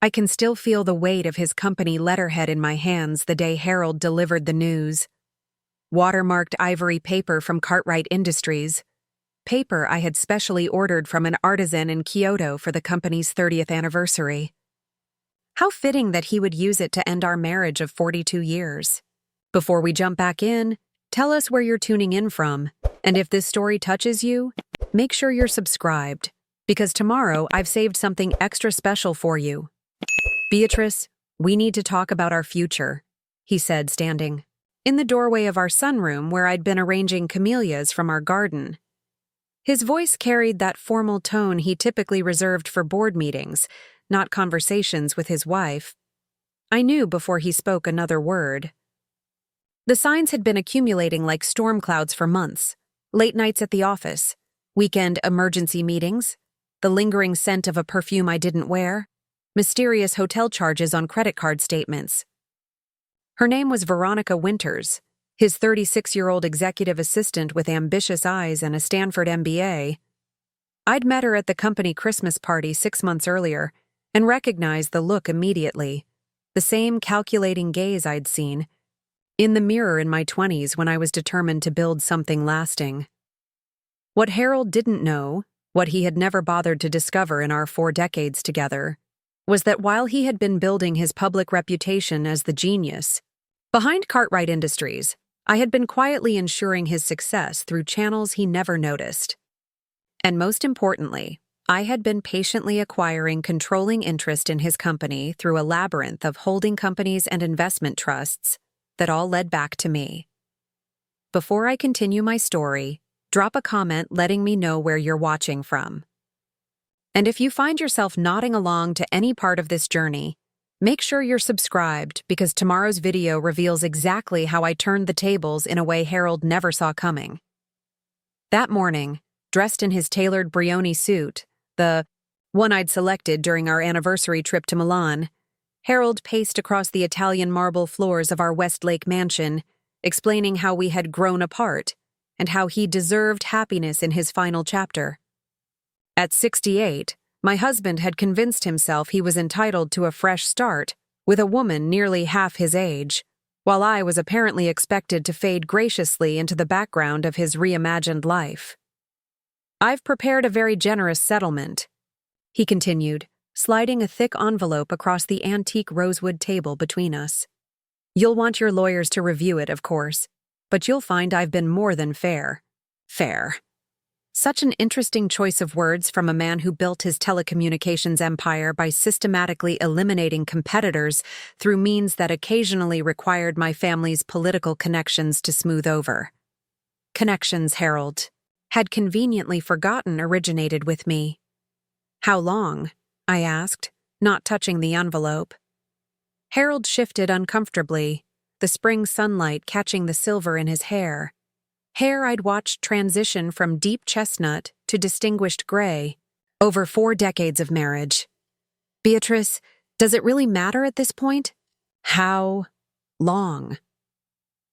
I can still feel the weight of his company letterhead in my hands the day Harold delivered the news. Watermarked ivory paper from Cartwright Industries. Paper I had specially ordered from an artisan in Kyoto for the company's 30th anniversary. How fitting that he would use it to end our marriage of 42 years. Before we jump back in, tell us where you're tuning in from, and if this story touches you, make sure you're subscribed, because tomorrow I've saved something extra special for you. Beatrice, we need to talk about our future, he said, standing in the doorway of our sunroom where I'd been arranging camellias from our garden. His voice carried that formal tone he typically reserved for board meetings, not conversations with his wife. I knew before he spoke another word. The signs had been accumulating like storm clouds for months. Late nights at the office, weekend emergency meetings, the lingering scent of a perfume I didn't wear, mysterious hotel charges on credit card statements. Her name was Veronica Winters, his 36-year-old executive assistant with ambitious eyes and a Stanford MBA. I'd met her at the company Christmas party 6 months earlier and recognized the look immediately, the same calculating gaze I'd seen in the mirror in my 20s when I was determined to build something lasting. What Harold didn't know, what he had never bothered to discover in our 4 decades together, was that while he had been building his public reputation as the genius, behind Cartwright Industries, I had been quietly ensuring his success through channels he never noticed. And most importantly, I had been patiently acquiring controlling interest in his company through a labyrinth of holding companies and investment trusts that all led back to me. Before I continue my story, drop a comment letting me know where you're watching from. And if you find yourself nodding along to any part of this journey, make sure you're subscribed because tomorrow's video reveals exactly how I turned the tables in a way Harold never saw coming. That morning, dressed in his tailored Brioni suit, the one I'd selected during our anniversary trip to Milan, Harold paced across the Italian marble floors of our Westlake mansion, explaining how we had grown apart and how he deserved happiness in his final chapter. At 68, my husband had convinced himself he was entitled to a fresh start with a woman nearly half his age, while I was apparently expected to fade graciously into the background of his reimagined life. "I've prepared a very generous settlement," he continued, sliding a thick envelope across the antique rosewood table between us. "You'll want your lawyers to review it, of course, but you'll find I've been more than fair." Fair. Such an interesting choice of words from a man who built his telecommunications empire by systematically eliminating competitors through means that occasionally required my family's political connections to smooth over. Connections, Harold had conveniently forgotten originated with me. "How long?" I asked, not touching the envelope. Harold shifted uncomfortably, the spring sunlight catching the silver in his hair. Hair I'd watched transition from deep chestnut to distinguished gray over 4 decades of marriage. "Beatrice, does it really matter at this point? How long?"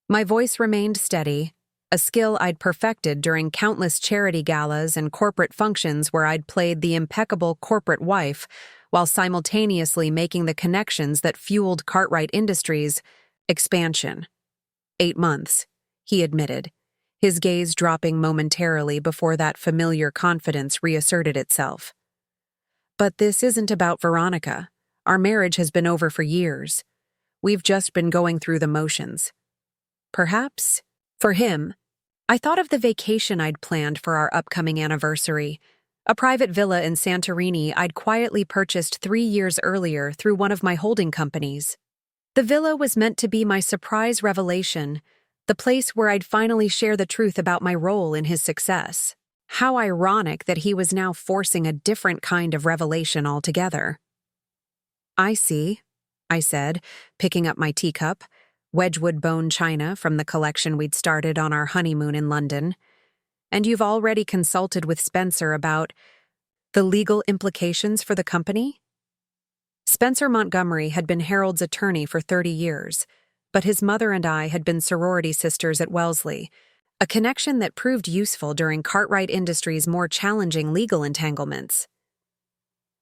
My voice remained steady, a skill I'd perfected during countless charity galas and corporate functions where I'd played the impeccable corporate wife while simultaneously making the connections that fueled Cartwright Industries' expansion. 8 months, he admitted, his gaze dropping momentarily before that familiar confidence reasserted itself. "But this isn't about Veronica. Our marriage has been over for years. We've just been going through the motions." Perhaps, for him, I thought of the vacation I'd planned for our upcoming anniversary, a private villa in Santorini I'd quietly purchased 3 years earlier through one of my holding companies. The villa was meant to be my surprise revelation, the place where I'd finally share the truth about my role in his success. How ironic that he was now forcing a different kind of revelation altogether. "I see," I said, picking up my teacup, Wedgwood bone china from the collection we'd started on our honeymoon in London. "And you've already consulted with Spencer about the legal implications for the company?" Spencer Montgomery had been Harold's attorney for 30 years, but his mother and I had been sorority sisters at Wellesley, a connection that proved useful during Cartwright Industries' more challenging legal entanglements.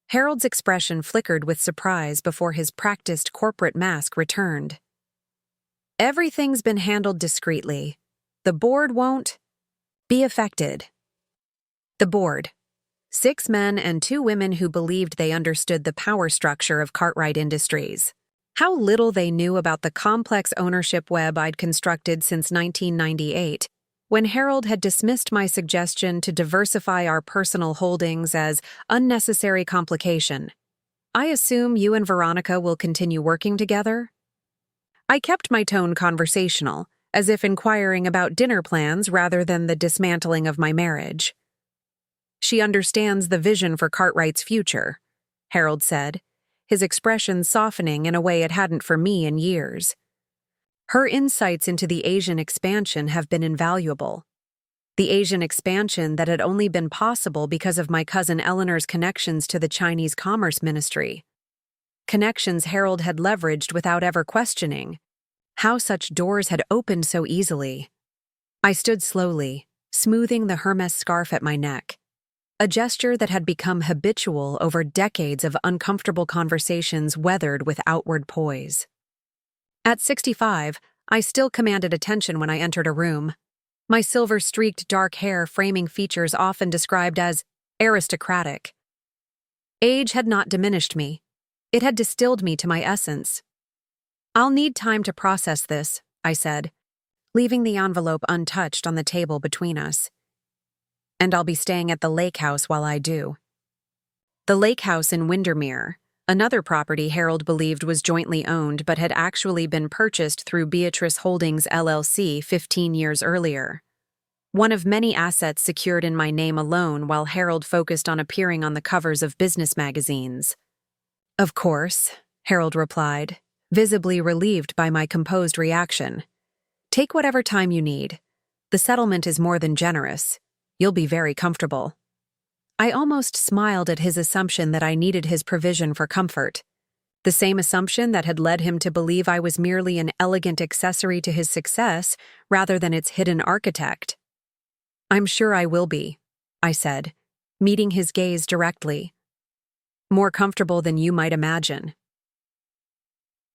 Harold's expression flickered with surprise before his practiced corporate mask returned. Everything's been handled discreetly. The board won't be affected. The board. 6 men and 2 women who believed they understood the power structure of Cartwright Industries. How little they knew about the complex ownership web I'd constructed since 1998, when Harold had dismissed my suggestion to diversify our personal holdings as unnecessary complication. I assume you and Veronica will continue working together? I kept my tone conversational, as if inquiring about dinner plans rather than the dismantling of my marriage. She understands the vision for Cartwright's future, Harold said, his expression softening in a way it hadn't for me in years. Her insights into the Asian expansion have been invaluable. The Asian expansion that had only been possible because of my cousin Eleanor's connections to the Chinese Commerce Ministry. Connections Harold had leveraged without ever questioning how such doors had opened so easily. I stood slowly, smoothing the Hermes scarf at my neck, a gesture that had become habitual over decades of uncomfortable conversations weathered with outward poise. At 65, I still commanded attention when I entered a room, my silver-streaked dark hair framing features often described as aristocratic. Age had not diminished me. It had distilled me to my essence. "I'll need time to process this," I said, leaving the envelope untouched on the table between us. "And I'll be staying at the lake house while I do." The lake house in Windermere, another property Harold believed was jointly owned but had actually been purchased through Beatrice Holdings LLC 15 years earlier. One of many assets secured in my name alone while Harold focused on appearing on the covers of business magazines. "Of course," Harold replied, visibly relieved by my composed reaction. "Take whatever time you need. The settlement is more than generous. You'll be very comfortable." I almost smiled at his assumption that I needed his provision for comfort, the same assumption that had led him to believe I was merely an elegant accessory to his success rather than its hidden architect. "I'm sure I will be," I said, meeting his gaze directly. "More comfortable than you might imagine."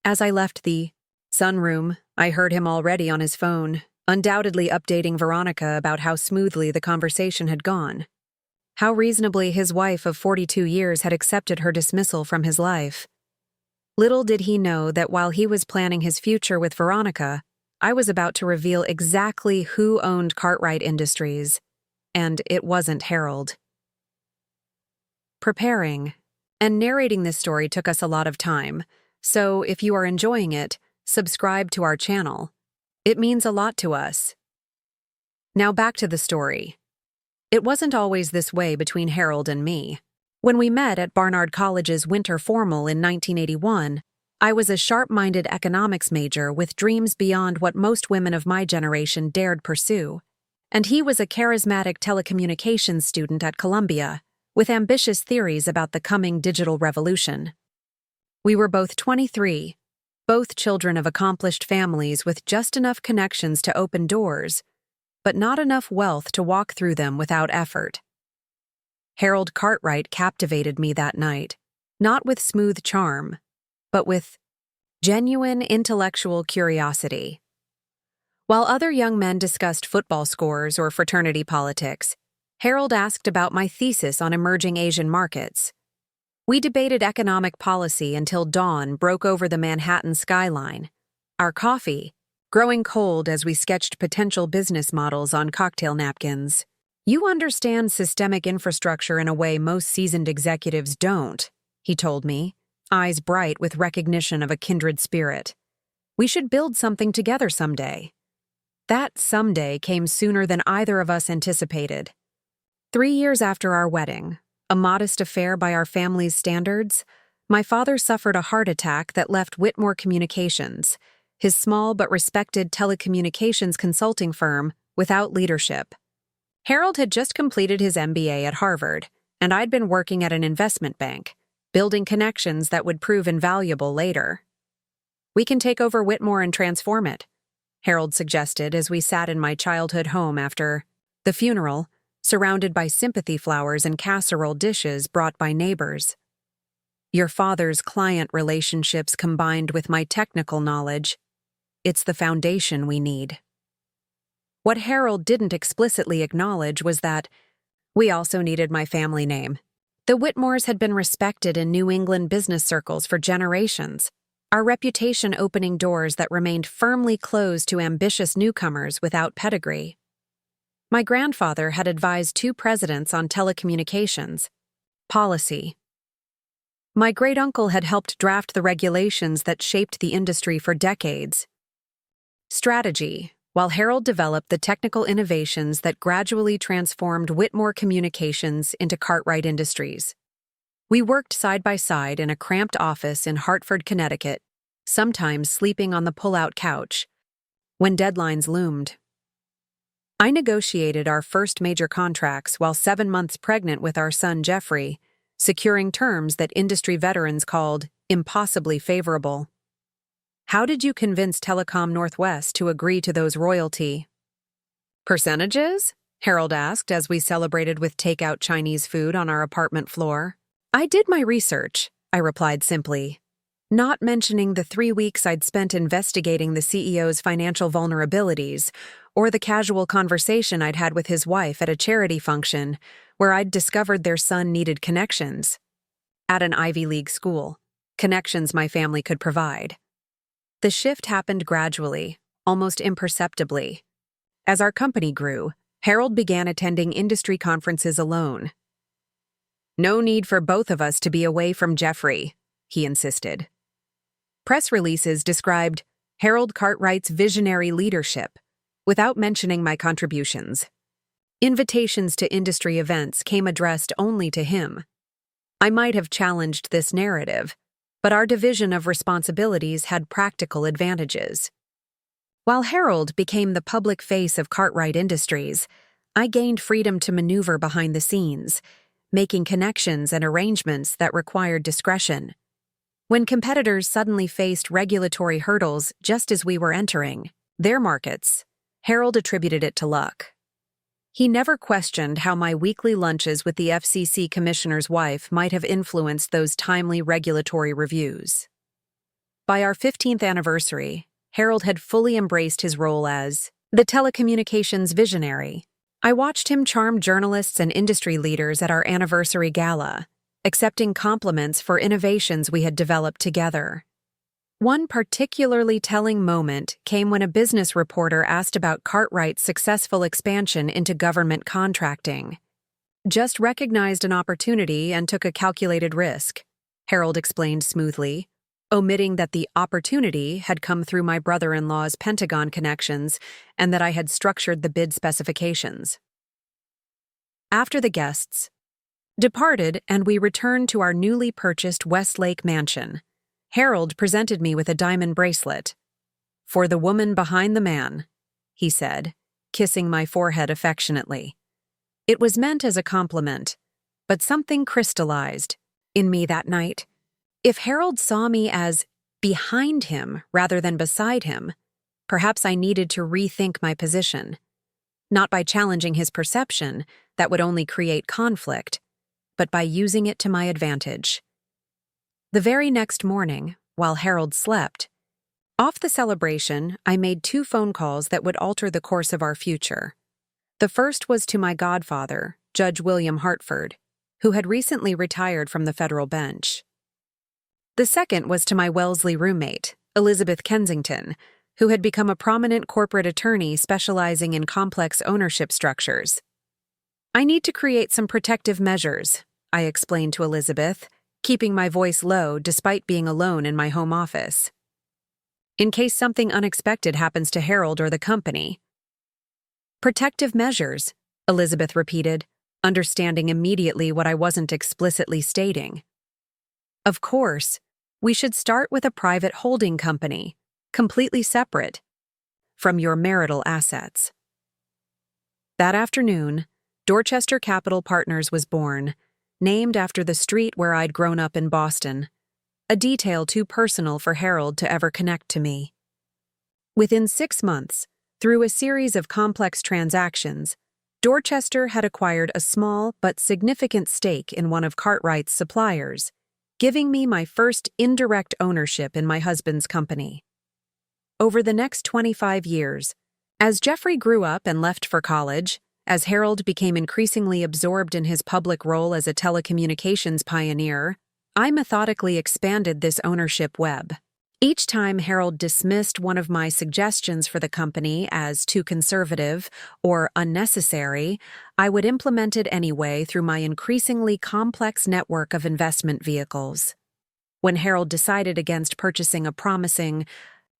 As I left the sunroom, I heard him already on his phone, undoubtedly updating Veronica about how smoothly the conversation had gone. How reasonably his wife of 42 years had accepted her dismissal from his life. Little did he know that while he was planning his future with Veronica, I was about to reveal exactly who owned Cartwright Industries, and it wasn't Harold. Preparing and narrating this story took us a lot of time, so if you are enjoying it, subscribe to our channel. It means a lot to us. Now back to the story. It wasn't always this way between Harold and me. When we met at Barnard College's winter formal in 1981, I was a sharp-minded economics major with dreams beyond what most women of my generation dared pursue, and he was a charismatic telecommunications student at Columbia, with ambitious theories about the coming digital revolution. We were both 23, both children of accomplished families with just enough connections to open doors, but not enough wealth to walk through them without effort. Harold Cartwright captivated me that night, not with smooth charm, but with genuine intellectual curiosity. While other young men discussed football scores or fraternity politics, Harold asked about my thesis on emerging Asian markets. We debated economic policy until dawn broke over the Manhattan skyline, our coffee growing cold as we sketched potential business models on cocktail napkins. "You understand systemic infrastructure in a way most seasoned executives don't," he told me, eyes bright with recognition of a kindred spirit. "We should build something together someday." That someday came sooner than either of us anticipated. 3 years after our wedding, a modest affair by our family's standards, my father suffered a heart attack that left Whitmore Communications, his small but respected telecommunications consulting firm, without leadership. Harold had just completed his MBA at Harvard, and I'd been working at an investment bank, building connections that would prove invaluable later. "We can take over Whitmore and transform it," Harold suggested as we sat in my childhood home after the funeral, surrounded by sympathy flowers and casserole dishes brought by neighbors. Your father's client relationships combined with my technical knowledge. It's the foundation we need. What Harold didn't explicitly acknowledge was that we also needed my family name. The Whitmores had been respected in New England business circles for generations, our reputation opening doors that remained firmly closed to ambitious newcomers without pedigree. My grandfather had advised 2 presidents on telecommunications policy. My great-uncle had helped draft the regulations that shaped the industry for decades. Strategy, while Harold developed the technical innovations that gradually transformed Whitmore Communications into Cartwright Industries. We worked side by side in a cramped office in Hartford, Connecticut, sometimes sleeping on the pull-out couch, when deadlines loomed. I negotiated our first major contracts while 7 months pregnant with our son Jeffrey, securing terms that industry veterans called impossibly favorable. How did you convince Telecom Northwest to agree to those royalty percentages? Harold asked as we celebrated with takeout Chinese food on our apartment floor. I did my research, I replied simply, not mentioning the 3 weeks I'd spent investigating the CEO's financial vulnerabilities or the casual conversation I'd had with his wife at a charity function where I'd discovered their son needed connections. At an Ivy League school, connections my family could provide. The shift happened gradually, almost imperceptibly. As our company grew, Harold began attending industry conferences alone. No need for both of us to be away from Jeffrey, he insisted. Press releases described Harold Cartwright's visionary leadership, without mentioning my contributions. Invitations to industry events came addressed only to him. I might have challenged this narrative, but our division of responsibilities had practical advantages. While Harold became the public face of Cartwright Industries, I gained freedom to maneuver behind the scenes, making connections and arrangements that required discretion. When competitors suddenly faced regulatory hurdles just as we were entering their markets, Harold attributed it to luck. He never questioned how my weekly lunches with the FCC commissioner's wife might have influenced those timely regulatory reviews. By our 15th anniversary, Harold had fully embraced his role as the telecommunications visionary. I watched him charm journalists and industry leaders at our anniversary gala, accepting compliments for innovations we had developed together. One particularly telling moment came when a business reporter asked about Cartwright's successful expansion into government contracting. Just recognized an opportunity and took a calculated risk, Harold explained smoothly, omitting that the opportunity had come through my brother-in-law's Pentagon connections and that I had structured the bid specifications. After the guests departed and we returned to our newly purchased Westlake mansion, Harold presented me with a diamond bracelet. For the woman behind the man, he said, kissing my forehead affectionately. It was meant as a compliment, but something crystallized in me that night. If Harold saw me as behind him rather than beside him, perhaps I needed to rethink my position. Not by challenging his perception, that would only create conflict, but by using it to my advantage. The very next morning, while Harold slept, off the celebration, I made 2 phone calls that would alter the course of our future. The first was to my godfather, Judge William Hartford, who had recently retired from the federal bench. The second was to my Wellesley roommate, Elizabeth Kensington, who had become a prominent corporate attorney specializing in complex ownership structures. I need to create some protective measures, I explained to Elizabeth, keeping my voice low despite being alone in my home office. In case something unexpected happens to Harold or the company. Protective measures, Elizabeth repeated, understanding immediately what I wasn't explicitly stating. Of course, we should start with a private holding company, completely separate from your marital assets. That afternoon, Dorchester Capital Partners was born, named after the street where I'd grown up in Boston, a detail too personal for Harold to ever connect to me. Within 6 months, through a series of complex transactions, Dorchester had acquired a small but significant stake in one of Cartwright's suppliers, giving me my first indirect ownership in my husband's company. Over the next 25 years, as Jeffrey grew up and left for college, as Harold became increasingly absorbed in his public role as a telecommunications pioneer, I methodically expanded this ownership web. Each time Harold dismissed one of my suggestions for the company as too conservative or unnecessary, I would implement it anyway through my increasingly complex network of investment vehicles. When Harold decided against purchasing a promising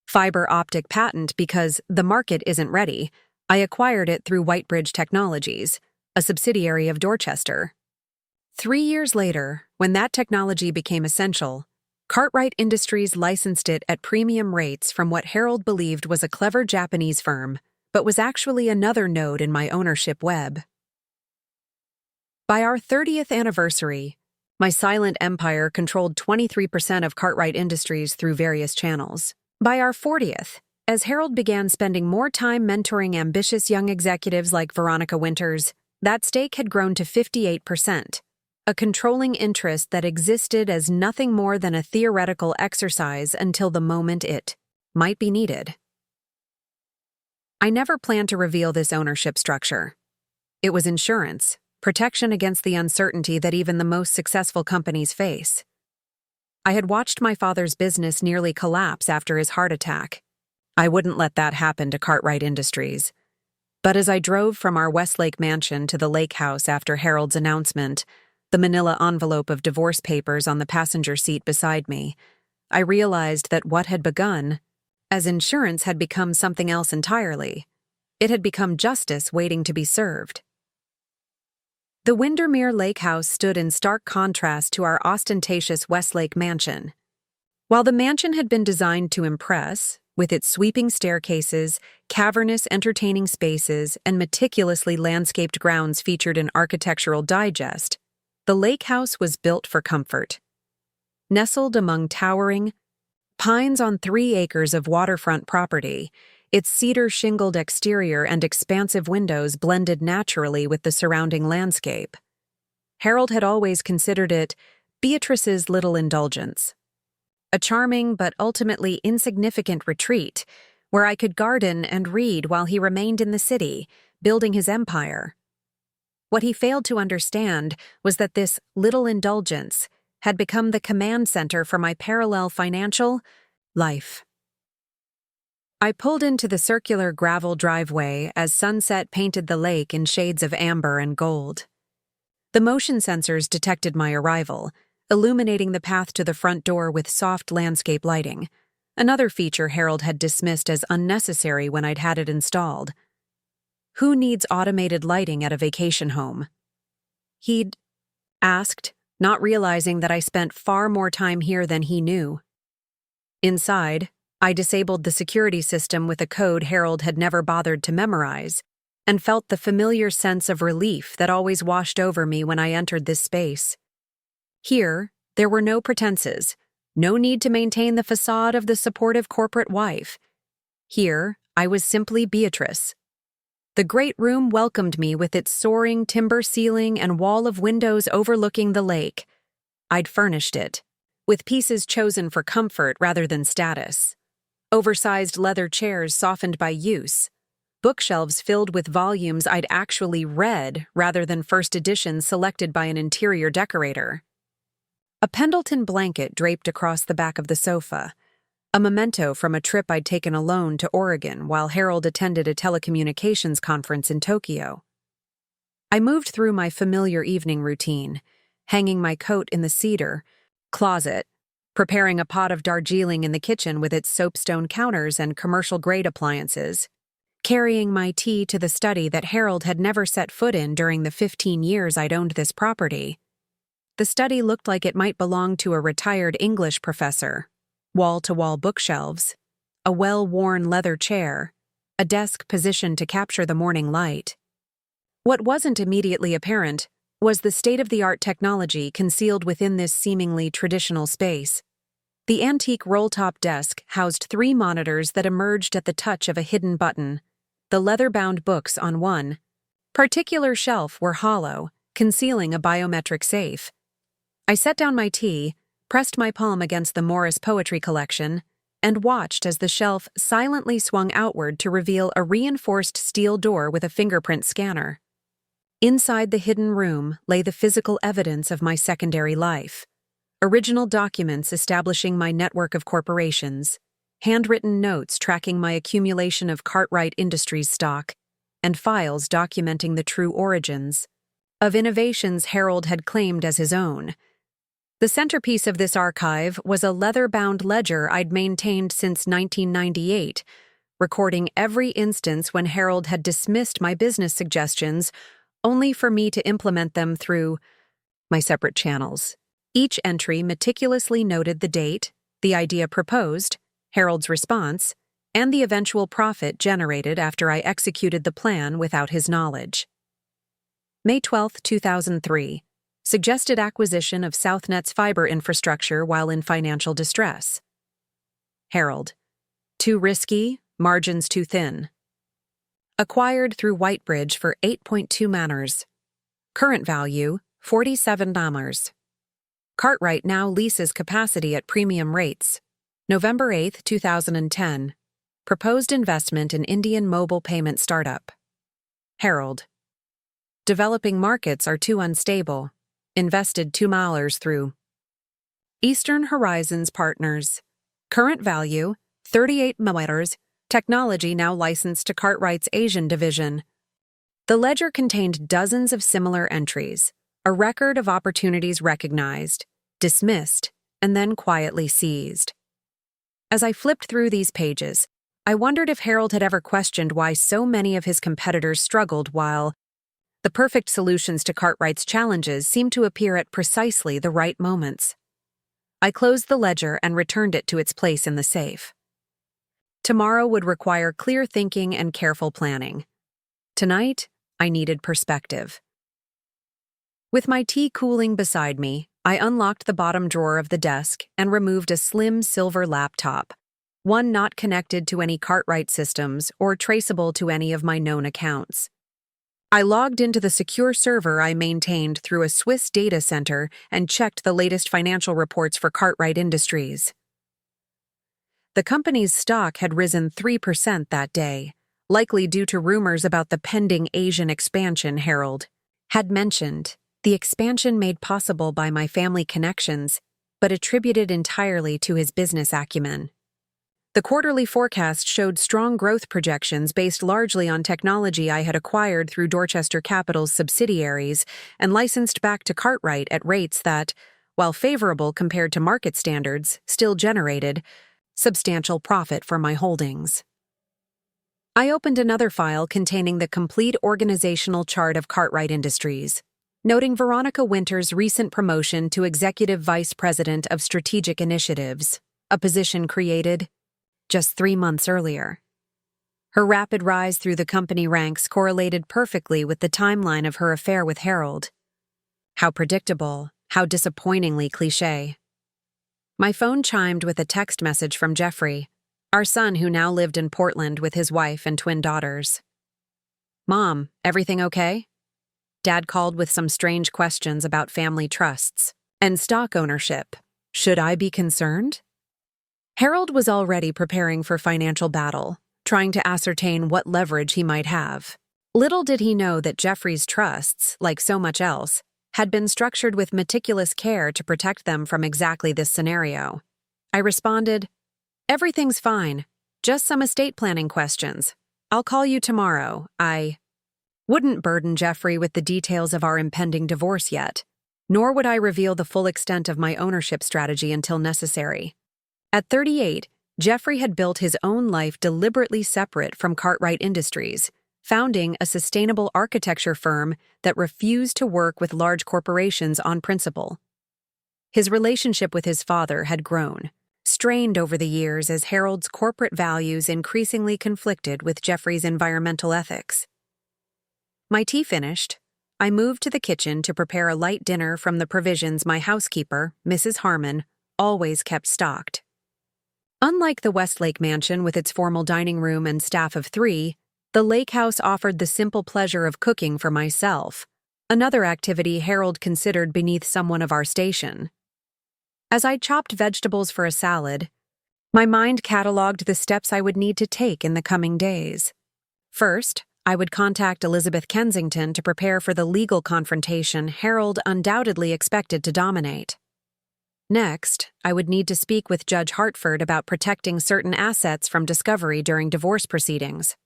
fiber optic patent because the market isn't ready, I acquired it through Whitebridge Technologies, a subsidiary of Dorchester. 3 years later, when that technology became essential, Cartwright Industries licensed it at premium rates from what Harold believed was a clever Japanese firm, but was actually another node in my ownership web. By our 30th anniversary, my silent empire controlled 23% of Cartwright Industries through various channels. By our 40th, as Harold began spending more time mentoring ambitious young executives like Veronica Winters, that stake had grown to 58%. A controlling interest that existed as nothing more than a theoretical exercise until the moment it might be needed. I never planned to reveal this ownership structure. It was insurance, protection against the uncertainty that even the most successful companies face. I had watched my father's business nearly collapse after his heart attack. I wouldn't let that happen to Cartwright Industries. But as I drove from our Westlake mansion to the lake house after Harold's announcement, the manila envelope of divorce papers on the passenger seat beside me, I realized that what had begun as insurance had become something else entirely. It had become justice waiting to be served. The Windermere Lake House stood in stark contrast to our ostentatious Westlake mansion. While the mansion had been designed to impress, with its sweeping staircases, cavernous entertaining spaces, and meticulously landscaped grounds featured in Architectural Digest, the lake house was built for comfort. Nestled among towering pines on 3 acres of waterfront property, its cedar-shingled exterior and expansive windows blended naturally with the surrounding landscape. Harold had always considered it Beatrice's little indulgence, a charming but ultimately insignificant retreat where I could garden and read while he remained in the city, building his empire. What he failed to understand was that this little indulgence had become the command center for my parallel financial life. I pulled into the circular gravel driveway as sunset painted the lake in shades of amber and gold. The motion sensors detected my arrival, illuminating the path to the front door with soft landscape lighting, another feature Harold had dismissed as unnecessary when I'd had it installed. Who needs automated lighting at a vacation home? He'd asked, not realizing that I spent far more time here than he knew. Inside, I disabled the security system with a code Harold had never bothered to memorize, and felt the familiar sense of relief that always washed over me when I entered this space. Here, there were no pretenses, no need to maintain the facade of the supportive corporate wife. Here, I was simply Beatrice. The great room welcomed me with its soaring timber ceiling and wall of windows overlooking the lake. I'd furnished it, with pieces chosen for comfort rather than status. Oversized leather chairs softened by use, bookshelves filled with volumes I'd actually read rather than first editions selected by an interior decorator. A Pendleton blanket draped across the back of the sofa, a memento from a trip I'd taken alone to Oregon while Harold attended a telecommunications conference in Tokyo. I moved through my familiar evening routine, hanging my coat in the cedar closet, preparing a pot of Darjeeling in the kitchen with its soapstone counters and commercial-grade appliances, carrying my tea to the study that Harold had never set foot in during the 15 years I'd owned this property. The study looked like it might belong to a retired English professor. Wall-to-wall bookshelves, a well-worn leather chair, a desk positioned to capture the morning light. What wasn't immediately apparent was the state-of-the-art technology concealed within this seemingly traditional space. The antique roll-top desk housed 3 monitors that emerged at the touch of a hidden button. The leather-bound books on one particular shelf were hollow, concealing a biometric safe. I set down my tea, pressed my palm against the Morris Poetry Collection, and watched as the shelf silently swung outward to reveal a reinforced steel door with a fingerprint scanner. Inside the hidden room lay the physical evidence of my secondary life. Original documents establishing my network of corporations, handwritten notes tracking my accumulation of Cartwright Industries stock, and files documenting the true origins of innovations Harold had claimed as his own. The centerpiece of this archive was a leather-bound ledger I'd maintained since 1998, recording every instance when Harold had dismissed my business suggestions, only for me to implement them through my separate channels. Each entry meticulously noted the date, the idea proposed, Harold's response, and the eventual profit generated after I executed the plan without his knowledge. May 12, 2003. Suggested acquisition of Southnet's fiber infrastructure while in financial distress. Harold. Too risky, margins too thin. Acquired through Whitebridge for 8.2 manors. Current value, $47. Cartwright now leases capacity at premium rates. November 8, 2010. Proposed investment in Indian mobile payment startup. Harold. Developing markets are too unstable. Invested $2 through Eastern Horizons Partners. Current value, $38 million. Technology now licensed to Cartwright's Asian division. The ledger contained dozens of similar entries, a record of opportunities recognized, dismissed, and then quietly seized. As I flipped through these pages, I wondered if Harold had ever questioned why so many of his competitors struggled while the perfect solutions to Cartwright's challenges seemed to appear at precisely the right moments. I closed the ledger and returned it to its place in the safe. Tomorrow would require clear thinking and careful planning. Tonight, I needed perspective. With my tea cooling beside me, I unlocked the bottom drawer of the desk and removed a slim silver laptop, one not connected to any Cartwright systems or traceable to any of my known accounts. I logged into the secure server I maintained through a Swiss data center and checked the latest financial reports for Cartwright Industries. The company's stock had risen 3% that day, likely due to rumors about the pending Asian expansion Harold had mentioned, the expansion made possible by my family connections, but attributed entirely to his business acumen. The quarterly forecast showed strong growth projections based largely on technology I had acquired through Dorchester Capital's subsidiaries and licensed back to Cartwright at rates that, while favorable compared to market standards, still generated substantial profit for my holdings. I opened another file containing the complete organizational chart of Cartwright Industries, noting Veronica Winters' recent promotion to Executive Vice President of Strategic Initiatives, a position created just 3 months earlier. Her rapid rise through the company ranks correlated perfectly with the timeline of her affair with Harold. How predictable, how disappointingly cliché. My phone chimed with a text message from Jeffrey, our son who now lived in Portland with his wife and twin daughters. "Mom, everything okay?" Dad called with some strange questions about family trusts and stock ownership. Should I be concerned? Harold was already preparing for financial battle, trying to ascertain what leverage he might have. Little did he know that Jeffrey's trusts, like so much else, had been structured with meticulous care to protect them from exactly this scenario. I responded, "Everything's fine, just some estate planning questions. I'll call you tomorrow." I wouldn't burden Jeffrey with the details of our impending divorce yet, nor would I reveal the full extent of my ownership strategy until necessary. At 38, Jeffrey had built his own life deliberately separate from Cartwright Industries, founding a sustainable architecture firm that refused to work with large corporations on principle. His relationship with his father had grown, strained over the years as Harold's corporate values increasingly conflicted with Jeffrey's environmental ethics. My tea finished, I moved to the kitchen to prepare a light dinner from the provisions my housekeeper, Mrs. Harmon, always kept stocked. Unlike the Westlake mansion with its formal dining room and staff of 3, the lake house offered the simple pleasure of cooking for myself, another activity Harold considered beneath someone of our station. As I chopped vegetables for a salad, my mind cataloged the steps I would need to take in the coming days. First, I would contact Elizabeth Kensington to prepare for the legal confrontation Harold undoubtedly expected to dominate. Next, I would need to speak with Judge Hartford about protecting certain assets from discovery during divorce proceedings.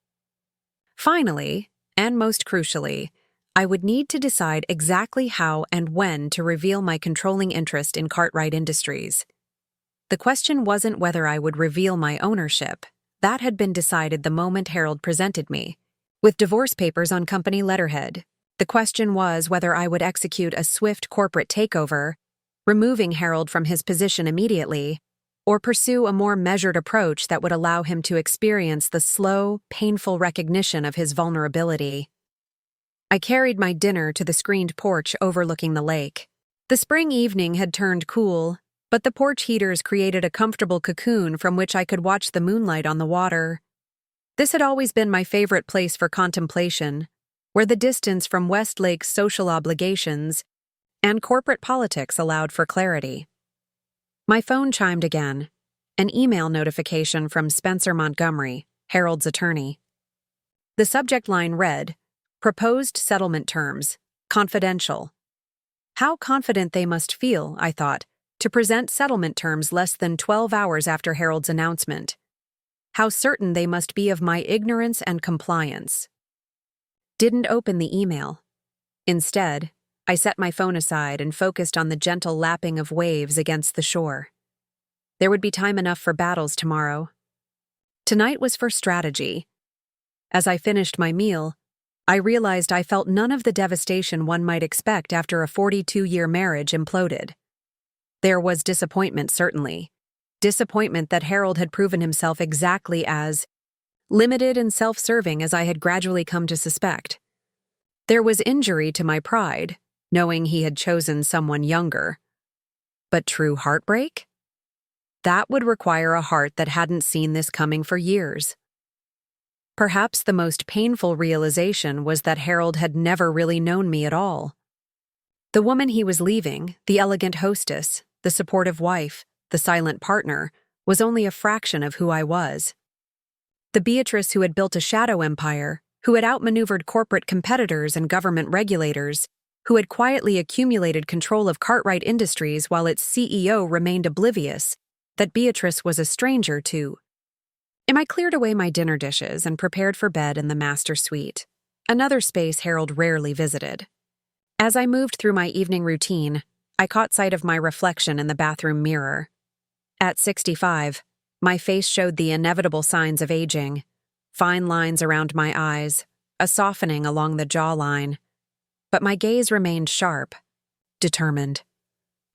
Finally, and most crucially, I would need to decide exactly how and when to reveal my controlling interest in Cartwright Industries. The question wasn't whether I would reveal my ownership. That had been decided the moment Harold presented me, with divorce papers on company letterhead. The question was whether I would execute a swift corporate takeover, removing Harold from his position immediately, or pursue a more measured approach that would allow him to experience the slow, painful recognition of his vulnerability. I carried my dinner to the screened porch overlooking the lake. The spring evening had turned cool, but the porch heaters created a comfortable cocoon from which I could watch the moonlight on the water. This had always been my favorite place for contemplation, where the distance from Westlake's social obligations and corporate politics allowed for clarity. My phone chimed again, an email notification from Spencer Montgomery, Harold's attorney. The subject line read, "Proposed settlement terms, confidential." How confident they must feel, I thought, to present settlement terms less than 12 hours after Harold's announcement. How certain they must be of my ignorance and compliance. Didn't open the email. Instead, I set my phone aside and focused on the gentle lapping of waves against the shore. There would be time enough for battles tomorrow. Tonight was for strategy. As I finished my meal, I realized I felt none of the devastation one might expect after a 42-year marriage imploded. There was disappointment, certainly. Disappointment that Harold had proven himself exactly as limited and self-serving as I had gradually come to suspect. There was injury to my pride, knowing he had chosen someone younger. But true heartbreak? That would require a heart that hadn't seen this coming for years. Perhaps the most painful realization was that Harold had never really known me at all. The woman he was leaving, the elegant hostess, the supportive wife, the silent partner, was only a fraction of who I was. The Beatrice who had built a shadow empire, who had outmaneuvered corporate competitors and government regulators, who had quietly accumulated control of Cartwright Industries while its CEO remained oblivious that Beatrice was a stranger to. I cleared away my dinner dishes and prepared for bed in the master suite, another space Harold rarely visited. As I moved through my evening routine, I caught sight of my reflection in the bathroom mirror. At 65, my face showed the inevitable signs of aging, fine lines around my eyes, a softening along the jawline. But my gaze remained sharp, determined.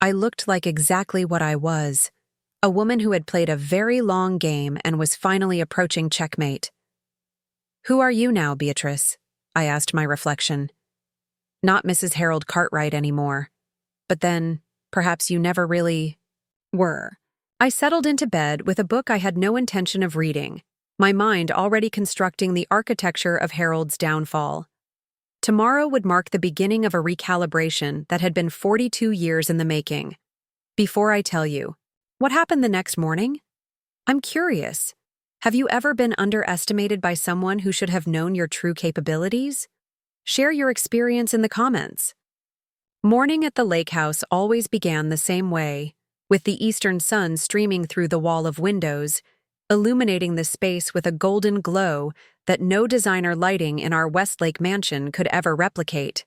I looked like exactly what I was, a woman who had played a very long game and was finally approaching checkmate. "Who are you now, Beatrice?" I asked my reflection. "Not Mrs. Harold Cartwright anymore. But then, perhaps you never really were." I settled into bed with a book I had no intention of reading, my mind already constructing the architecture of Harold's downfall. Tomorrow would mark the beginning of a recalibration that had been 42 years in the making. Before I tell you, what happened the next morning? I'm curious. Have you ever been underestimated by someone who should have known your true capabilities? Share your experience in the comments. Morning at the lake house always began the same way, with the eastern sun streaming through the wall of windows, illuminating the space with a golden glow that no designer lighting in our Westlake mansion could ever replicate.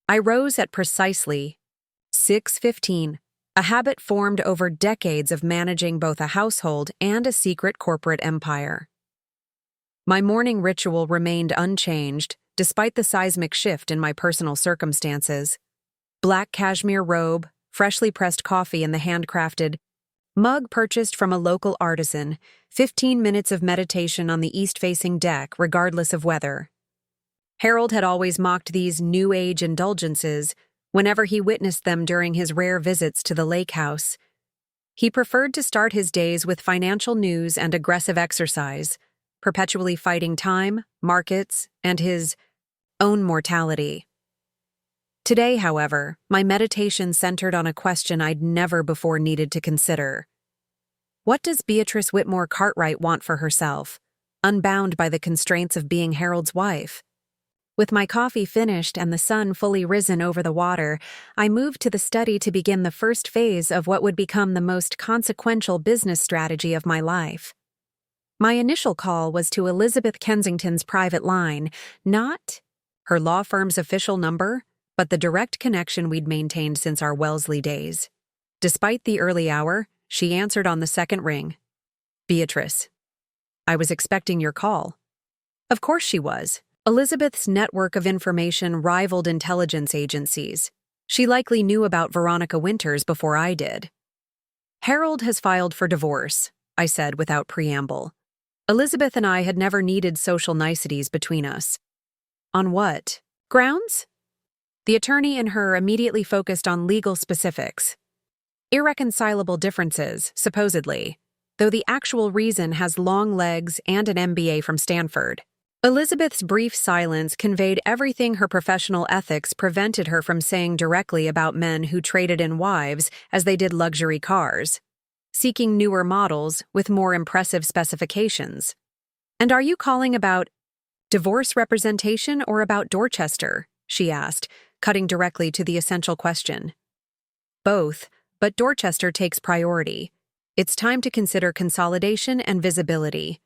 I rose at precisely 6:15, a habit formed over decades of managing both a household and a secret corporate empire. My morning ritual remained unchanged, despite the seismic shift in my personal circumstances. Black cashmere robe, freshly pressed coffee in the handcrafted mug purchased from a local artisan, 15 minutes of meditation on the east-facing deck regardless of weather. Harold had always mocked these New Age indulgences whenever he witnessed them during his rare visits to the lake house. He preferred to start his days with financial news and aggressive exercise, perpetually fighting time, markets, and his own mortality. Today, however, my meditation centered on a question I'd never before needed to consider. What does Beatrice Whitmore Cartwright want for herself, unbound by the constraints of being Harold's wife? With my coffee finished and the sun fully risen over the water, I moved to the study to begin the first phase of what would become the most consequential business strategy of my life. My initial call was to Elizabeth Kensington's private line, not her law firm's official number, but the direct connection we'd maintained since our Wellesley days. Despite the early hour, she answered on the second ring. "Beatrice, I was expecting your call." Of course she was. Elizabeth's network of information rivaled intelligence agencies. She likely knew about Veronica Winters before I did. "Harold has filed for divorce," I said without preamble. Elizabeth and I had never needed social niceties between us. "On what grounds?" The attorney in her immediately focused on legal specifics. "Irreconcilable differences, supposedly, though the actual reason has long legs and an MBA from Stanford." Elizabeth's brief silence conveyed everything her professional ethics prevented her from saying directly about men who traded in wives as they did luxury cars, seeking newer models with more impressive specifications. "And are you calling about divorce representation or about Dorchester?" she asked, cutting directly to the essential question. "Both, but Dorchester takes priority. It's time to consider consolidation and visibility."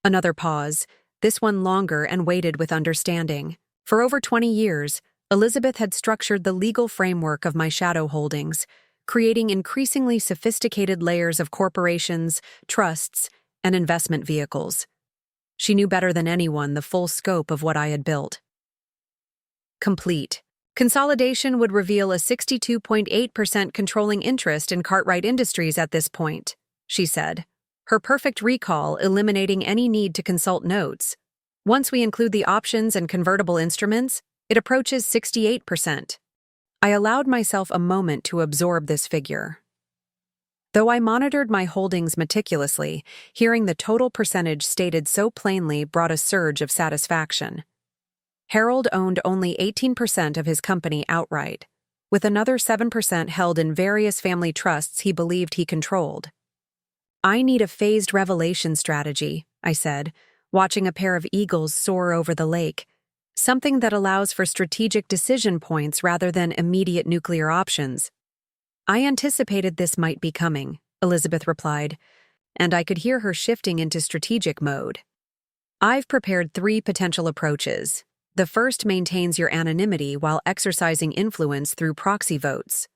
Another pause, this one longer, and waited with understanding. For over 20 years, Elizabeth had structured the legal framework of my shadow holdings, creating increasingly sophisticated layers of corporations, trusts, and investment vehicles. She knew better than anyone the full scope of what I had built. Complete. Consolidation would reveal a 62.8% controlling interest in Cartwright Industries at this point, she said, her perfect recall eliminating any need to consult notes. Once we include the options and convertible instruments, it approaches 68%. I allowed myself a moment to absorb this figure. Though I monitored my holdings meticulously, hearing the total percentage stated so plainly brought a surge of satisfaction. Harold owned only 18% of his company outright, with another 7% held in various family trusts he believed he controlled. "I need a phased revelation strategy," I said, watching a pair of eagles soar over the lake, "something that allows for strategic decision points rather than immediate nuclear options." "I anticipated this might be coming," Elizabeth replied, and I could hear her shifting into strategic mode. "I've prepared 3 potential approaches. The first maintains your anonymity while exercising influence through proxy votes.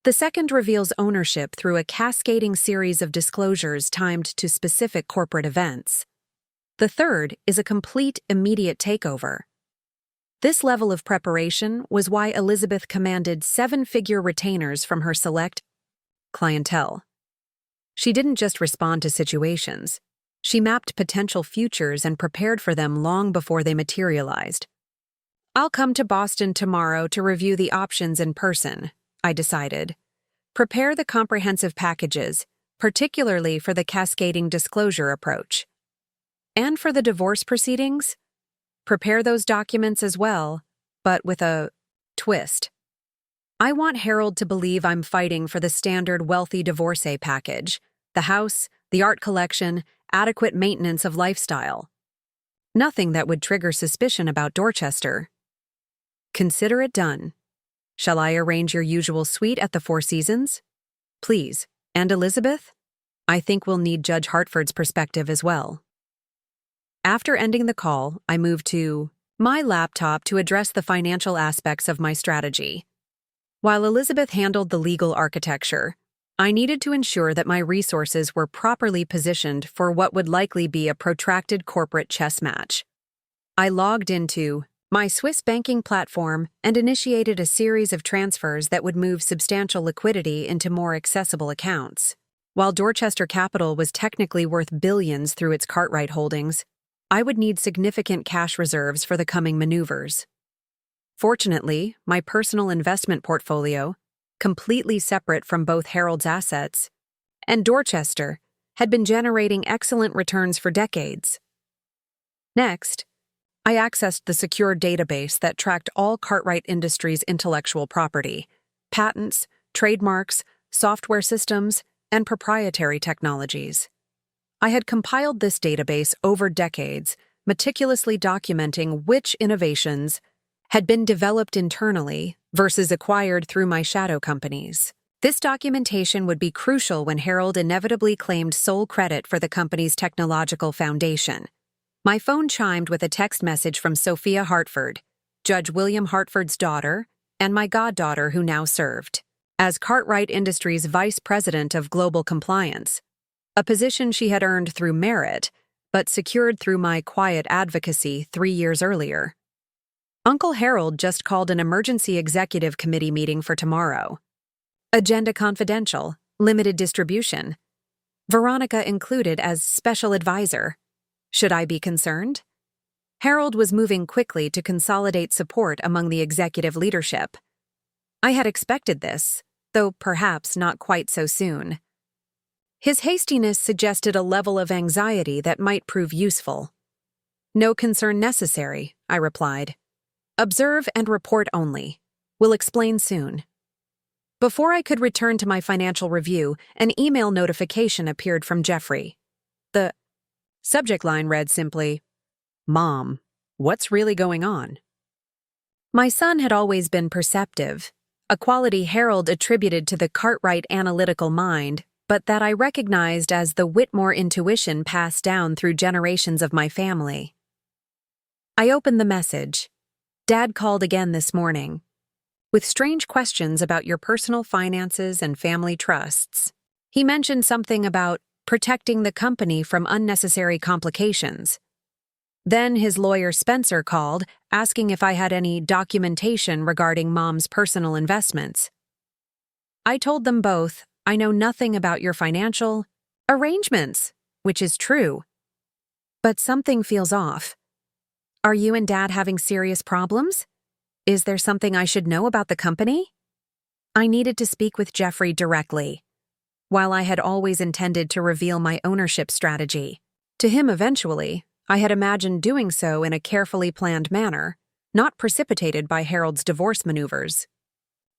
The second reveals ownership through a cascading series of disclosures timed to specific corporate events. The third is a complete, immediate takeover." This level of preparation was why Elizabeth commanded 7-figure retainers from her select clientele. She didn't just respond to situations. She mapped potential futures and prepared for them long before they materialized. "I'll come to Boston tomorrow to review the options in person," I decided. "Prepare the comprehensive packages, particularly for the cascading disclosure approach. And for the divorce proceedings? Prepare those documents as well, but with a twist. I want Harold to believe I'm fighting for the standard wealthy divorcee package, the house, the art collection, adequate maintenance of lifestyle. Nothing that would trigger suspicion about Dorchester. Consider it done. Shall I arrange your usual suite at the Four Seasons? Please. And Elizabeth? I think we'll need Judge Hartford's perspective as well." After ending the call, I moved to my laptop to address the financial aspects of my strategy. While Elizabeth handled the legal architecture, I needed to ensure that my resources were properly positioned for what would likely be a protracted corporate chess match. I logged into my Swiss banking platform and initiated a series of transfers that would move substantial liquidity into more accessible accounts. While Dorchester Capital was technically worth billions through its Cartwright holdings, I would need significant cash reserves for the coming maneuvers. Fortunately, my personal investment portfolio, completely separate from both Harold's assets and Dorchester, had been generating excellent returns for decades. Next, I accessed the secure database that tracked all Cartwright Industries' intellectual property, patents, trademarks, software systems, and proprietary technologies. I had compiled this database over decades, meticulously documenting which innovations had been developed internally versus acquired through my shadow companies. This documentation would be crucial when Harold inevitably claimed sole credit for the company's technological foundation. My phone chimed with a text message from Sophia Hartford, Judge William Hartford's daughter, and my goddaughter who now served as Cartwright Industries' Vice President of Global Compliance, a position she had earned through merit, but secured through my quiet advocacy 3 years earlier. Uncle Harold just called an emergency executive committee meeting for tomorrow. Agenda confidential, limited distribution. Veronica included as special advisor. Should I be concerned? Harold was moving quickly to consolidate support among the executive leadership. I had expected this, though perhaps not quite so soon. His hastiness suggested a level of anxiety that might prove useful. No concern necessary, I replied. Observe and report only. We'll explain soon. Before I could return to my financial review, an email notification appeared from Jeffrey. The subject line read simply, "Mom, what's really going on?" My son had always been perceptive, a quality Harold attributed to the Cartwright analytical mind, but that I recognized as the Whitmore intuition passed down through generations of my family. I opened the message. Dad called again this morning, with strange questions about your personal finances and family trusts. He mentioned something about protecting the company from unnecessary complications. Then his lawyer Spencer called, asking if I had any documentation regarding Mom's personal investments. I told them both, I know nothing about your financial arrangements, which is true. But something feels off. Are you and Dad having serious problems? Is there something I should know about the company? I needed to speak with Jeffrey directly. While I had always intended to reveal my ownership strategy to him eventually, I had imagined doing so in a carefully planned manner, not precipitated by Harold's divorce maneuvers.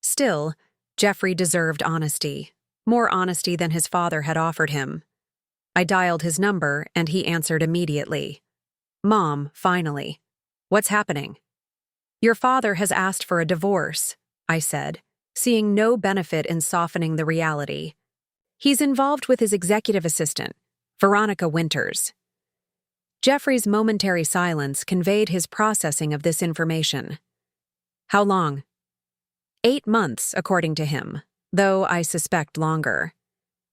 Still, Jeffrey deserved honesty, more honesty than his father had offered him. I dialed his number and he answered immediately. Mom, finally. What's happening? Your father has asked for a divorce, I said, seeing no benefit in softening the reality. He's involved with his executive assistant, Veronica Winters. Jeffrey's momentary silence conveyed his processing of this information. How long? 8 months, according to him, though I suspect longer.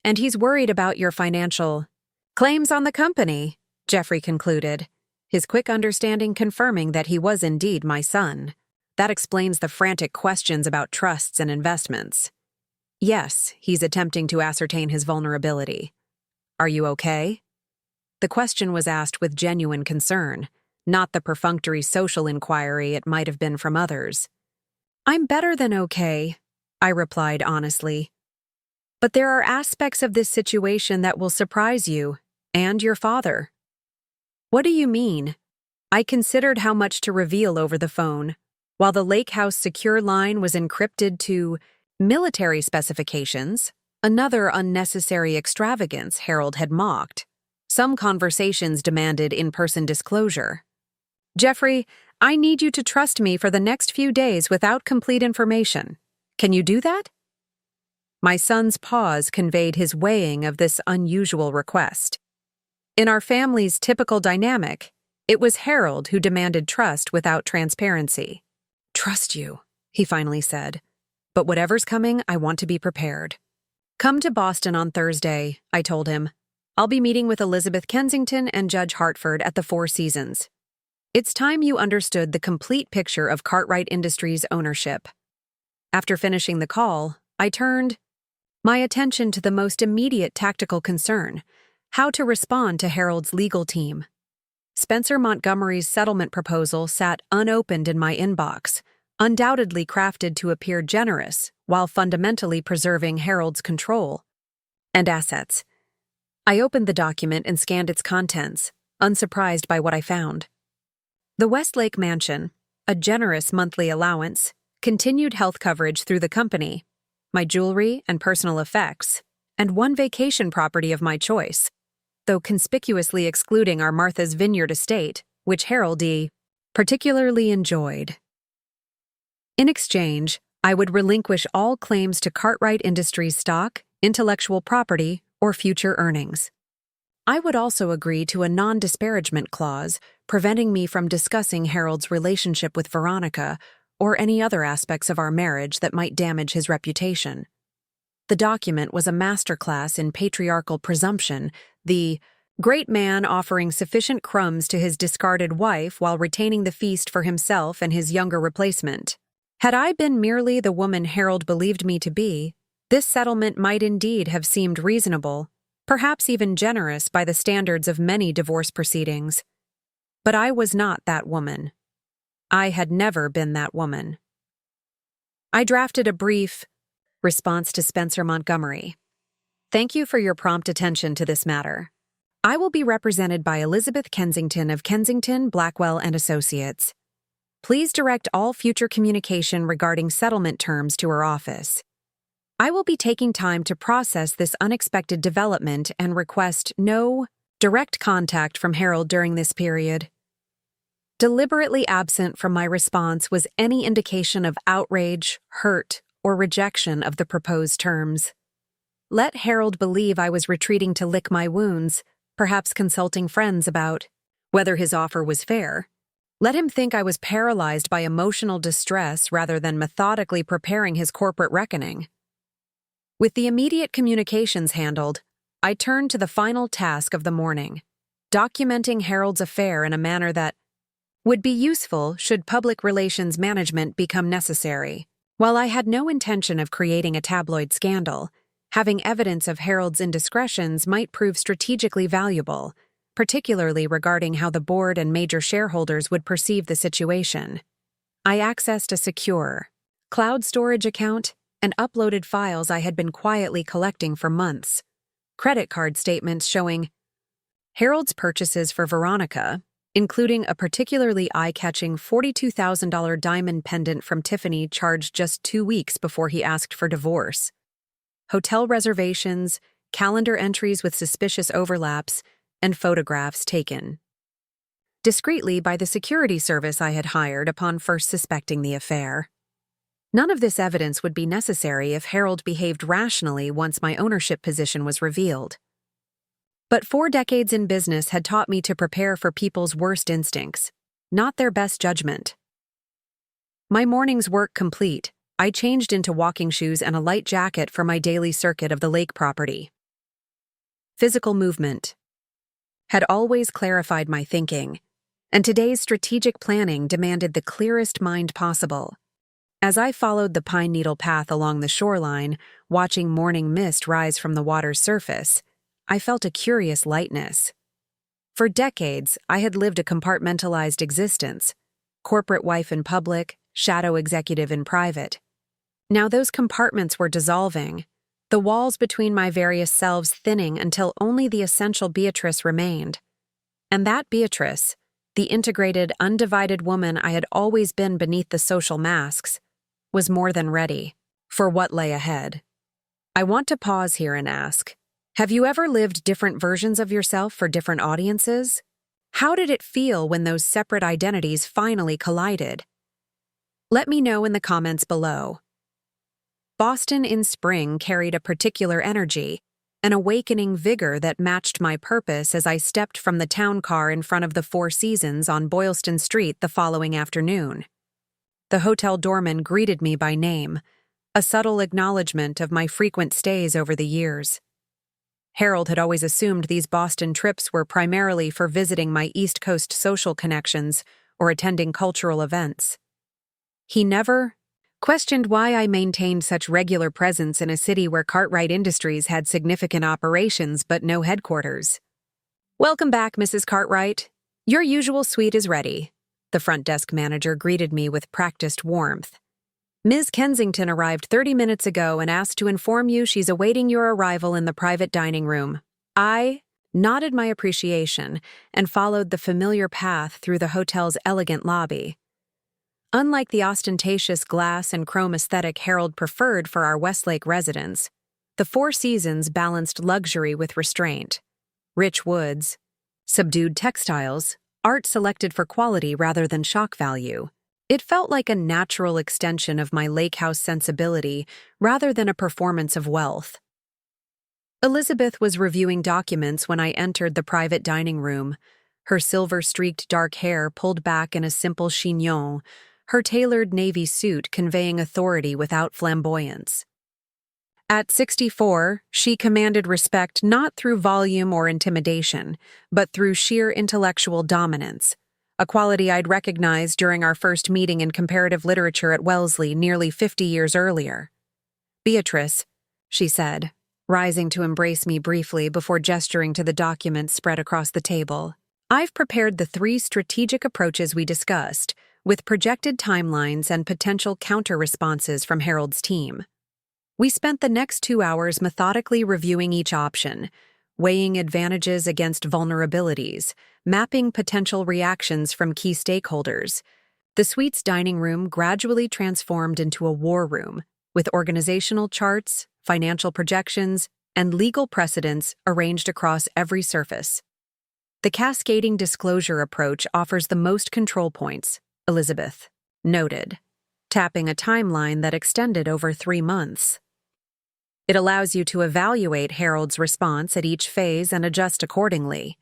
And he's worried about your financial claims on the company, Jeffrey concluded, his quick understanding confirming that he was indeed my son. That explains the frantic questions about trusts and investments. Yes, he's attempting to ascertain his vulnerability. Are you okay? The question was asked with genuine concern, not the perfunctory social inquiry it might have been from others. I'm better than okay, I replied honestly. But there are aspects of this situation that will surprise you and your father. What do you mean? I considered how much to reveal over the phone, while the Lake House secure line was encrypted to military specifications, another unnecessary extravagance Harold had mocked. Some conversations demanded in-person disclosure. Jeffrey, I need you to trust me for the next few days without complete information. Can you do that? My son's pause conveyed his weighing of this unusual request. In our family's typical dynamic, it was Harold who demanded trust without transparency. Trust you, he finally said. But whatever's coming, I want to be prepared. Come to Boston on Thursday, I told him. I'll be meeting with Elizabeth Kensington and Judge Hartford at the Four Seasons. It's time you understood the complete picture of Cartwright Industries' ownership. After finishing the call, I turned my attention to the most immediate tactical concern, how to respond to Harold's legal team. Spencer Montgomery's settlement proposal sat unopened in my inbox, undoubtedly crafted to appear generous while fundamentally preserving Harold's control and assets. I opened the document and scanned its contents, unsurprised by what I found. The Westlake Mansion, a generous monthly allowance, continued health coverage through the company, my jewelry and personal effects, and one vacation property of my choice, though conspicuously excluding our Martha's Vineyard estate, which Harold D. particularly enjoyed. In exchange, I would relinquish all claims to Cartwright Industries stock, intellectual property, or future earnings. I would also agree to a non-disparagement clause preventing me from discussing Harold's relationship with Veronica or any other aspects of our marriage that might damage his reputation. The document was a masterclass in patriarchal presumption, the great man offering sufficient crumbs to his discarded wife while retaining the feast for himself and his younger replacement. Had I been merely the woman Harold believed me to be, this settlement might indeed have seemed reasonable, perhaps even generous by the standards of many divorce proceedings. But I was not that woman. I had never been that woman. I drafted a brief response to Spencer Montgomery. Thank you for your prompt attention to this matter. I will be represented by Elizabeth Kensington of Kensington, Blackwell & Associates. Please direct all future communication regarding settlement terms to her office. I will be taking time to process this unexpected development and request no direct contact from Harold during this period. Deliberately absent from my response was any indication of outrage, hurt, or rejection of the proposed terms. Let Harold believe I was retreating to lick my wounds, perhaps consulting friends about whether his offer was fair. Let him think I was paralyzed by emotional distress rather than methodically preparing his corporate reckoning. With the immediate communications handled, I turned to the final task of the morning, documenting Harold's affair in a manner that would be useful should public relations management become necessary. While I had no intention of creating a tabloid scandal, having evidence of Harold's indiscretions might prove strategically valuable, particularly regarding how the board and major shareholders would perceive the situation. I accessed a secure cloud storage account and uploaded files I had been quietly collecting for months. Credit card statements showing Harold's purchases for Veronica, including a particularly eye-catching $42,000 diamond pendant from Tiffany charged just 2 weeks before he asked for divorce. Hotel reservations, calendar entries with suspicious overlaps, and photographs taken discreetly by the security service I had hired upon first suspecting the affair. None of this evidence would be necessary if Harold behaved rationally once my ownership position was revealed. But 4 decades in business had taught me to prepare for people's worst instincts, not their best judgment. My morning's work complete, I changed into walking shoes and a light jacket for my daily circuit of the lake property. Physical movement had always clarified my thinking, and today's strategic planning demanded the clearest mind possible. As I followed the pine needle path along the shoreline, watching morning mist rise from the water's surface, I felt a curious lightness. For decades, I had lived a compartmentalized existence, corporate wife in public, shadow executive in private. Now those compartments were dissolving, the walls between my various selves thinning until only the essential Beatrice remained. And that Beatrice, the integrated, undivided woman I had always been beneath the social masks, was more than ready for what lay ahead. I want to pause here and ask, have you ever lived different versions of yourself for different audiences? How did it feel when those separate identities finally collided? Let me know in the comments below. Boston in spring carried a particular energy, an awakening vigor that matched my purpose as I stepped from the town car in front of the Four Seasons on Boylston Street the following afternoon. The hotel doorman greeted me by name, a subtle acknowledgement of my frequent stays over the years. Harold had always assumed these Boston trips were primarily for visiting my East Coast social connections or attending cultural events. He never questioned why I maintained such regular presence in a city where Cartwright Industries had significant operations but no headquarters. "Welcome back, Mrs. Cartwright. Your usual suite is ready," the front desk manager greeted me with practiced warmth. "Ms. Kensington arrived 30 minutes ago and asked to inform you she's awaiting your arrival in the private dining room. I nodded my appreciation, and followed the familiar path through the hotel's elegant lobby. Unlike the ostentatious glass and chrome aesthetic Harold preferred for our Westlake residence, the Four Seasons balanced luxury with restraint. Rich woods, subdued textiles, art selected for quality rather than shock value. It felt like a natural extension of my lake house sensibility rather than a performance of wealth. Elizabeth was reviewing documents when I entered the private dining room, her silver-streaked dark hair pulled back in a simple chignon, her tailored navy suit conveying authority without flamboyance. At 64, she commanded respect not through volume or intimidation, but through sheer intellectual dominance, a quality I'd recognized during our first meeting in comparative literature at Wellesley nearly 50 years earlier. "Beatrice," she said, rising to embrace me briefly before gesturing to the documents spread across the table. "I've prepared the 3 strategic approaches we discussed, with projected timelines and potential counter-responses from Harold's team." We spent the next 2 hours methodically reviewing each option, weighing advantages against vulnerabilities, mapping potential reactions from key stakeholders. The suite's dining room gradually transformed into a war room, with organizational charts, financial projections, and legal precedents arranged across every surface. "The cascading disclosure approach offers the most control points," Elizabeth noted, tapping a timeline that extended over 3 months. "It allows you to evaluate Harold's response at each phase and adjust accordingly."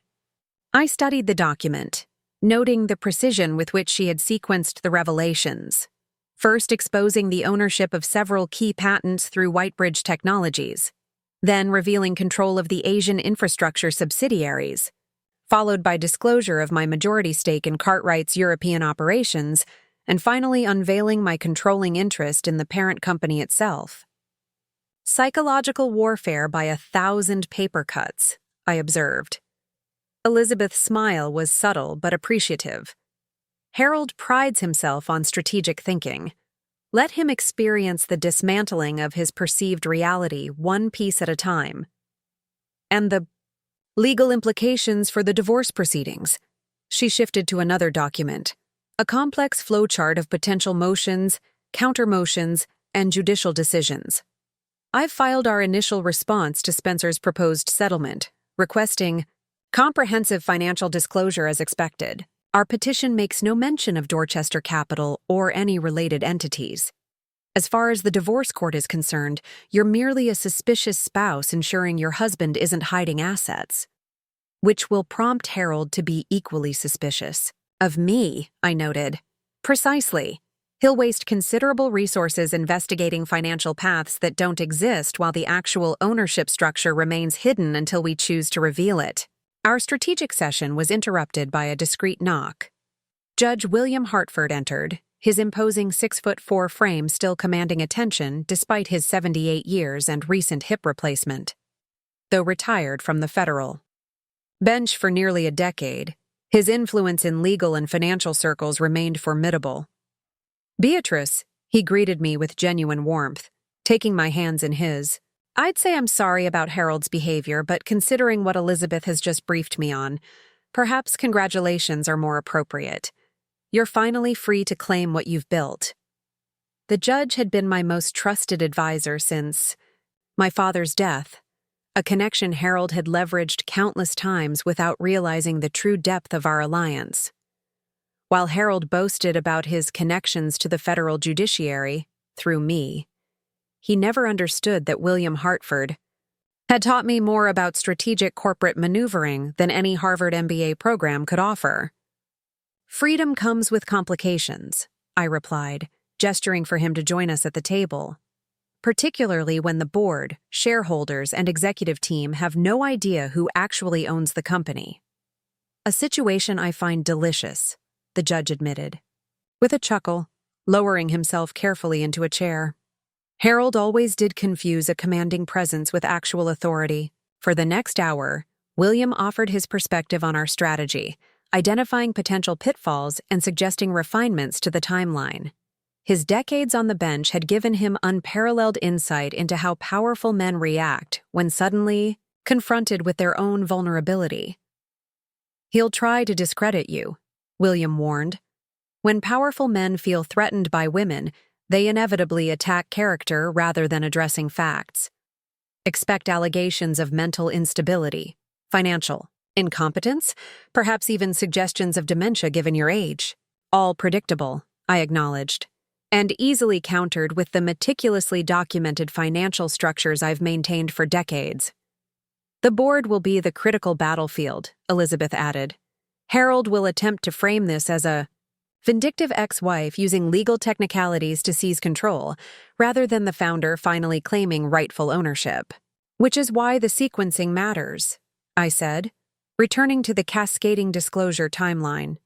I studied the document, noting the precision with which she had sequenced the revelations, first exposing the ownership of several key patents through Whitebridge Technologies, then revealing control of the Asian infrastructure subsidiaries, followed by disclosure of my majority stake in Cartwright's European operations, and finally unveiling my controlling interest in the parent company itself. "Psychological warfare by 1,000 paper cuts," I observed. Elizabeth's smile was subtle but appreciative. "Harold prides himself on strategic thinking. Let him experience the dismantling of his perceived reality one piece at a time. And the legal implications for the divorce proceedings." She shifted to another document, a complex flowchart of potential motions, counter-motions, and judicial decisions. "I've filed our initial response to Spencer's proposed settlement, requesting comprehensive financial disclosure as expected. Our petition makes no mention of Dorchester Capital or any related entities. As far as the divorce court is concerned, you're merely a suspicious spouse ensuring your husband isn't hiding assets." Which will prompt Harold to be equally suspicious. "Of me," I noted. "Precisely. He'll waste considerable resources investigating financial paths that don't exist while the actual ownership structure remains hidden until we choose to reveal it." Our strategic session was interrupted by a discreet knock. Judge William Hartford entered, his imposing 6'4" frame still commanding attention despite his 78 years and recent hip replacement. Though retired from the federal bench for nearly a decade, his influence in legal and financial circles remained formidable. "Beatrice," he greeted me with genuine warmth, taking my hands in his. "I'd say I'm sorry about Harold's behavior, but considering what Elizabeth has just briefed me on, perhaps congratulations are more appropriate. You're finally free to claim what you've built." The judge had been my most trusted advisor since my father's death, a connection Harold had leveraged countless times without realizing the true depth of our alliance. While Harold boasted about his connections to the federal judiciary, through me, he never understood that William Hartford had taught me more about strategic corporate maneuvering than any Harvard MBA program could offer. "Freedom comes with complications," I replied, gesturing for him to join us at the table, "particularly when the board, shareholders, and executive team have no idea who actually owns the company." "A situation I find delicious," the judge admitted, with a chuckle, lowering himself carefully into a chair. Harold always did confuse a commanding presence with actual authority. For the next hour, William offered his perspective on our strategy, identifying potential pitfalls and suggesting refinements to the timeline. His decades on the bench had given him unparalleled insight into how powerful men react when suddenly confronted with their own vulnerability. "He'll try to discredit you," William warned. "When powerful men feel threatened by women, they inevitably attack character rather than addressing facts. Expect allegations of mental instability, financial incompetence, perhaps even suggestions of dementia given your age. All predictable," I acknowledged, "and easily countered with the meticulously documented financial structures I've maintained for decades." "The board will be the critical battlefield," Elizabeth added. "Harold will attempt to frame this as a vindictive ex-wife using legal technicalities to seize control, rather than the founder finally claiming rightful ownership. Which is why the sequencing matters," I said, returning to the cascading disclosure timeline.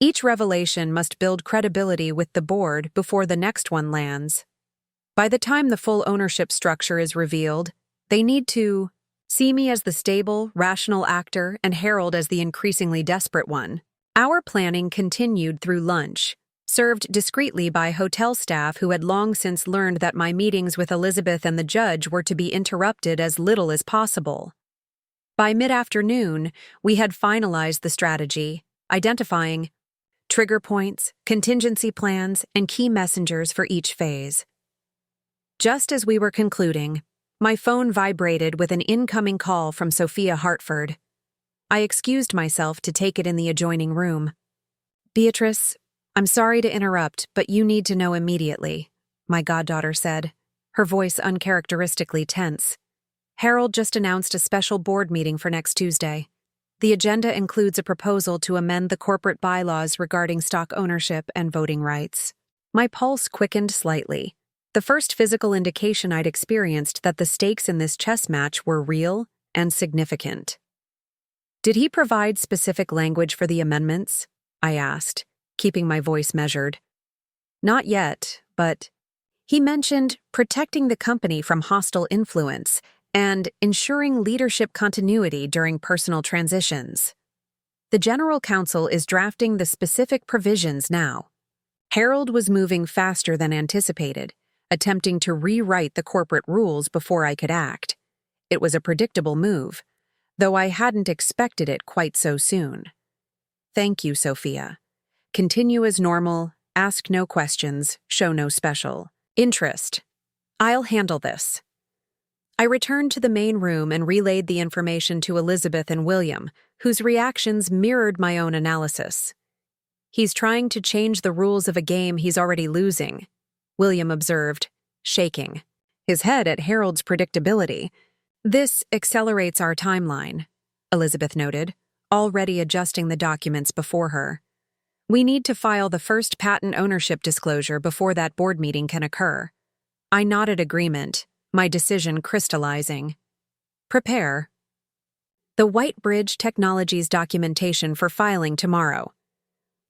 "Each revelation must build credibility with the board before the next one lands. By the time the full ownership structure is revealed, they need to see me as the stable, rational actor and Harold as the increasingly desperate one." Our planning continued through lunch, served discreetly by hotel staff who had long since learned that my meetings with Elizabeth and the judge were to be interrupted as little as possible. By mid-afternoon, we had finalized the strategy, identifying trigger points, contingency plans, and key messengers for each phase. Just as we were concluding, my phone vibrated with an incoming call from Sophia Hartford. I excused myself to take it in the adjoining room. "Beatrice, I'm sorry to interrupt, but you need to know immediately," my goddaughter said, her voice uncharacteristically tense. "Harold just announced a special board meeting for next Tuesday. The agenda includes a proposal to amend the corporate bylaws regarding stock ownership and voting rights." My pulse quickened slightly, the first physical indication I'd experienced that the stakes in this chess match were real and significant. "Did he provide specific language for the amendments?" I asked, keeping my voice measured. "Not yet, but he mentioned protecting the company from hostile influence and ensuring leadership continuity during personal transitions. The General Counsel is drafting the specific provisions now." Harold was moving faster than anticipated, attempting to rewrite the corporate rules before I could act. It was a predictable move, though I hadn't expected it quite so soon. "Thank you, Sophia. Continue as normal, ask no questions, show no special interest. I'll handle this." I returned to the main room and relayed the information to Elizabeth and William, whose reactions mirrored my own analysis. "He's trying to change the rules of a game he's already losing," William observed, shaking his head at Harold's predictability. "This accelerates our timeline," Elizabeth noted, already adjusting the documents before her. "We need to file the first patent ownership disclosure before that board meeting can occur." I nodded agreement, my decision crystallizing. "Prepare the White Bridge Technologies documentation for filing tomorrow.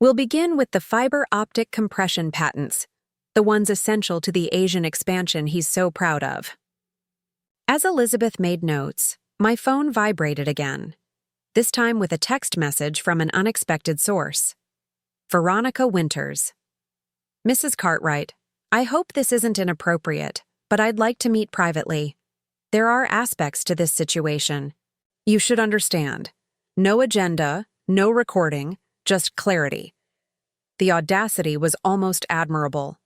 We'll begin with the fiber optic compression patents, the ones essential to the Asian expansion he's so proud of." As Elizabeth made notes, my phone vibrated again, this time with a text message from an unexpected source. Veronica Winters. "Mrs. Cartwright, I hope this isn't inappropriate, but I'd like to meet privately. There are aspects to this situation. You should understand. No agenda, no recording, just clarity." The audacity was almost admirable.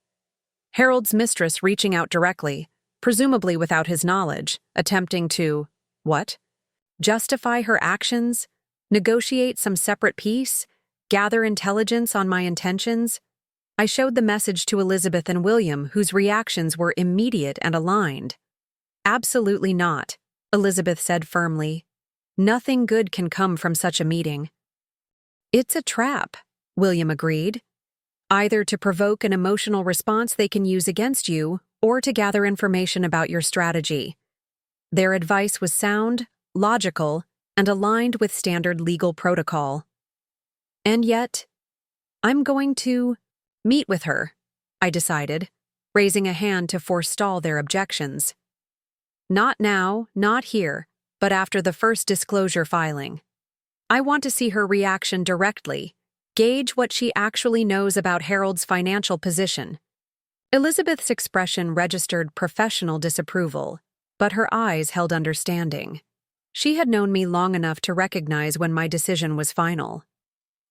Harold's mistress reaching out directly, presumably without his knowledge, attempting to, what? Justify her actions? Negotiate some separate peace? Gather intelligence on my intentions? I showed the message to Elizabeth and William, whose reactions were immediate and aligned. "Absolutely not," Elizabeth said firmly. "Nothing good can come from such a meeting." "It's a trap," William agreed. "Either to provoke an emotional response they can use against you, or to gather information about your strategy." Their advice was sound, logical, and aligned with standard legal protocol. And yet, I'm going to meet with her, I decided, raising a hand to forestall their objections. "Not now, not here, but after the first disclosure filing. I want to see her reaction directly, gauge what she actually knows about Harold's financial position." Elizabeth's expression registered professional disapproval, but her eyes held understanding. She had known me long enough to recognize when my decision was final.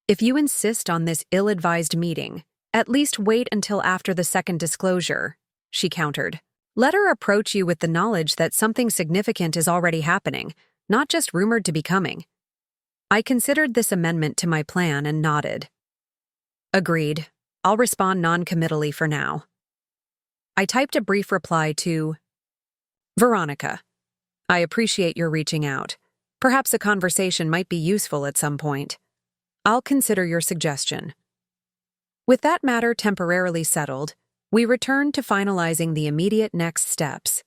"If you insist on this ill-advised meeting, at least wait until after the second disclosure," she countered. "Let her approach you with the knowledge that something significant is already happening, not just rumored to be coming." I considered this amendment to my plan and nodded. "Agreed. I'll respond non-committally for now." I typed a brief reply to Veronica. "I appreciate your reaching out. Perhaps a conversation might be useful at some point. I'll consider your suggestion." With that matter temporarily settled, we returned to finalizing the immediate next steps.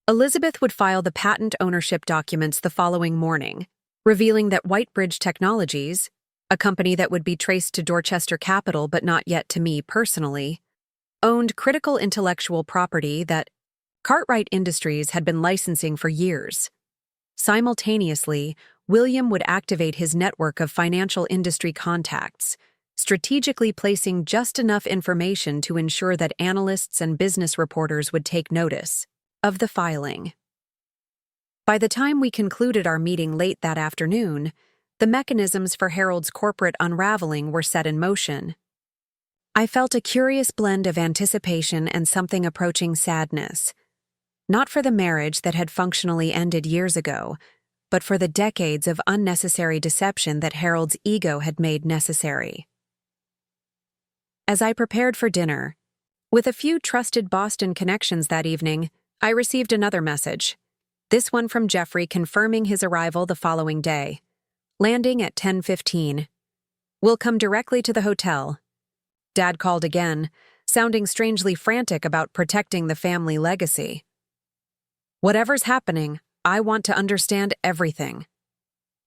Elizabeth would file the patent ownership documents the following morning, revealing that Whitebridge Technologies, a company that would be traced to Dorchester Capital but not yet to me personally, owned critical intellectual property that Cartwright Industries had been licensing for years. Simultaneously, William would activate his network of financial industry contacts, strategically placing just enough information to ensure that analysts and business reporters would take notice of the filing. By the time we concluded our meeting late that afternoon, the mechanisms for Harold's corporate unraveling were set in motion. I felt a curious blend of anticipation and something approaching sadness. Not for the marriage that had functionally ended years ago, but for the decades of unnecessary deception that Harold's ego had made necessary. As I prepared for dinner, with a few trusted Boston connections that evening, I received another message. This one from Jeffrey confirming his arrival the following day. Landing at 10:15. "We'll come directly to the hotel." Dad called again, sounding strangely frantic about protecting the family legacy. "Whatever's happening, I want to understand everything."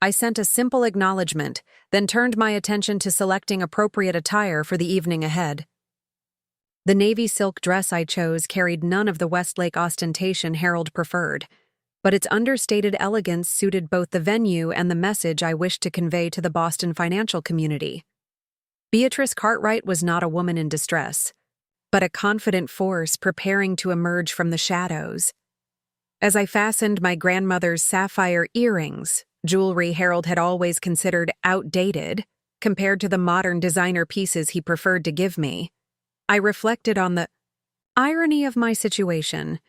I sent a simple acknowledgement, then turned my attention to selecting appropriate attire for the evening ahead. The navy silk dress I chose carried none of the Westlake ostentation Harold preferred, but its understated elegance suited both the venue and the message I wished to convey to the Boston financial community. Beatrice Cartwright was not a woman in distress, but a confident force preparing to emerge from the shadows. As I fastened my grandmother's sapphire earrings, jewelry Harold had always considered outdated compared to the modern designer pieces he preferred to give me, I reflected on the irony of my situation.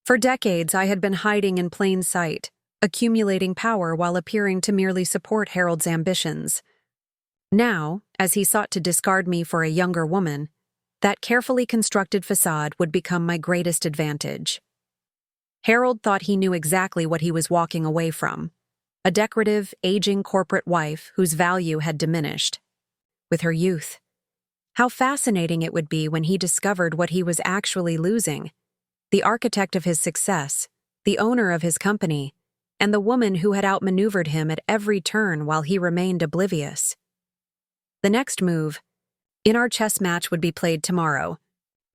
For decades, I had been hiding in plain sight, accumulating power while appearing to merely support Harold's ambitions. Now, as he sought to discard me for a younger woman, that carefully constructed facade would become my greatest advantage. Harold thought he knew exactly what he was walking away from, a decorative, aging corporate wife whose value had diminished with her youth. How fascinating it would be when he discovered what he was actually losing: the architect of his success, the owner of his company, and the woman who had outmaneuvered him at every turn while he remained oblivious. The next move in our chess match would be played tomorrow,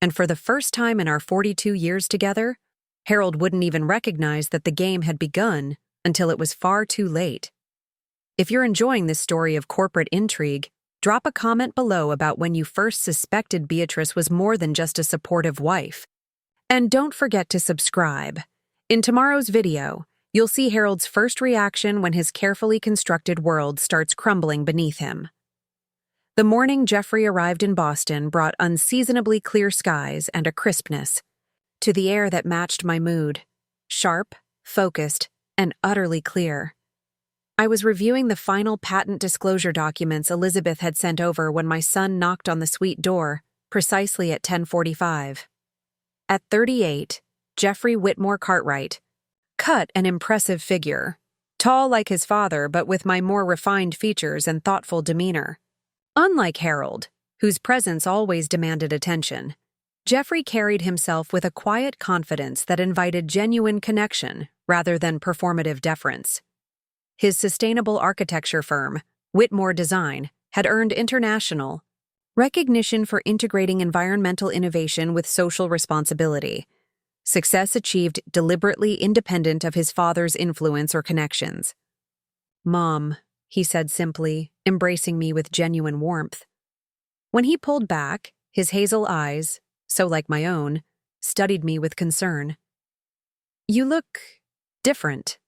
and for the first time in our 42 years together, Harold wouldn't even recognize that the game had begun until it was far too late. If you're enjoying this story of corporate intrigue, drop a comment below about when you first suspected Beatrice was more than just a supportive wife. And don't forget to subscribe. In tomorrow's video, you'll see Harold's first reaction when his carefully constructed world starts crumbling beneath him. The morning Jeffrey arrived in Boston brought unseasonably clear skies and a crispness to the air that matched my mood: sharp, focused, and utterly clear. I was reviewing the final patent disclosure documents Elizabeth had sent over when my son knocked on the suite door, precisely at 10:45. At 38, Jeffrey Whitmore Cartwright, cut an impressive figure, tall like his father but with my more refined features and thoughtful demeanor. Unlike Harold, whose presence always demanded attention, Jeffrey carried himself with a quiet confidence that invited genuine connection rather than performative deference. His sustainable architecture firm, Whitmore Design, had earned international recognition for integrating environmental innovation with social responsibility, success achieved deliberately independent of his father's influence or connections. "Mom," he said simply, embracing me with genuine warmth. When he pulled back, his hazel eyes, so like my own, studied me with concern. "You look different."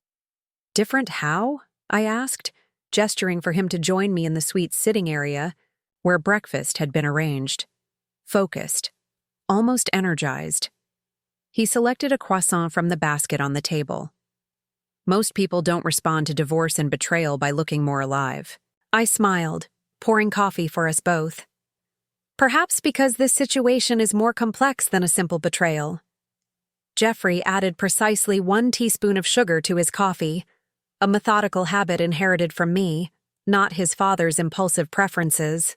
Different how? I asked, gesturing for him to join me in the suite sitting area where breakfast had been arranged. Focused, almost energized. He selected a croissant from the basket on the table. Most people don't respond to divorce and betrayal by looking more alive. I smiled, pouring coffee for us both. Perhaps because this situation is more complex than a simple betrayal. Jeffrey added precisely 1 teaspoon of sugar to his coffee, a methodical habit inherited from me, not his father's impulsive preferences.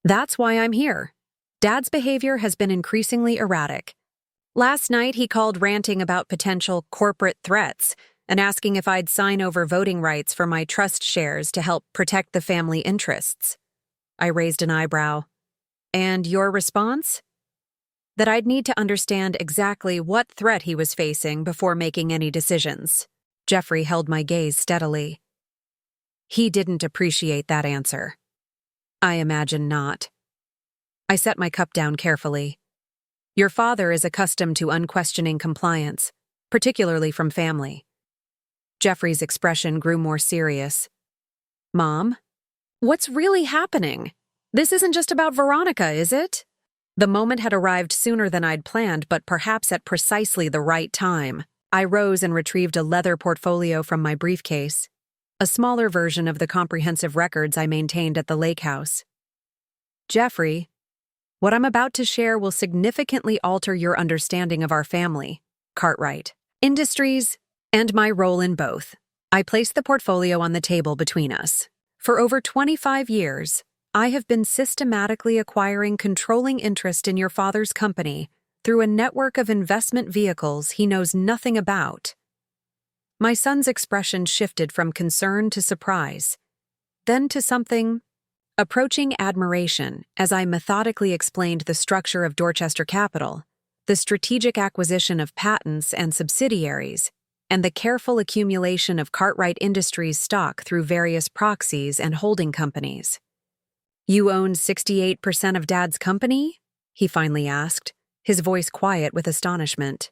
That's why I'm here. Dad's behavior has been increasingly erratic. Last night he called ranting about potential corporate threats and asking if I'd sign over voting rights for my trust shares to help protect the family interests. I raised an eyebrow. And your response? That I'd need to understand exactly what threat he was facing before making any decisions. Jeffrey held my gaze steadily. He didn't appreciate that answer. I imagine not. I set my cup down carefully. Your father is accustomed to unquestioning compliance, particularly from family. Jeffrey's expression grew more serious. Mom, what's really happening? This isn't just about Veronica, is it? The moment had arrived sooner than I'd planned, but perhaps at precisely the right time. I rose and retrieved a leather portfolio from my briefcase, a smaller version of the comprehensive records I maintained at the lake house. Jeffrey, what I'm about to share will significantly alter your understanding of our family, Cartwright Industries, and my role in both. I placed the portfolio on the table between us. For over 25 years, I have been systematically acquiring controlling interest in your father's company through a network of investment vehicles he knows nothing about. My son's expression shifted from concern to surprise, then to something approaching admiration as I methodically explained the structure of Dorchester Capital, the strategic acquisition of patents and subsidiaries, and the careful accumulation of Cartwright Industries stock through various proxies and holding companies. You own 68% of Dad's company? He finally asked, his voice quiet with astonishment.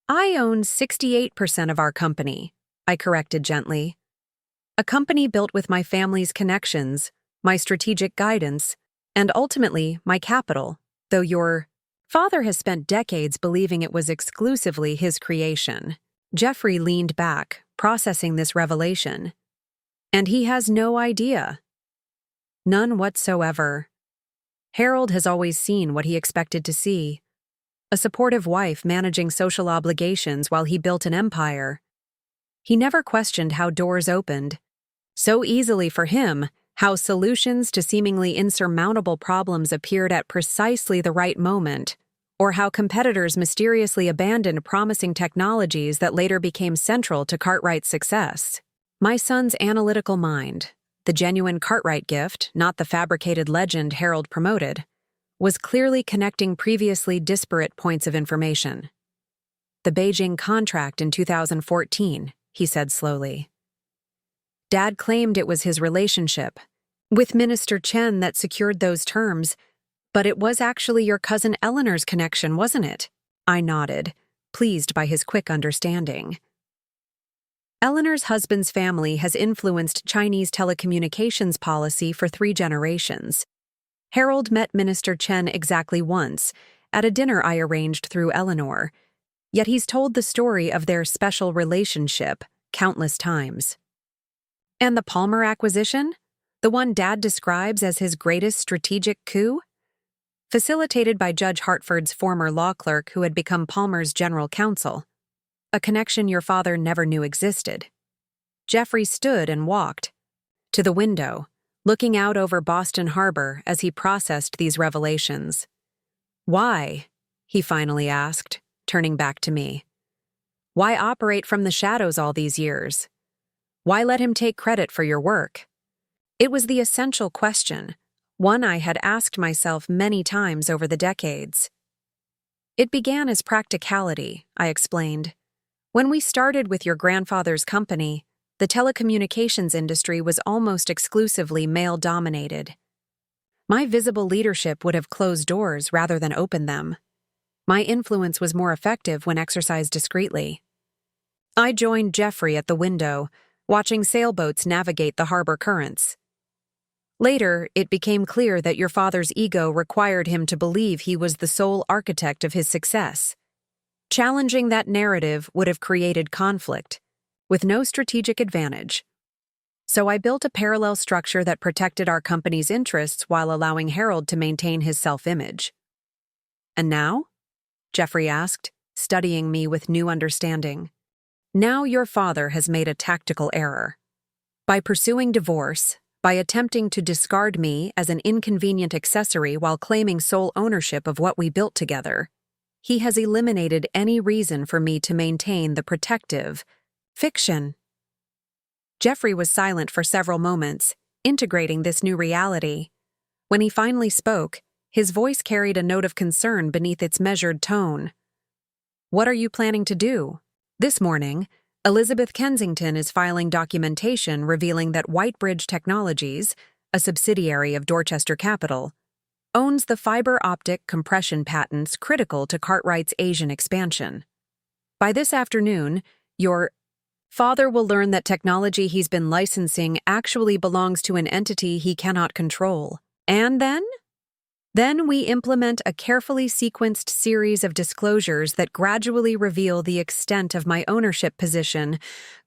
I own 68% of our company, I corrected gently. A company built with my family's connections, my strategic guidance, and ultimately my capital, though your father has spent decades believing it was exclusively his creation. Jeffrey leaned back, processing this revelation. And he has no idea. None whatsoever. Harold has always seen what he expected to see. A supportive wife managing social obligations while he built an empire. He never questioned how doors opened. So easily for him, how solutions to seemingly insurmountable problems appeared at precisely the right moment, or how competitors mysteriously abandoned promising technologies that later became central to Cartwright's success. My son's analytical mind, the genuine Cartwright gift, not the fabricated legend Harold promoted, was clearly connecting previously disparate points of information. The Beijing contract in 2014, he said slowly. Dad claimed it was his relationship with Minister Chen that secured those terms, but it was actually your cousin Eleanor's connection, wasn't it? I nodded, pleased by his quick understanding. Eleanor's husband's family has influenced Chinese telecommunications policy for 3 generations. Harold met Minister Chen exactly once, at a dinner I arranged through Eleanor, yet he's told the story of their special relationship countless times. And the Palmer acquisition? The one Dad describes as his greatest strategic coup? Facilitated by Judge Hartford's former law clerk who had become Palmer's general counsel. A connection your father never knew existed. Jeffrey stood and walked to the window, looking out over Boston Harbor as he processed these revelations. Why? He finally asked, turning back to me. Why operate from the shadows all these years? Why let him take credit for your work? It was the essential question, one I had asked myself many times over the decades. It began as practicality, I explained. When we started with your grandfather's company, the telecommunications industry was almost exclusively male-dominated. My visible leadership would have closed doors rather than opened them. My influence was more effective when exercised discreetly. I joined Jeffrey at the window, watching sailboats navigate the harbor currents. Later, it became clear that your father's ego required him to believe he was the sole architect of his success. Challenging that narrative would have created conflict, with no strategic advantage. So I built a parallel structure that protected our company's interests while allowing Harold to maintain his self-image. And now? Jeffrey asked, studying me with new understanding. Now your father has made a tactical error. By pursuing divorce, by attempting to discard me as an inconvenient accessory while claiming sole ownership of what we built together, he has eliminated any reason for me to maintain the protective fiction. Jeffrey was silent for several moments, integrating this new reality. When he finally spoke, his voice carried a note of concern beneath its measured tone. What are you planning to do? This morning, Elizabeth Kensington is filing documentation revealing that Whitebridge Technologies, a subsidiary of Dorchester Capital, owns the fiber optic compression patents critical to Cartwright's Asian expansion. By this afternoon, your father will learn that technology he's been licensing actually belongs to an entity he cannot control. And then? Then we implement a carefully sequenced series of disclosures that gradually reveal the extent of my ownership position,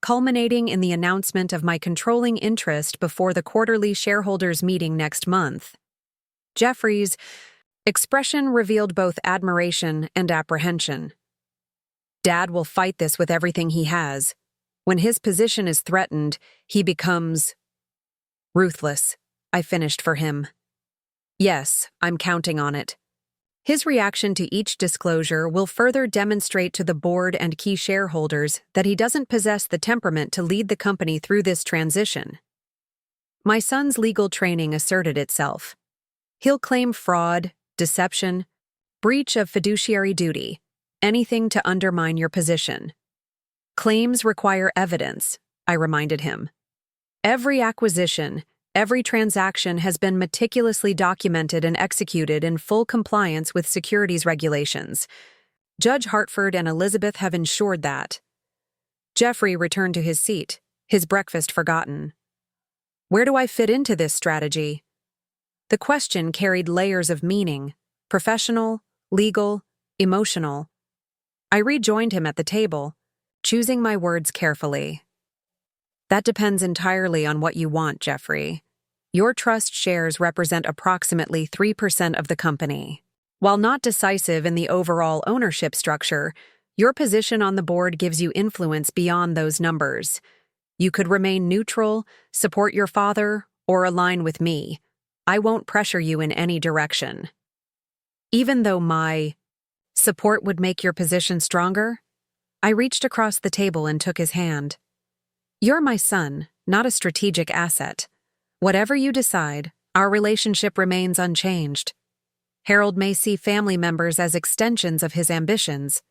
culminating in the announcement of my controlling interest before the quarterly shareholders' meeting next month. Jeffrey's expression revealed both admiration and apprehension. Dad will fight this with everything he has. When his position is threatened, he becomes ruthless. I finished for him. Yes, I'm counting on it. His reaction to each disclosure will further demonstrate to the board and key shareholders that he doesn't possess the temperament to lead the company through this transition. My son's legal training asserted itself. He'll claim fraud, deception, breach of fiduciary duty, anything to undermine your position. Claims require evidence, I reminded him. Every acquisition, every transaction has been meticulously documented and executed in full compliance with securities regulations. Judge Hartford and Elizabeth have ensured that. Jeffrey returned to his seat, his breakfast forgotten. Where do I fit into this strategy? The question carried layers of meaning, professional, legal, emotional. I rejoined him at the table, choosing my words carefully. That depends entirely on what you want, Jeffrey. Your trust shares represent approximately 3% of the company. While not decisive in the overall ownership structure, your position on the board gives you influence beyond those numbers. You could remain neutral, support your father, or align with me. I won't pressure you in any direction. Even though my support would make your position stronger, I reached across the table and took his hand. You're my son, not a strategic asset. Whatever you decide, our relationship remains unchanged. Harold may see family members as extensions of his ambitions,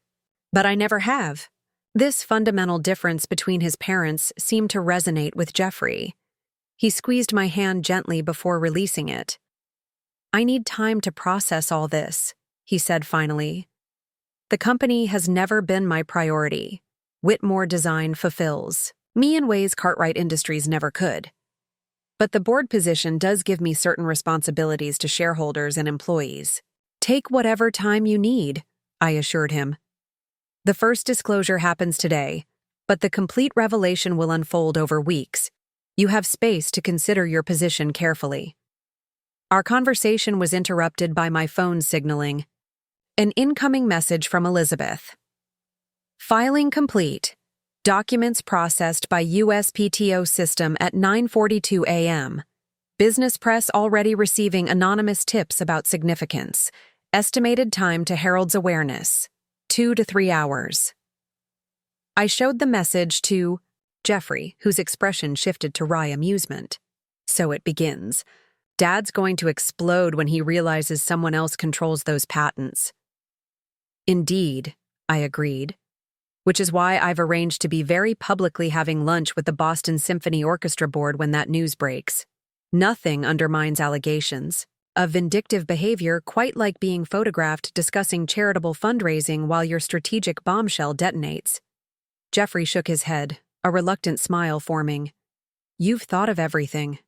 but I never have. This fundamental difference between his parents seemed to resonate with Jeffrey. He squeezed my hand gently before releasing it. I need time to process all this, he said finally. The company has never been my priority. Whitmore Design fulfills me in ways Cartwright Industries never could. But the board position does give me certain responsibilities to shareholders and employees. Take whatever time you need, I assured him. The first disclosure happens today, but the complete revelation will unfold over weeks. You have space to consider your position carefully. Our conversation was interrupted by my phone signaling. An incoming message from Elizabeth. Filing complete. Documents processed by USPTO system at 9:42 a.m. Business press already receiving anonymous tips about significance. Estimated time to Harold's awareness, 2 to 3 hours. I showed the message to Jeffrey, whose expression shifted to wry amusement. So it begins. Dad's going to explode when he realizes someone else controls those patents. Indeed, I agreed. Which is why I've arranged to be very publicly having lunch with the Boston Symphony Orchestra Board when that news breaks. Nothing undermines allegations of vindictive behavior quite like being photographed discussing charitable fundraising while your strategic bombshell detonates. Jeffrey shook his head, a reluctant smile forming. You've thought of everything.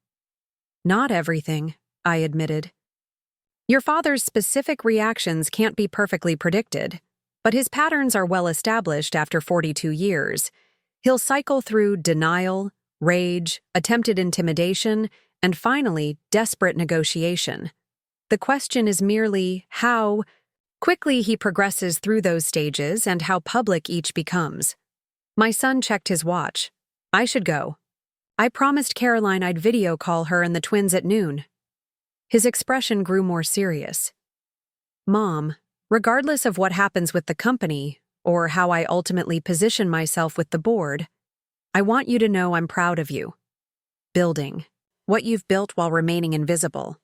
Not everything, I admitted. Your father's specific reactions can't be perfectly predicted, but his patterns are well established after 42 years. He'll cycle through denial, rage, attempted intimidation, and finally, desperate negotiation. The question is merely how quickly he progresses through those stages and how public each becomes. My son checked his watch. I should go. I promised Caroline I'd video call her and the twins at noon. His expression grew more serious. Mom, regardless of what happens with the company, or how I ultimately position myself with the board, I want you to know I'm proud of you. Building. What you've built while remaining invisible.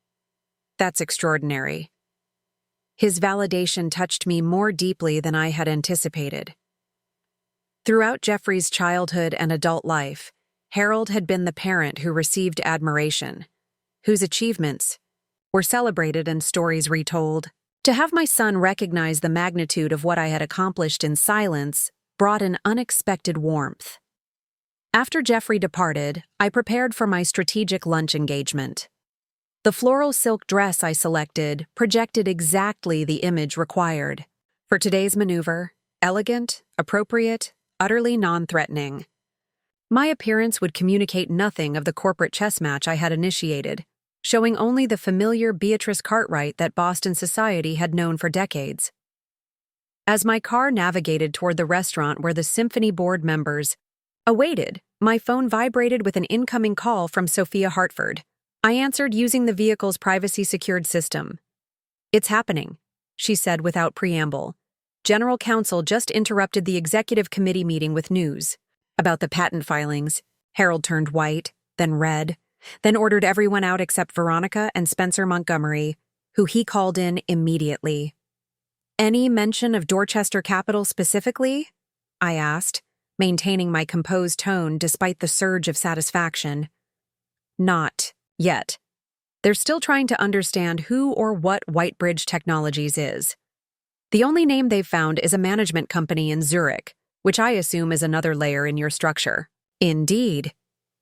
That's extraordinary. His validation touched me more deeply than I had anticipated. Throughout Jeffrey's childhood and adult life, Harold had been the parent who received admiration, whose achievements were celebrated and stories retold. To have my son recognize the magnitude of what I had accomplished in silence brought an unexpected warmth. After Jeffrey departed, I prepared for my strategic lunch engagement. The floral silk dress I selected projected exactly the image required. For today's maneuver, elegant, appropriate, utterly non-threatening. My appearance would communicate nothing of the corporate chess match I had initiated, showing only the familiar Beatrice Cartwright that Boston society had known for decades. As my car navigated toward the restaurant where the Symphony Board members awaited, my phone vibrated with an incoming call from Sophia Hartford. I answered using the vehicle's privacy-secured system. It's happening, she said without preamble. General Counsel just interrupted the executive committee meeting with news about the patent filings. Harold turned white, then red, then ordered everyone out except Veronica and Spencer Montgomery, who he called in immediately. Any mention of Dorchester Capital specifically? I asked, maintaining my composed tone despite the surge of satisfaction. Not yet. They're still trying to understand who or what Whitebridge Technologies is. The only name they've found is a management company in Zurich, which I assume is another layer in your structure. Indeed.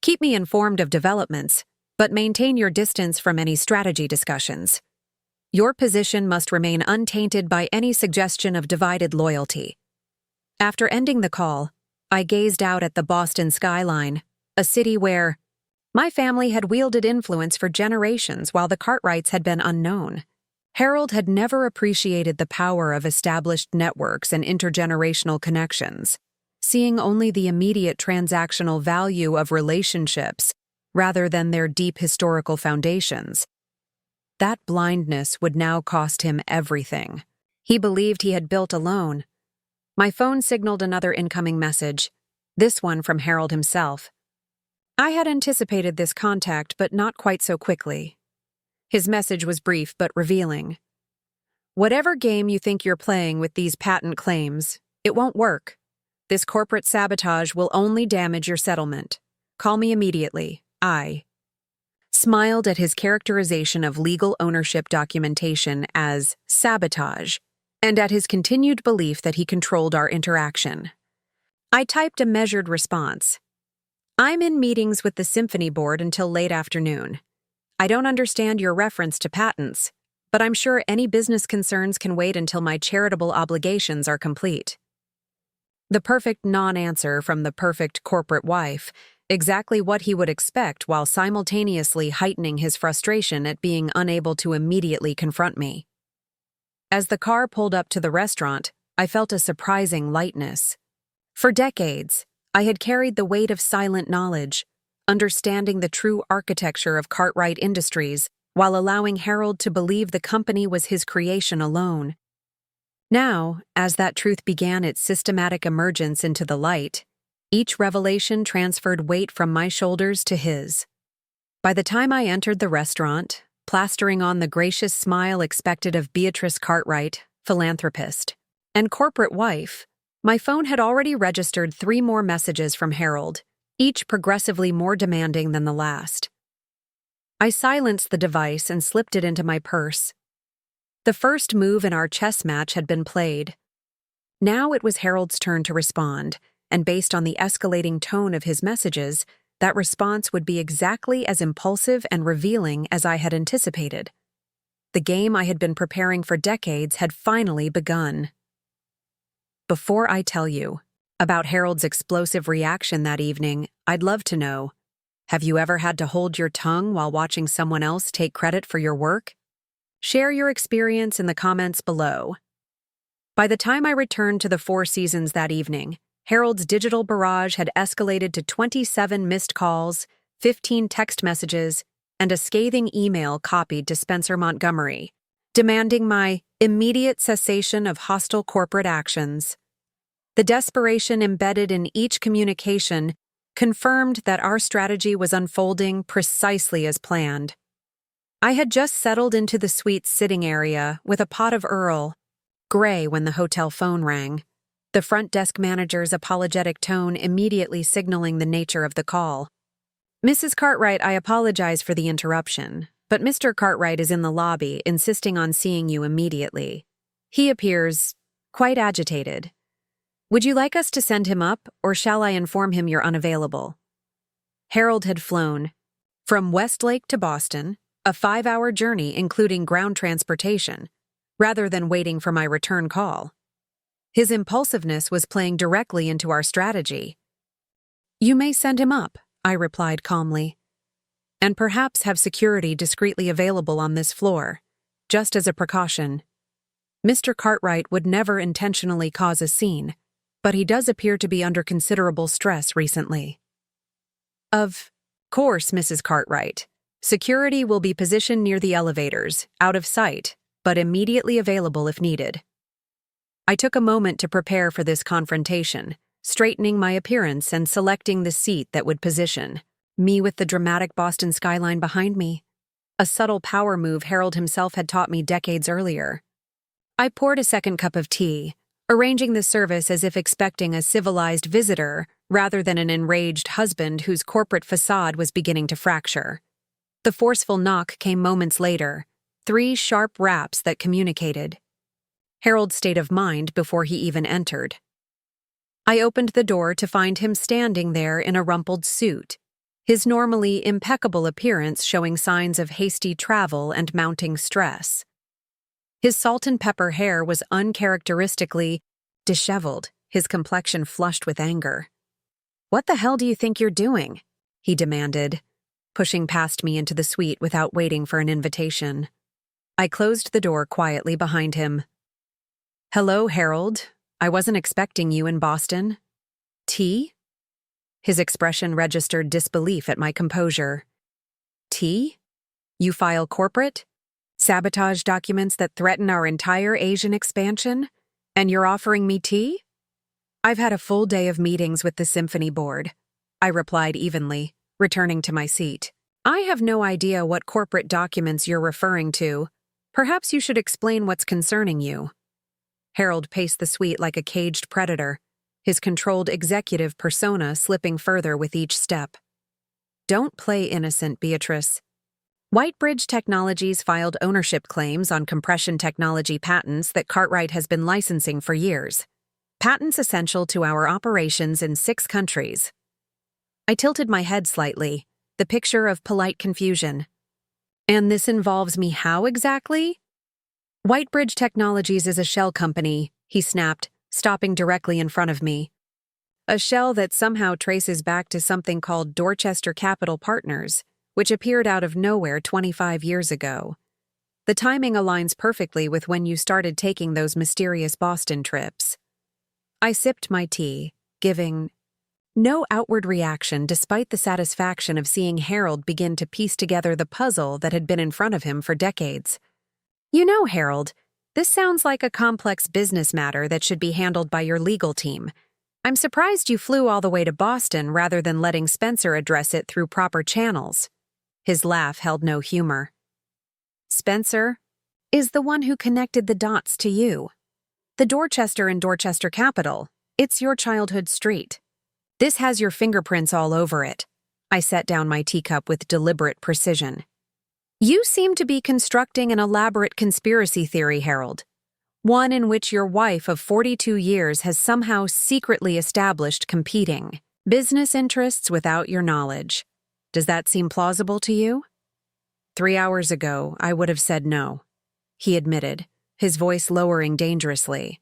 Keep me informed of developments, but maintain your distance from any strategy discussions. Your position must remain untainted by any suggestion of divided loyalty. After ending the call, I gazed out at the Boston skyline, a city where my family had wielded influence for generations while the Cartwrights had been unknown. Harold had never appreciated the power of established networks and intergenerational connections, seeing only the immediate transactional value of relationships rather than their deep historical foundations. That blindness would now cost him everything. He believed he had built alone. My phone signaled another incoming message, this one from Harold himself. I had anticipated this contact, but not quite so quickly. His message was brief but revealing. Whatever game you think you're playing with these patent claims, it won't work. This corporate sabotage will only damage your settlement. Call me immediately. I smiled at his characterization of legal ownership documentation as sabotage, and at his continued belief that he controlled our interaction. I typed a measured response. I'm in meetings with the Symphony Board until late afternoon. I don't understand your reference to patents, but I'm sure any business concerns can wait until my charitable obligations are complete. The perfect non-answer from the perfect corporate wife, exactly what he would expect while simultaneously heightening his frustration at being unable to immediately confront me. As the car pulled up to the restaurant, I felt a surprising lightness. For decades, I had carried the weight of silent knowledge, understanding the true architecture of Cartwright Industries while allowing Harold to believe the company was his creation alone. Now, as that truth began its systematic emergence into the light, each revelation transferred weight from my shoulders to his. By the time I entered the restaurant, plastering on the gracious smile expected of Beatrice Cartwright, philanthropist, and corporate wife, my phone had already registered 3 more messages from Harold, each progressively more demanding than the last. I silenced the device and slipped it into my purse. The first move in our chess match had been played. Now it was Harold's turn to respond, and based on the escalating tone of his messages, that response would be exactly as impulsive and revealing as I had anticipated. The game I had been preparing for decades had finally begun. Before I tell you about Harold's explosive reaction that evening, I'd love to know, have you ever had to hold your tongue while watching someone else take credit for your work? Share your experience in the comments below. By the time I returned to the Four Seasons that evening, Harold's digital barrage had escalated to 27 missed calls, 15 text messages, and a scathing email copied to Spencer Montgomery, demanding my immediate cessation of hostile corporate actions. The desperation embedded in each communication confirmed that our strategy was unfolding precisely as planned. I had just settled into the suite's sitting area with a pot of Earl Grey when the hotel phone rang, the front desk manager's apologetic tone immediately signaling the nature of the call. "Mrs. Cartwright, I apologize for the interruption, but Mr. Cartwright is in the lobby, insisting on seeing you immediately. He appears quite agitated. Would you like us to send him up, or shall I inform him you're unavailable?" Harold had flown from Westlake to Boston, a 5-hour journey including ground transportation, rather than waiting for my return call. His impulsiveness was playing directly into our strategy. "You may send him up," I replied calmly, "and perhaps have security discreetly available on this floor, just as a precaution. Mr. Cartwright would never intentionally cause a scene, but he does appear to be under considerable stress recently." "Of course, Mrs. Cartwright. Security will be positioned near the elevators, out of sight, but immediately available if needed." I took a moment to prepare for this confrontation, straightening my appearance and selecting the seat that would position me with the dramatic Boston skyline behind me, a subtle power move Harold himself had taught me decades earlier. I poured a second cup of tea, arranging the service as if expecting a civilized visitor rather than an enraged husband whose corporate facade was beginning to fracture. The forceful knock came moments later, 3 sharp raps that communicated Harold's state of mind before he even entered. I opened the door to find him standing there in a rumpled suit, his normally impeccable appearance showing signs of hasty travel and mounting stress. His salt and pepper hair was uncharacteristically disheveled, his complexion flushed with anger. "What the hell do you think you're doing?" he demanded, pushing past me into the suite without waiting for an invitation. I closed the door quietly behind him. "Hello, Harold. I wasn't expecting you in Boston. Tea?" His expression registered disbelief at my composure. "Tea? You file corporate? Sabotage documents that threaten our entire Asian expansion? And you're offering me tea?" "I've had a full day of meetings with the Symphony Board," I replied evenly, returning to my seat. "I have no idea what corporate documents you're referring to. Perhaps you should explain what's concerning you." Harold paced the suite like a caged predator, his controlled executive persona slipping further with each step. "Don't play innocent, Beatrice. Whitebridge Technologies filed ownership claims on compression technology patents that Cartwright has been licensing for years. Patents essential to our operations in 6 countries. I tilted my head slightly, the picture of polite confusion. "And this involves me how exactly?" "Whitebridge Technologies is a shell company," he snapped, stopping directly in front of me. "A shell that somehow traces back to something called Dorchester Capital Partners, which appeared out of nowhere 25 years ago. The timing aligns perfectly with when you started taking those mysterious Boston trips." I sipped my tea, giving no outward reaction despite the satisfaction of seeing Harold begin to piece together the puzzle that had been in front of him for decades. "You know, Harold, this sounds like a complex business matter that should be handled by your legal team. I'm surprised you flew all the way to Boston rather than letting Spencer address it through proper channels." His laugh held no humor. "Spencer is the one who connected the dots to you. The Dorchester and Dorchester Capital, it's your childhood street. This has your fingerprints all over it." I set down my teacup with deliberate precision. "You seem to be constructing an elaborate conspiracy theory, Harold. One in which your wife of 42 years has somehow secretly established competing business interests without your knowledge. Does that seem plausible to you? 3 hours ago, I would have said no, he admitted, his voice lowering dangerously.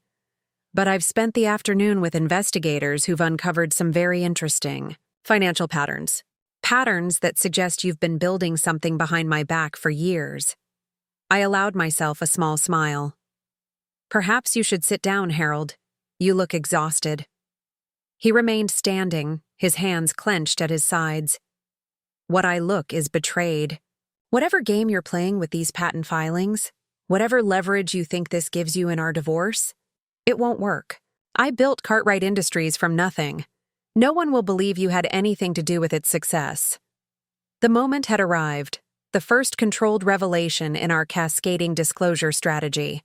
But I've spent the afternoon with investigators who've uncovered some very interesting financial patterns. Patterns that suggest you've been building something behind my back for years. I allowed myself a small smile. Perhaps you should sit down, Harold. You look exhausted. He remained standing, his hands clenched at his sides. What I look is betrayed. Whatever game you're playing with these patent filings, whatever leverage you think this gives you in our divorce, it won't work. I built Cartwright Industries from nothing. No one will believe you had anything to do with its success. The moment had arrived, the first controlled revelation in our cascading disclosure strategy.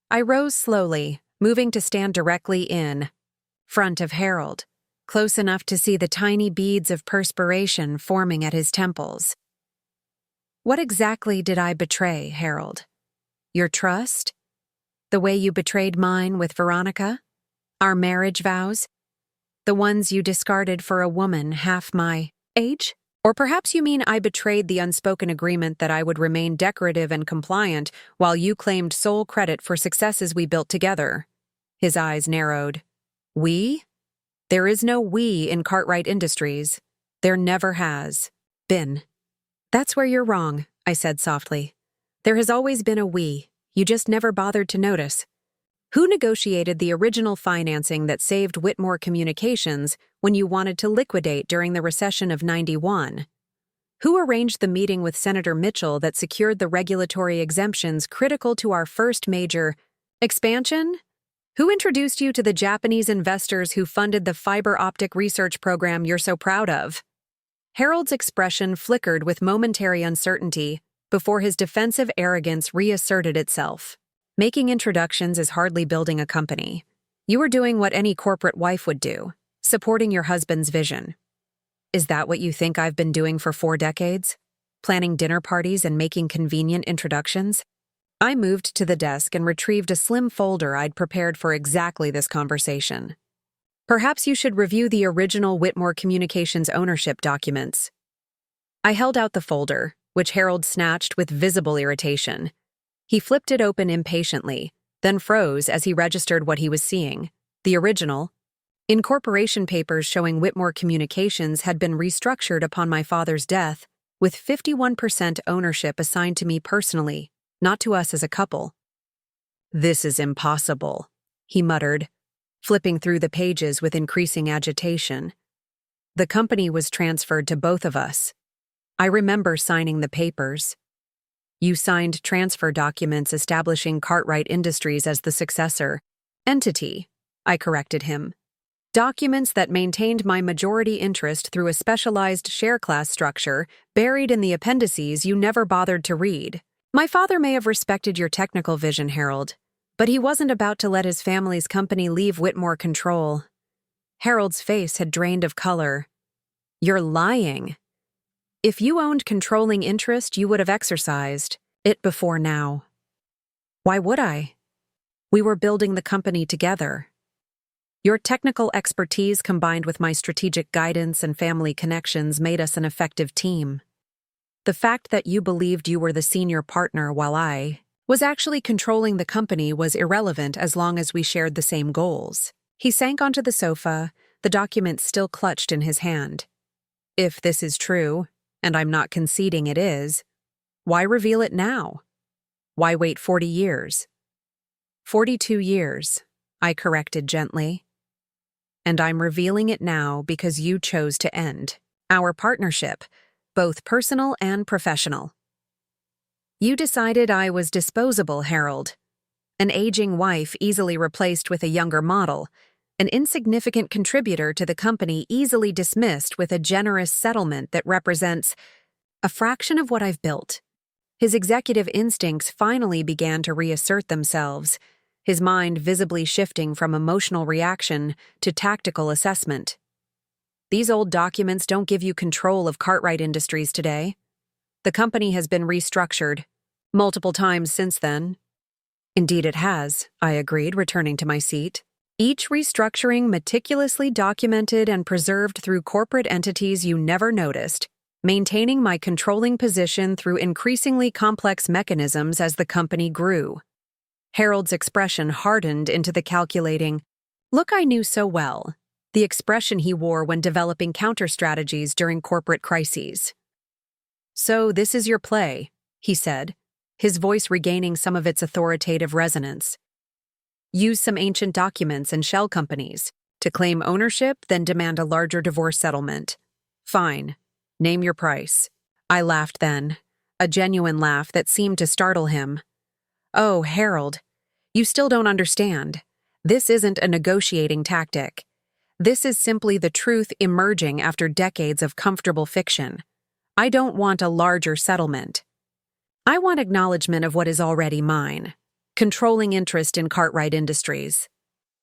I rose slowly, moving to stand directly in front of Harold, close enough to see the tiny beads of perspiration forming at his temples. What exactly did I betray, Harold? Your trust? The way you betrayed mine with Veronica? Our marriage vows? The ones you discarded for a woman half my age? Or perhaps you mean I betrayed the unspoken agreement that I would remain decorative and compliant while you claimed sole credit for successes we built together. His eyes narrowed. We? There is no we in Cartwright Industries. There never has been. That's where you're wrong, I said softly. There has always been a we. You just never bothered to notice. Who negotiated the original financing that saved Whitmore Communications when you wanted to liquidate during the recession of '91? Who arranged the meeting with Senator Mitchell that secured the regulatory exemptions critical to our first major expansion? Who introduced you to the Japanese investors who funded the fiber optic research program you're so proud of? Harold's expression flickered with momentary uncertainty before his defensive arrogance reasserted itself. Making introductions is hardly building a company. You are doing what any corporate wife would do, supporting your husband's vision. Is that what you think I've been doing for 4 decades? Planning dinner parties and making convenient introductions? I moved to the desk and retrieved a slim folder I'd prepared for exactly this conversation. Perhaps you should review the original Whitmore Communications ownership documents. I held out the folder, which Harold snatched with visible irritation. He flipped it open impatiently, then froze as he registered what he was seeing. The original, incorporation papers showing Whitmore Communications had been restructured upon my father's death, with 51% ownership assigned to me personally, not to us as a couple. This is impossible, he muttered, flipping through the pages with increasing agitation. The company was transferred to both of us. I remember signing the papers. You signed transfer documents establishing Cartwright Industries as the successor entity, I corrected him. Documents that maintained my majority interest through a specialized share class structure buried in the appendices you never bothered to read. My father may have respected your technical vision, Harold, but he wasn't about to let his family's company leave Whitmore control. Harold's face had drained of color. You're lying. If you owned controlling interest, you would have exercised it before now. Why would I? We were building the company together. Your technical expertise combined with my strategic guidance and family connections made us an effective team. The fact that you believed you were the senior partner while I was actually controlling the company was irrelevant as long as we shared the same goals. He sank onto the sofa, the document still clutched in his hand. If this is true, and I'm not conceding it is, why reveal it now? Why wait 40 years? 42 years, I corrected gently. And I'm revealing it now because you chose to end our partnership, both personal and professional. You decided I was disposable, Harold. An aging wife easily replaced with a younger model, an insignificant contributor to the company easily dismissed with a generous settlement that represents a fraction of what I've built. His executive instincts finally began to reassert themselves, his mind visibly shifting from emotional reaction to tactical assessment. These old documents don't give you control of Cartwright Industries today. The company has been restructured multiple times since then. Indeed it has, I agreed, returning to my seat. Each restructuring meticulously documented and preserved through corporate entities you never noticed, maintaining my controlling position through increasingly complex mechanisms as the company grew. Harold's expression hardened into the calculating look I knew so well, the expression he wore when developing counter-strategies during corporate crises. "So this is your play," he said, his voice regaining some of its authoritative resonance. "Use some ancient documents and shell companies to claim ownership, then demand a larger divorce settlement. Fine. Name your price." I laughed then, a genuine laugh that seemed to startle him. "Oh, Harold, you still don't understand. This isn't a negotiating tactic. This is simply the truth emerging after decades of comfortable fiction. I don't want a larger settlement. I want acknowledgement of what is already mine. Controlling interest in Cartwright Industries."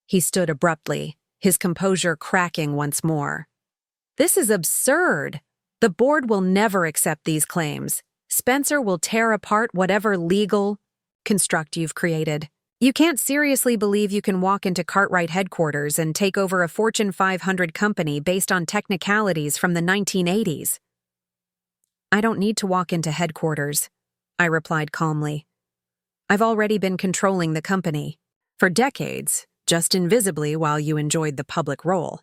He stood abruptly, his composure cracking once more. "This is absurd. The board will never accept these claims. Spencer will tear apart whatever legal construct you've created. You can't seriously believe you can walk into Cartwright headquarters and take over a Fortune 500 company based on technicalities from the 1980s. "I don't need to walk into headquarters," I replied calmly. "I've already been controlling the company for decades, just invisibly while you enjoyed the public role.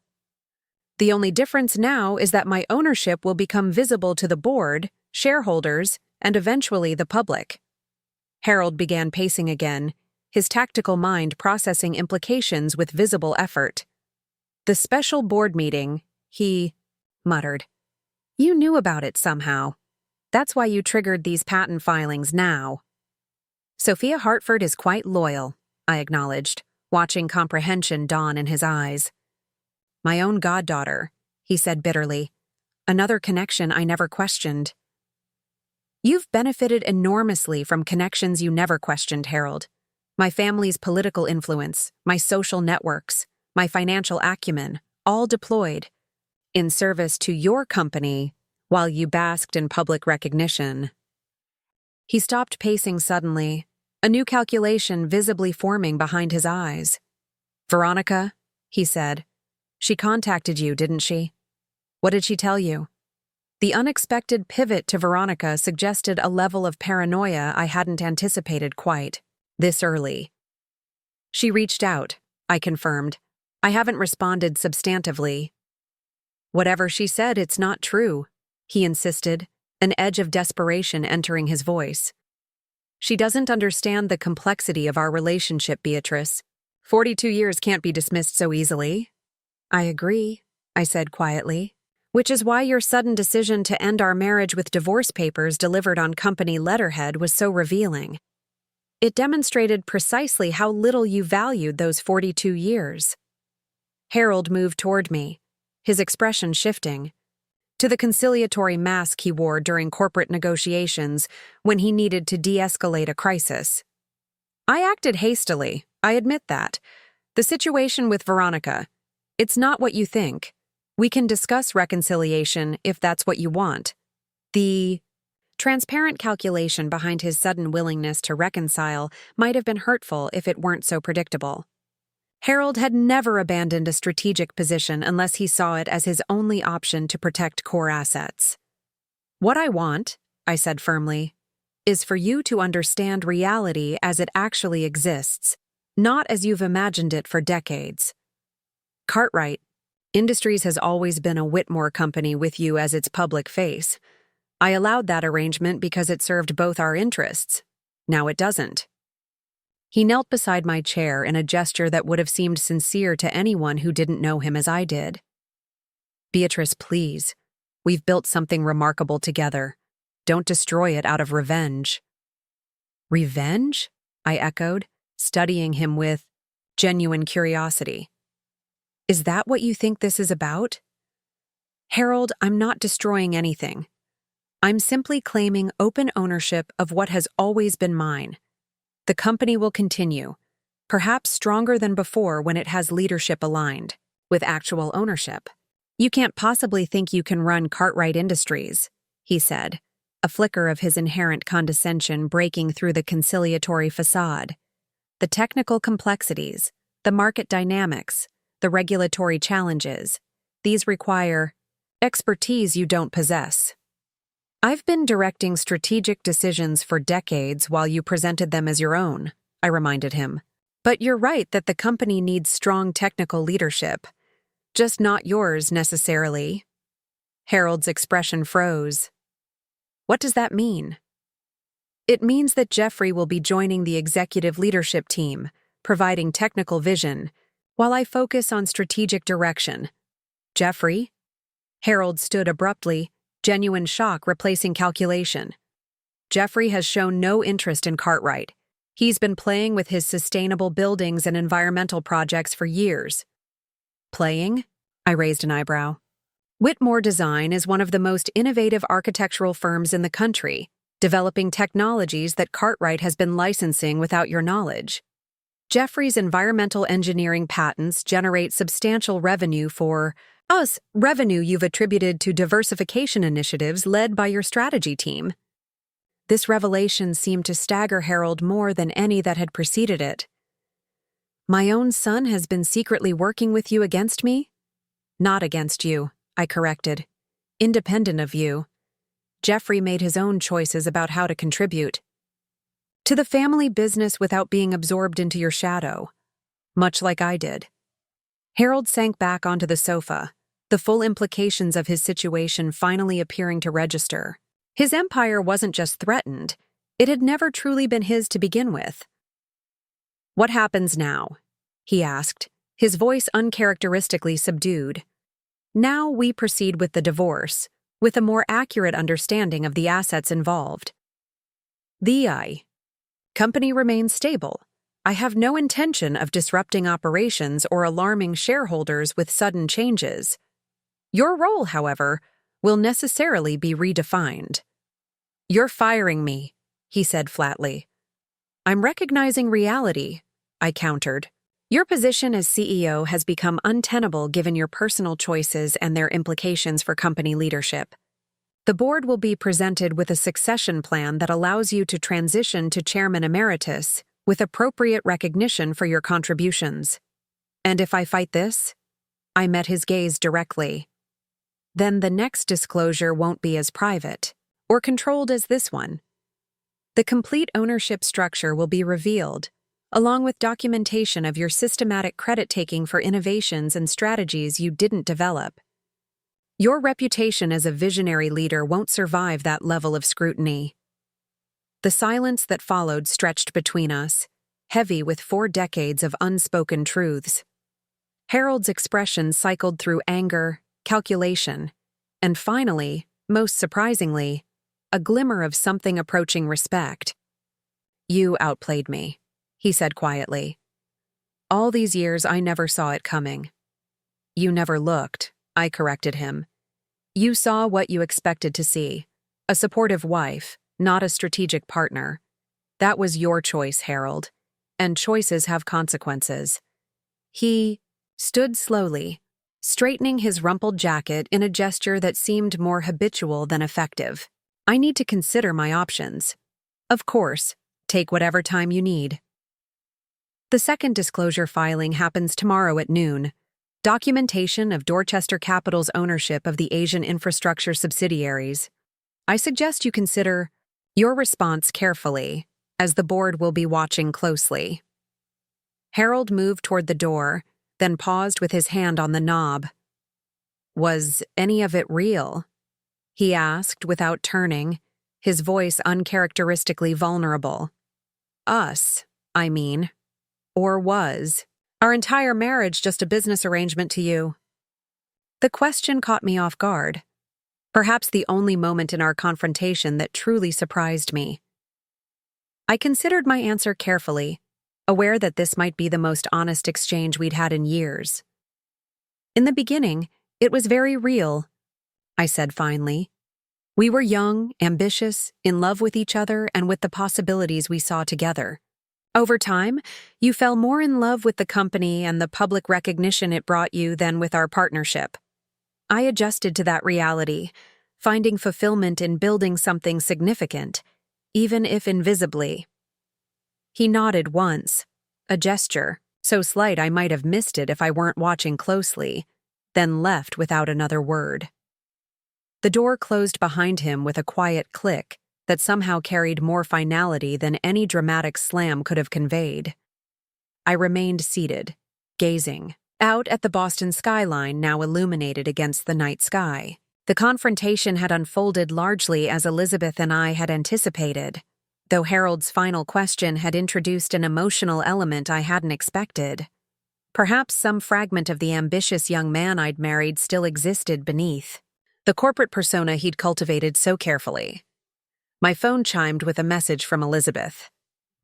The only difference now is that my ownership will become visible to the board, shareholders, and eventually the public." Harold began pacing again, his tactical mind processing implications with visible effort. "The special board meeting," he muttered. "You knew about it somehow. That's why you triggered these patent filings now." "Sophia Hartford is quite loyal," I acknowledged, watching comprehension dawn in his eyes. "My own goddaughter," he said bitterly. "Another connection I never questioned." "You've benefited enormously from connections you never questioned, Harold. My family's political influence, my social networks, my financial acumen, all deployed in service to your company while you basked in public recognition." He stopped pacing suddenly, a new calculation visibly forming behind his eyes. "Veronica," he said, "she contacted you, didn't she? What did she tell you?" The unexpected pivot to Veronica suggested a level of paranoia I hadn't anticipated quite this early. "She reached out," I confirmed. "I haven't responded substantively." "Whatever she said, it's not true," he insisted, an edge of desperation entering his voice. "She doesn't understand the complexity of our relationship, Beatrice. 42 years can't be dismissed so easily." "I agree," I said quietly, "which is why your sudden decision to end our marriage with divorce papers delivered on company letterhead was so revealing. It demonstrated precisely how little you valued those 42 years." Harold moved toward me, his expression shifting to the conciliatory mask he wore during corporate negotiations when he needed to de-escalate a crisis. "I acted hastily, I admit that. The situation with Veronica, it's not what you think. We can discuss reconciliation if that's what you want." The transparent calculation behind his sudden willingness to reconcile might have been hurtful if it weren't so predictable. Harold had never abandoned a strategic position unless he saw it as his only option to protect core assets. "What I want," I said firmly, "is for you to understand reality as it actually exists, not as you've imagined it for decades. Cartwright Industries has always been a Whitmore company with you as its public face. I allowed that arrangement because it served both our interests. Now it doesn't." He knelt beside my chair in a gesture that would have seemed sincere to anyone who didn't know him as I did. "Beatrice, please. We've built something remarkable together. Don't destroy it out of revenge." "Revenge?" I echoed, studying him with genuine curiosity. "Is that what you think this is about?" "Harold, I'm not destroying anything. I'm simply claiming open ownership of what has always been mine. The company will continue, perhaps stronger than before when it has leadership aligned with actual ownership. You can't possibly think you can run Cartwright Industries," he said, a flicker of his inherent condescension breaking through the conciliatory facade. The technical complexities, the market dynamics, the regulatory challenges. These require expertise you don't possess. I've been directing strategic decisions for decades while you presented them as your own, I reminded him. But you're right that the company needs strong technical leadership. Just not yours, necessarily. Harold's expression froze. What does that mean? It means that Jeffrey will be joining the executive leadership team, providing technical vision, while I focus on strategic direction. Jeffrey? Harold stood abruptly, genuine shock replacing calculation. Jeffrey has shown no interest in Cartwright. He's been playing with his sustainable buildings and environmental projects for years. Playing? I raised an eyebrow. Whitmore Design is one of the most innovative architectural firms in the country, developing technologies that Cartwright has been licensing without your knowledge. Jeffrey's environmental engineering patents generate substantial revenue for us, revenue you've attributed to diversification initiatives led by your strategy team. This revelation seemed to stagger Harold more than any that had preceded it. My own son has been secretly working with you against me? Not against you, I corrected. Independent of you. Jeffrey made his own choices about how to contribute to the family business without being absorbed into your shadow, much like I did. Harold sank back onto the sofa, the full implications of his situation finally appearing to register. His empire wasn't just threatened, it had never truly been his to begin with. What happens now? He asked, his voice uncharacteristically subdued. Now we proceed with the divorce, with a more accurate understanding of the assets involved. The company remains stable. I have no intention of disrupting operations or alarming shareholders with sudden changes. Your role, however, will necessarily be redefined. You're firing me, he said flatly. I'm recognizing reality, I countered. Your position as CEO has become untenable given your personal choices and their implications for company leadership. The board will be presented with a succession plan that allows you to transition to Chairman Emeritus with appropriate recognition for your contributions. And if I fight this? I met his gaze directly. Then the next disclosure won't be as private or controlled as this one. The complete ownership structure will be revealed, along with documentation of your systematic credit-taking for innovations and strategies you didn't develop. Your reputation as a visionary leader won't survive that level of scrutiny. The silence that followed stretched between us, heavy with 4 decades of unspoken truths. Harold's expression cycled through anger, calculation, and finally, most surprisingly, a glimmer of something approaching respect. You outplayed me, he said quietly. All these years I never saw it coming. You never looked, I corrected him. You saw what you expected to see, a supportive wife, not a strategic partner. That was your choice, Harold, and choices have consequences. He stood slowly, straightening his rumpled jacket in a gesture that seemed more habitual than effective. I need to consider my options. Of course, take whatever time you need. The second disclosure filing happens tomorrow at noon. Documentation of Dorchester Capital's ownership of the Asian infrastructure subsidiaries. I suggest you consider your response carefully, as the board will be watching closely. Harold moved toward the door, then paused with his hand on the knob. Was any of it real? He asked without turning, his voice uncharacteristically vulnerable. Us, I mean. Or was our entire marriage just a business arrangement to you? The question caught me off guard. Perhaps the only moment in our confrontation that truly surprised me. I considered my answer carefully, aware that this might be the most honest exchange we'd had in years. In the beginning, it was very real, I said finally. We were young, ambitious, in love with each other and with the possibilities we saw together. Over time, you fell more in love with the company and the public recognition it brought you than with our partnership. I adjusted to that reality, finding fulfillment in building something significant, even if invisibly. He nodded once, a gesture, so slight I might have missed it if I weren't watching closely, then left without another word. The door closed behind him with a quiet click that somehow carried more finality than any dramatic slam could have conveyed. I remained seated, gazing out at the Boston skyline now illuminated against the night sky. The confrontation had unfolded largely as Elizabeth and I had anticipated, though Harold's final question had introduced an emotional element I hadn't expected. Perhaps some fragment of the ambitious young man I'd married still existed beneath the corporate persona he'd cultivated so carefully. My phone chimed with a message from Elizabeth.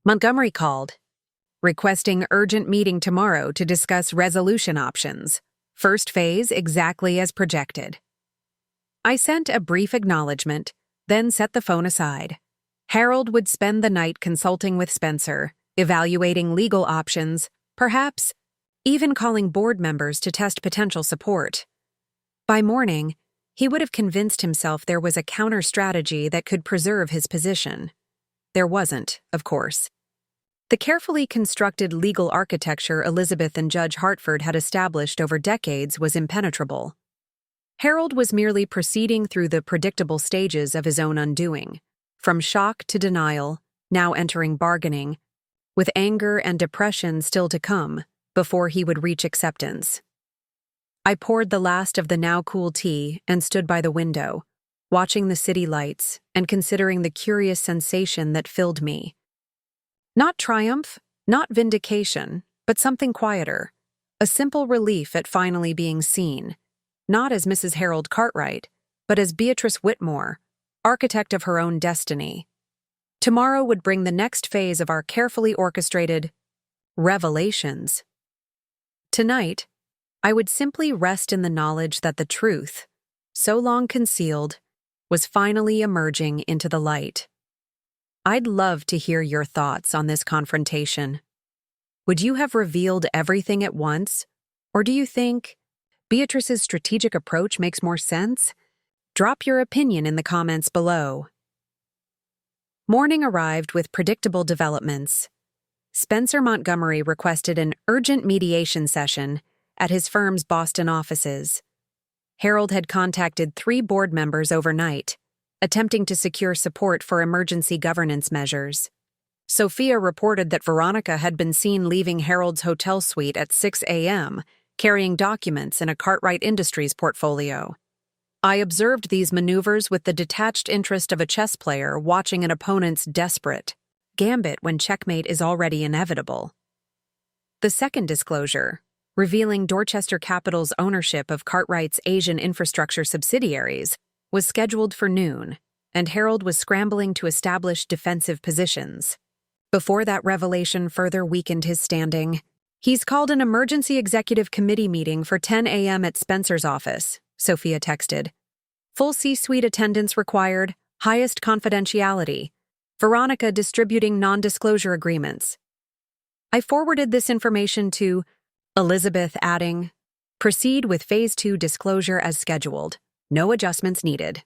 Montgomery called, requesting urgent meeting tomorrow to discuss resolution options. First phase exactly as projected. I sent a brief acknowledgement, then set the phone aside. Harold would spend the night consulting with Spencer, evaluating legal options, perhaps even calling board members to test potential support. By morning, he would have convinced himself there was a counter-strategy that could preserve his position. There wasn't, of course. The carefully constructed legal architecture Elizabeth and Judge Hartford had established over decades was impenetrable. Harold was merely proceeding through the predictable stages of his own undoing, from shock to denial, now entering bargaining, with anger and depression still to come before he would reach acceptance. I poured the last of the now cool tea and stood by the window, watching the city lights and considering the curious sensation that filled me. Not triumph, not vindication, but something quieter, a simple relief at finally being seen, not as Mrs. Harold Cartwright, but as Beatrice Whitmore, architect of her own destiny. Tomorrow would bring the next phase of our carefully orchestrated revelations. Tonight, I would simply rest in the knowledge that the truth, so long concealed, was finally emerging into the light. I'd love to hear your thoughts on this confrontation. Would you have revealed everything at once, or do you think Beatrice's strategic approach makes more sense? Drop your opinion in the comments below. Morning arrived with predictable developments. Spencer Montgomery requested an urgent mediation session at his firm's Boston offices. Harold had contacted 3 board members overnight, attempting to secure support for emergency governance measures. Sophia reported that Veronica had been seen leaving Harold's hotel suite at 6 a.m., carrying documents in a Cartwright Industries portfolio. I observed these maneuvers with the detached interest of a chess player watching an opponent's desperate gambit when checkmate is already inevitable. The second disclosure, revealing Dorchester Capital's ownership of Cartwright's Asian infrastructure subsidiaries, was scheduled for noon, and Harold was scrambling to establish defensive positions. Before that revelation further weakened his standing, he's called an emergency executive committee meeting for 10 a.m. at Spencer's office, Sophia texted. Full C-suite attendance required, highest confidentiality. Veronica distributing non-disclosure agreements. I forwarded this information to Elizabeth, adding, proceed with Phase 2 disclosure as scheduled. No adjustments needed.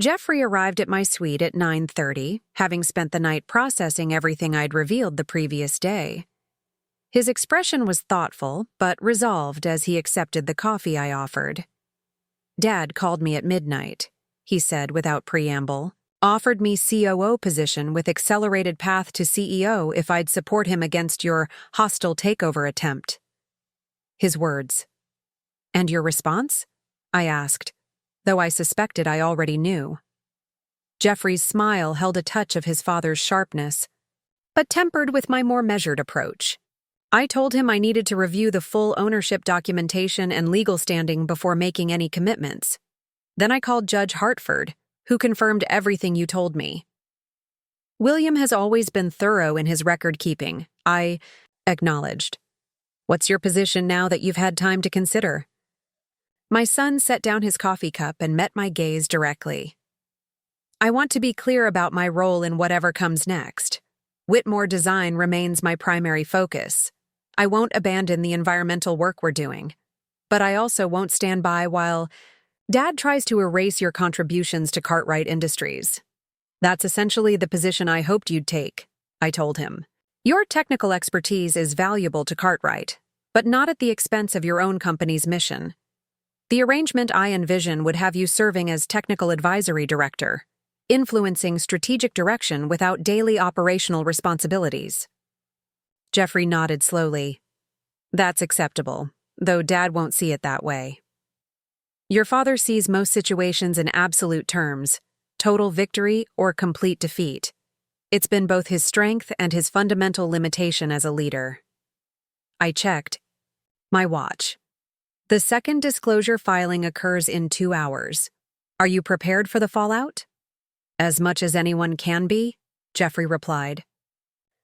Jeffrey arrived at my suite at 9:30, having spent the night processing everything I'd revealed the previous day. His expression was thoughtful, but resolved as he accepted the coffee I offered. Dad called me at midnight, he said without preamble, offered me COO position with accelerated path to CEO if I'd support him against your hostile takeover attempt. His words. And your response? I asked, though I suspected I already knew. Jeffrey's smile held a touch of his father's sharpness, but tempered with my more measured approach. I told him I needed to review the full ownership documentation and legal standing before making any commitments. Then I called Judge Hartford, who confirmed everything you told me. William has always been thorough in his record-keeping, I acknowledged. What's your position now that you've had time to consider? My son set down his coffee cup and met my gaze directly. I want to be clear about my role in whatever comes next. Whitmore Design remains my primary focus. I won't abandon the environmental work we're doing. But I also won't stand by while Dad tries to erase your contributions to Cartwright Industries. That's essentially the position I hoped you'd take, I told him. Your technical expertise is valuable to Cartwright, but not at the expense of your own company's mission. The arrangement I envision would have you serving as technical advisory director, influencing strategic direction without daily operational responsibilities. Jeffrey nodded slowly. That's acceptable, though Dad won't see it that way. Your father sees most situations in absolute terms, total victory or complete defeat. It's been both his strength and his fundamental limitation as a leader. I checked my watch. The second disclosure filing occurs in 2 hours. Are you prepared for the fallout? As much as anyone can be, Jeffrey replied.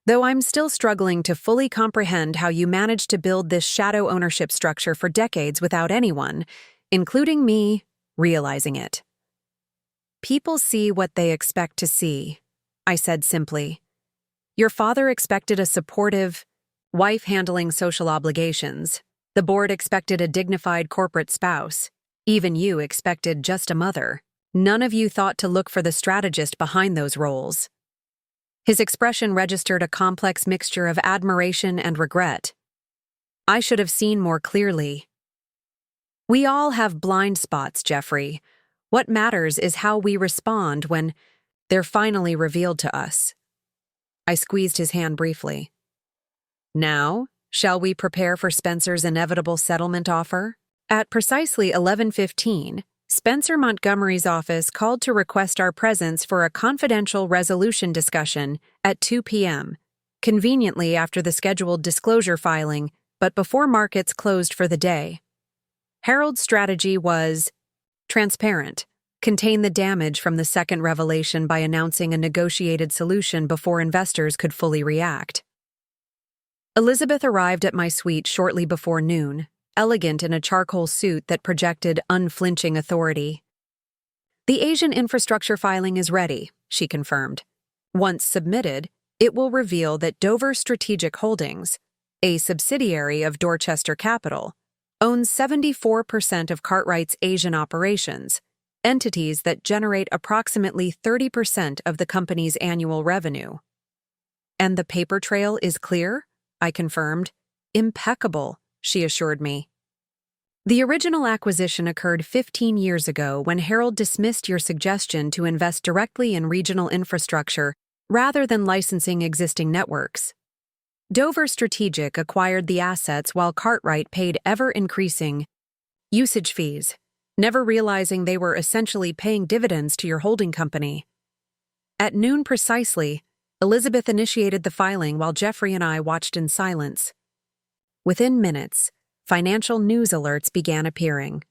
Though I'm still struggling to fully comprehend how you managed to build this shadow ownership structure for decades without anyone, including me, realizing it. People see what they expect to see, I said simply. Your father expected a supportive wife handling social obligations. The board expected a dignified corporate spouse. Even you expected just a mother. None of you thought to look for the strategist behind those roles. His expression registered a complex mixture of admiration and regret. I should have seen more clearly. We all have blind spots, Jeffrey. What matters is how we respond when they're finally revealed to us. I squeezed his hand briefly. Now, shall we prepare for Spencer's inevitable settlement offer? At precisely 11:15, Spencer Montgomery's office called to request our presence for a confidential resolution discussion at 2 p.m., conveniently after the scheduled disclosure filing, but before markets closed for the day. Harold's strategy was transparent, contain the damage from the second revelation by announcing a negotiated solution before investors could fully react. Elizabeth arrived at my suite shortly before noon, elegant in a charcoal suit that projected unflinching authority. The Asian infrastructure filing is ready, she confirmed. Once submitted, it will reveal that Dover Strategic Holdings, a subsidiary of Dorchester Capital, owns 74% of Cartwright's Asian operations, entities that generate approximately 30% of the company's annual revenue. And the paper trail is clear? I confirmed. Impeccable, she assured me. The original acquisition occurred 15 years ago when Harold dismissed your suggestion to invest directly in regional infrastructure rather than licensing existing networks. Dover Strategic acquired the assets while Cartwright paid ever-increasing usage fees, never realizing they were essentially paying dividends to your holding company. At noon precisely, Elizabeth initiated the filing while Jeffrey and I watched in silence. Within minutes, financial news alerts began appearing.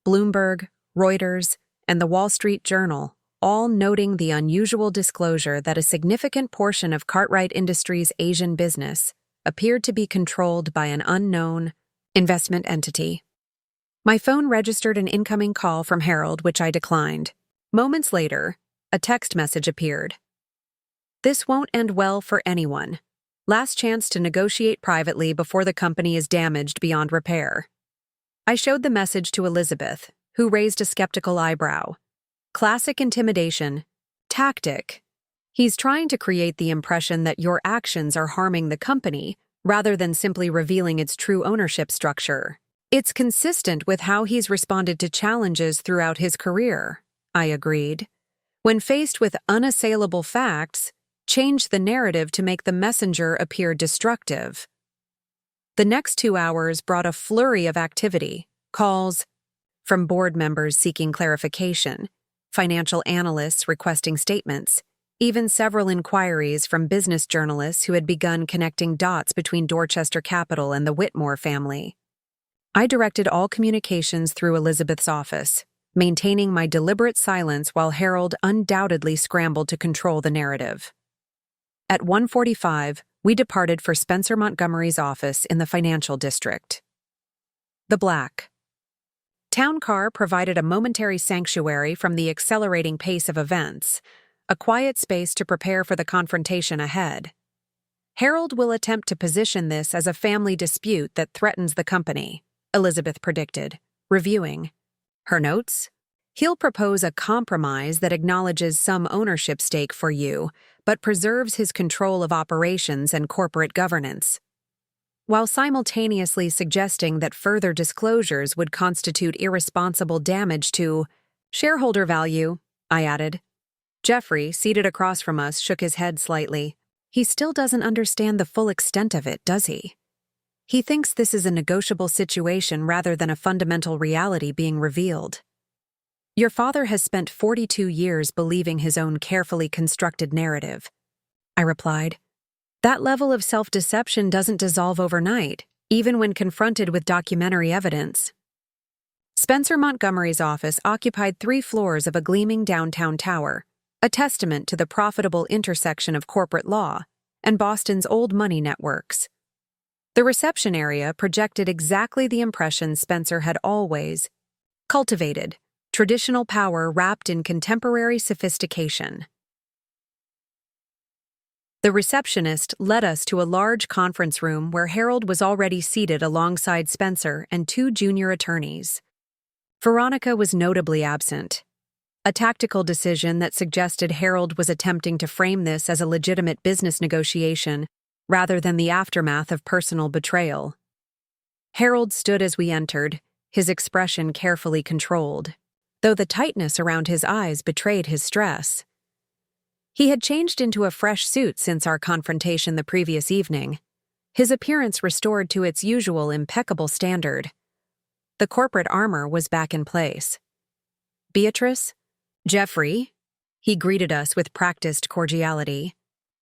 Bloomberg, Reuters, and the Wall Street Journal, all noting the unusual disclosure that a significant portion of Cartwright Industries' Asian business appeared to be controlled by an unknown investment entity. My phone registered an incoming call from Harold, which I declined. Moments later, a text message appeared. This won't end well for anyone. Last chance to negotiate privately before the company is damaged beyond repair. I showed the message to Elizabeth, who raised a skeptical eyebrow. Classic intimidation. Tactic. He's trying to create the impression that your actions are harming the company, rather than simply revealing its true ownership structure. It's consistent with how he's responded to challenges throughout his career, I agreed. When faced with unassailable facts, change the narrative to make the messenger appear destructive. The next 2 hours brought a flurry of activity, calls from board members seeking clarification, financial analysts requesting statements, even several inquiries from business journalists who had begun connecting dots between Dorchester Capital and the Whitmore family. I directed all communications through Elizabeth's office, maintaining my deliberate silence while Harold undoubtedly scrambled to control the narrative. At 1:45, we departed for Spencer Montgomery's office in the financial district. The Black town car provided a momentary sanctuary from the accelerating pace of events, a quiet space to prepare for the confrontation ahead. Harold will attempt to position this as a family dispute that threatens the company, Elizabeth predicted, reviewing her notes. He'll propose a compromise that acknowledges some ownership stake for you, but preserves his control of operations and corporate governance, while simultaneously suggesting that further disclosures would constitute irresponsible damage to shareholder value, I added. Jeffrey, seated across from us, shook his head slightly. He still doesn't understand the full extent of it, does he? He thinks this is a negotiable situation rather than a fundamental reality being revealed. Your father has spent 42 years believing his own carefully constructed narrative, I replied. That level of self-deception doesn't dissolve overnight, even when confronted with documentary evidence. Spencer Montgomery's office occupied 3 floors of a gleaming downtown tower, a testament to the profitable intersection of corporate law and Boston's old money networks. The reception area projected exactly the impression Spencer had always cultivated, traditional power wrapped in contemporary sophistication. The receptionist led us to a large conference room where Harold was already seated alongside Spencer and 2 junior attorneys. Veronica was notably absent, a tactical decision that suggested Harold was attempting to frame this as a legitimate business negotiation rather than the aftermath of personal betrayal. Harold stood as we entered, his expression carefully controlled, though the tightness around his eyes betrayed his stress. He had changed into a fresh suit since our confrontation the previous evening, his appearance restored to its usual impeccable standard. The corporate armor was back in place. Beatrice? Jeffrey? He greeted us with practiced cordiality.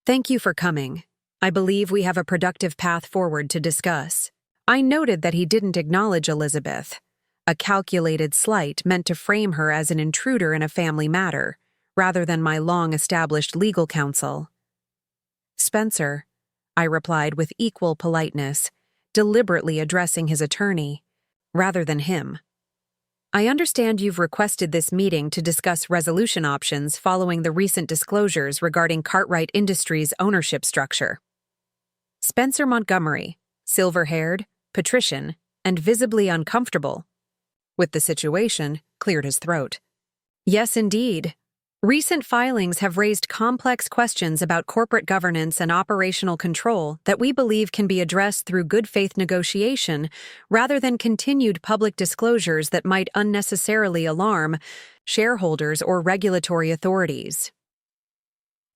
Thank you for coming. I believe we have a productive path forward to discuss. I noted that he didn't acknowledge Elizabeth, a calculated slight meant to frame her as an intruder in a family matter, rather than my long-established legal counsel. Spencer, I replied with equal politeness, deliberately addressing his attorney, rather than him. I understand you've requested this meeting to discuss resolution options following the recent disclosures regarding Cartwright Industries' ownership structure. Spencer Montgomery, silver-haired, patrician, and visibly uncomfortable with the situation, cleared his throat. Yes, indeed. Recent filings have raised complex questions about corporate governance and operational control that we believe can be addressed through good faith negotiation rather than continued public disclosures that might unnecessarily alarm shareholders or regulatory authorities.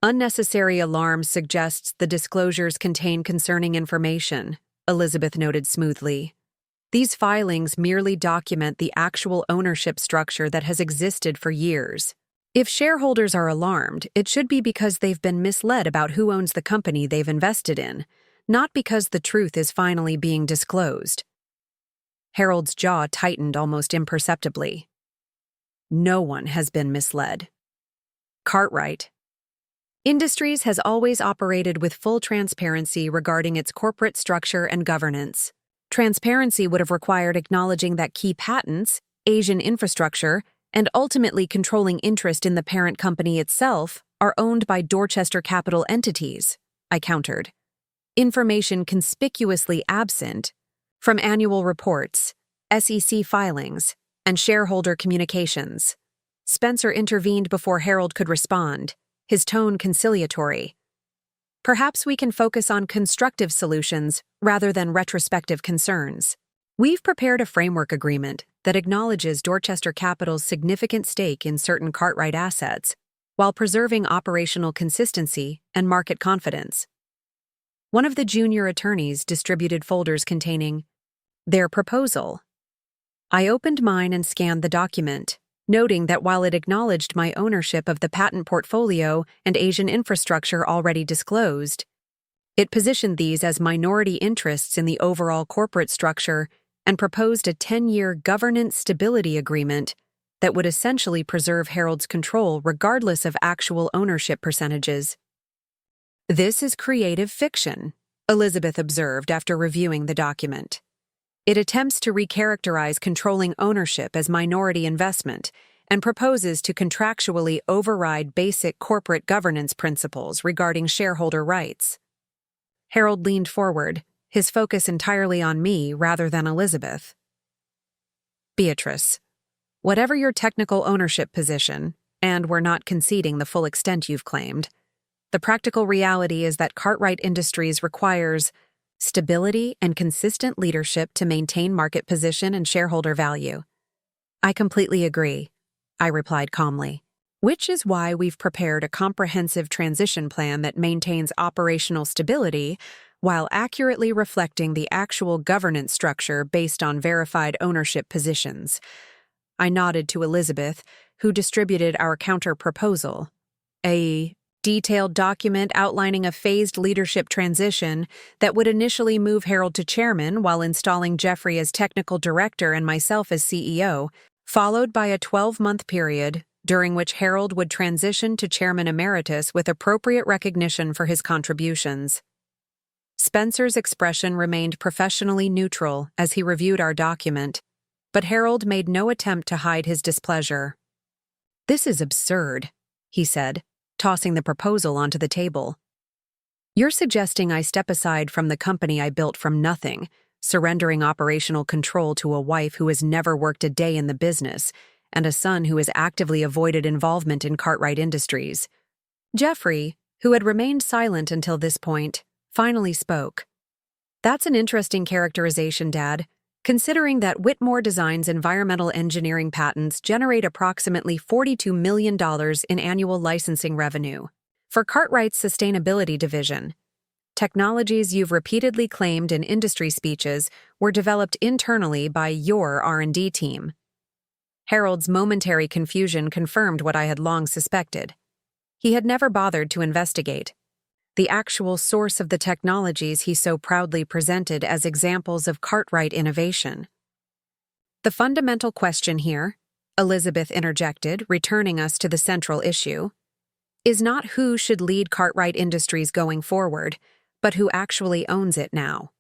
Unnecessary alarm suggests the disclosures contain concerning information, Elizabeth noted smoothly. These filings merely document the actual ownership structure that has existed for years. If shareholders are alarmed, it should be because they've been misled about who owns the company they've invested in, not because the truth is finally being disclosed. Harold's jaw tightened almost imperceptibly. No one has been misled. Cartwright Industries has always operated with full transparency regarding its corporate structure and governance. Transparency would have required acknowledging that key patents, Asian infrastructure, and ultimately controlling interest in the parent company itself are owned by Dorchester Capital entities, I countered. Information conspicuously absent from annual reports, SEC filings, and shareholder communications. Spencer intervened before Harold could respond, his tone conciliatory. Perhaps we can focus on constructive solutions rather than retrospective concerns. We've prepared a framework agreement that acknowledges Dorchester Capital's significant stake in certain Cartwright assets while preserving operational consistency and market confidence. One of the junior attorneys distributed folders containing their proposal. I opened mine and scanned the document, noting that while it acknowledged my ownership of the patent portfolio and Asian infrastructure already disclosed, it positioned these as minority interests in the overall corporate structure and proposed a 10-year governance stability agreement that would essentially preserve Harold's control regardless of actual ownership percentages. This is creative fiction, Elizabeth observed after reviewing the document. It attempts to recharacterize controlling ownership as minority investment and proposes to contractually override basic corporate governance principles regarding shareholder rights. Harold leaned forward, his focus entirely on me rather than Elizabeth. Beatrice, whatever your technical ownership position, and we're not conceding the full extent you've claimed, The practical reality is that Cartwright Industries requires stability and consistent leadership to maintain market position and shareholder value. I completely agree, I replied calmly, which is why we've prepared a comprehensive transition plan that maintains operational stability while accurately reflecting the actual governance structure based on verified ownership positions. I nodded to Elizabeth, who distributed our counter-proposal, a detailed document outlining a phased leadership transition that would initially move Harold to chairman while installing Jeffrey as technical director and myself as CEO, followed by a 12-month period during which Harold would transition to chairman emeritus with appropriate recognition for his contributions. Spencer's expression remained professionally neutral as he reviewed our document, but Harold made no attempt to hide his displeasure. "This is absurd," he said, tossing the proposal onto the table. "You're suggesting I step aside from the company I built from nothing, surrendering operational control to a wife who has never worked a day in the business, and a son who has actively avoided involvement in Cartwright Industries." Jeffrey, who had remained silent until this point, finally spoke. "That's an interesting characterization, Dad, considering that Whitmore Design's environmental engineering patents generate approximately $42 million in annual licensing revenue. For Cartwright's sustainability division, technologies you've repeatedly claimed in industry speeches were developed internally by your R&D team." Harold's momentary confusion confirmed what I had long suspected. He had never bothered to investigate the actual source of the technologies he so proudly presented as examples of Cartwright innovation. "The fundamental question here," Elizabeth interjected, returning us to the central issue, "is not who should lead Cartwright Industries going forward, but who actually owns it now.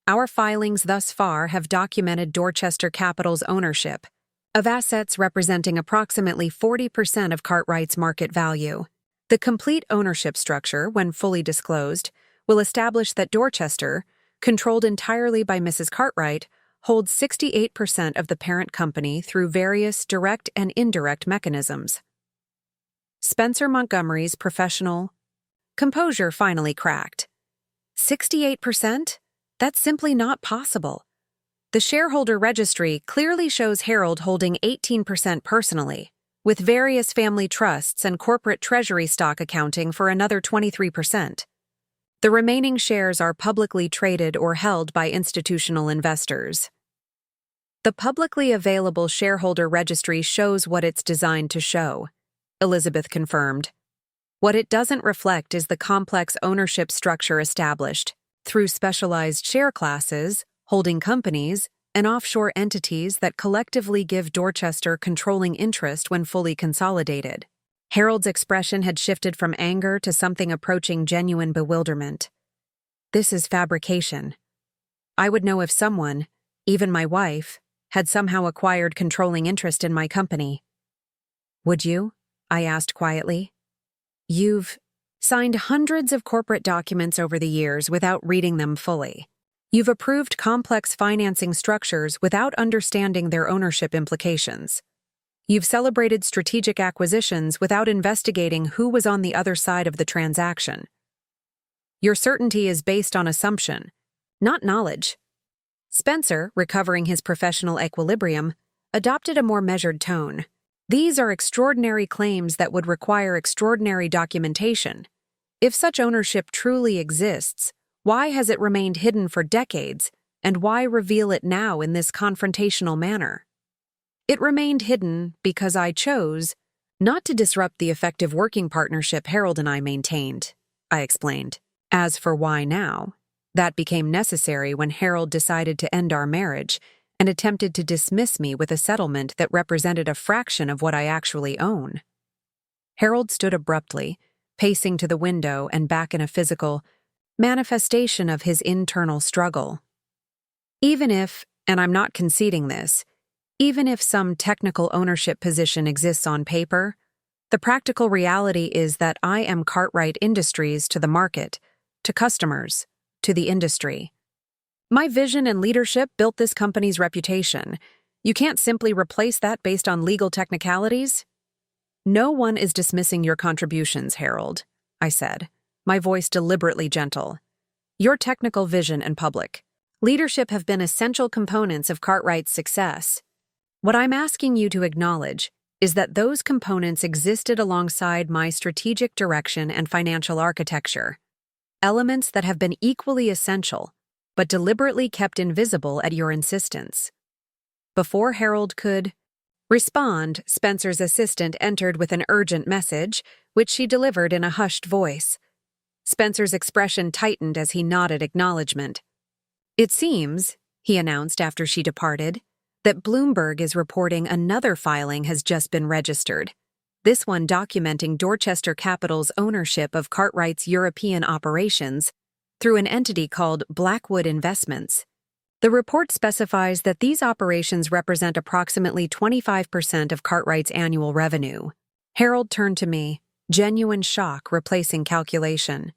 Our filings thus far have documented Dorchester Capital's ownership of assets representing approximately 40% of Cartwright's market value. The complete ownership structure, when fully disclosed, will establish that Dorchester, controlled entirely by Mrs. Cartwright, holds 68% of the parent company through various direct and indirect mechanisms." Spencer Montgomery's professional composure finally cracked. 68%? That's simply not possible. The shareholder registry clearly shows Harold holding 18% personally, with various family trusts and corporate treasury stock accounting for another 23%. The remaining shares are publicly traded or held by institutional investors. "The publicly available shareholder registry shows what it's designed to show," Elizabeth confirmed. "What it doesn't reflect is the complex ownership structure established through specialized share classes, holding companies, and offshore entities that collectively give Dorchester controlling interest when fully consolidated." Harold's expression had shifted from anger to something approaching genuine bewilderment. "This is fabrication. I would know if someone, even my wife, had somehow acquired controlling interest in my company." "Would you?" I asked quietly. "You've signed hundreds of corporate documents over the years without reading them fully. You've approved complex financing structures without understanding their ownership implications. You've celebrated strategic acquisitions without investigating who was on the other side of the transaction. Your certainty is based on assumption, not knowledge." Spencer, recovering his professional equilibrium, adopted a more measured tone. "These are extraordinary claims that would require extraordinary documentation. If such ownership truly exists, why has it remained hidden for decades, and why reveal it now in this confrontational manner?" "It remained hidden because I chose not to disrupt the effective working partnership Harold and I maintained," I explained. "As for why now, that became necessary when Harold decided to end our marriage and attempted to dismiss me with a settlement that represented a fraction of what I actually own." Harold stood abruptly, pacing to the window and back in a physical manifestation of his internal struggle. "Even if, and I'm not conceding this, even if some technical ownership position exists on paper, the practical reality is that I am Cartwright Industries to the market, to customers, to the industry. My vision and leadership built this company's reputation. You can't simply replace that based on legal technicalities." "No one is dismissing your contributions, Harold," I said, my voice deliberately gentle. Your technical vision and public leadership have been essential components of Cartwright's success. What I'm asking you to acknowledge is that those components existed alongside my strategic direction and financial architecture, elements that have been equally essential, but deliberately kept invisible at your insistence. Before Harold could respond, Spencer's assistant entered with an urgent message, which she delivered in a hushed voice. Spencer's expression tightened as he nodded acknowledgement. It seems, he announced after she departed, that Bloomberg is reporting another filing has just been registered, this one documenting Dorchester Capital's ownership of Cartwright's European operations through an entity called Blackwood Investments. The report specifies that these operations represent approximately 25% of Cartwright's annual revenue. Harold turned to me, genuine shock replacing calculation.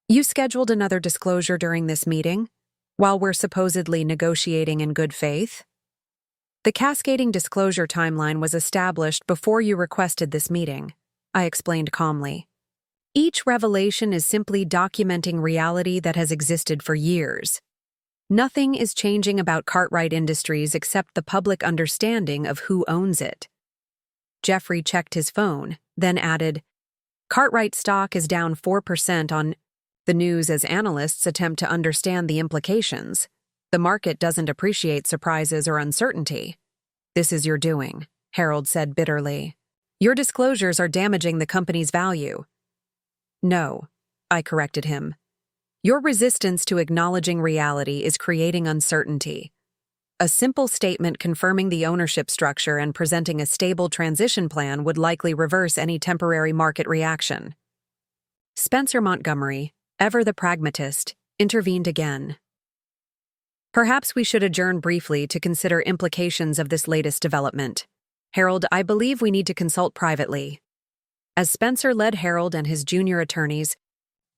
You scheduled another disclosure during this meeting, while we're supposedly negotiating in good faith? The cascading disclosure timeline was established before you requested this meeting, I explained calmly. Each revelation is simply documenting reality that has existed for years. Nothing is changing about Cartwright Industries except the public understanding of who owns it. Jeffrey checked his phone, then added, Cartwright stock is down 4% on the news as analysts attempt to understand the implications. The market doesn't appreciate surprises or uncertainty. This is your doing, Harold said bitterly. Your disclosures are damaging the company's value. No, I corrected him. Your resistance to acknowledging reality is creating uncertainty. A simple statement confirming the ownership structure and presenting a stable transition plan would likely reverse any temporary market reaction. Spencer Montgomery, ever the pragmatist, intervened again. Perhaps we should adjourn briefly to consider implications of this latest development. Harold, I believe we need to consult privately. As Spencer led Harold and his junior attorneys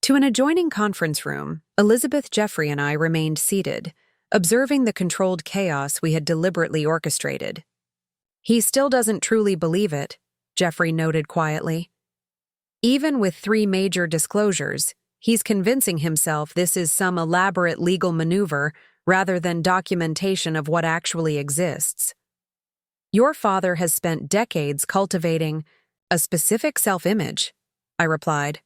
to an adjoining conference room, Elizabeth, Jeffrey, and I remained seated, observing the controlled chaos we had deliberately orchestrated. He still doesn't truly believe it, Jeffrey noted quietly. Even with 3 major disclosures, he's convincing himself this is some elaborate legal maneuver rather than documentation of what actually exists. Your father has spent decades cultivating a specific self-image, I replied.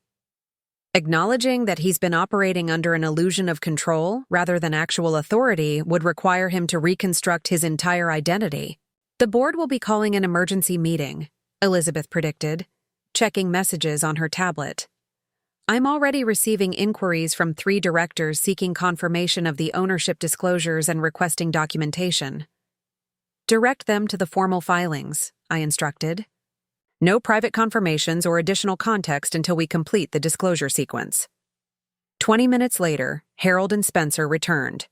Acknowledging that he's been operating under an illusion of control rather than actual authority would require him to reconstruct his entire identity. The board will be calling an emergency meeting, Elizabeth predicted, checking messages on her tablet. I'm already receiving inquiries from 3 directors seeking confirmation of the ownership disclosures and requesting documentation. Direct them to the formal filings, I instructed. No private confirmations or additional context until we complete the disclosure sequence. 20 minutes later, Harold and Spencer returned.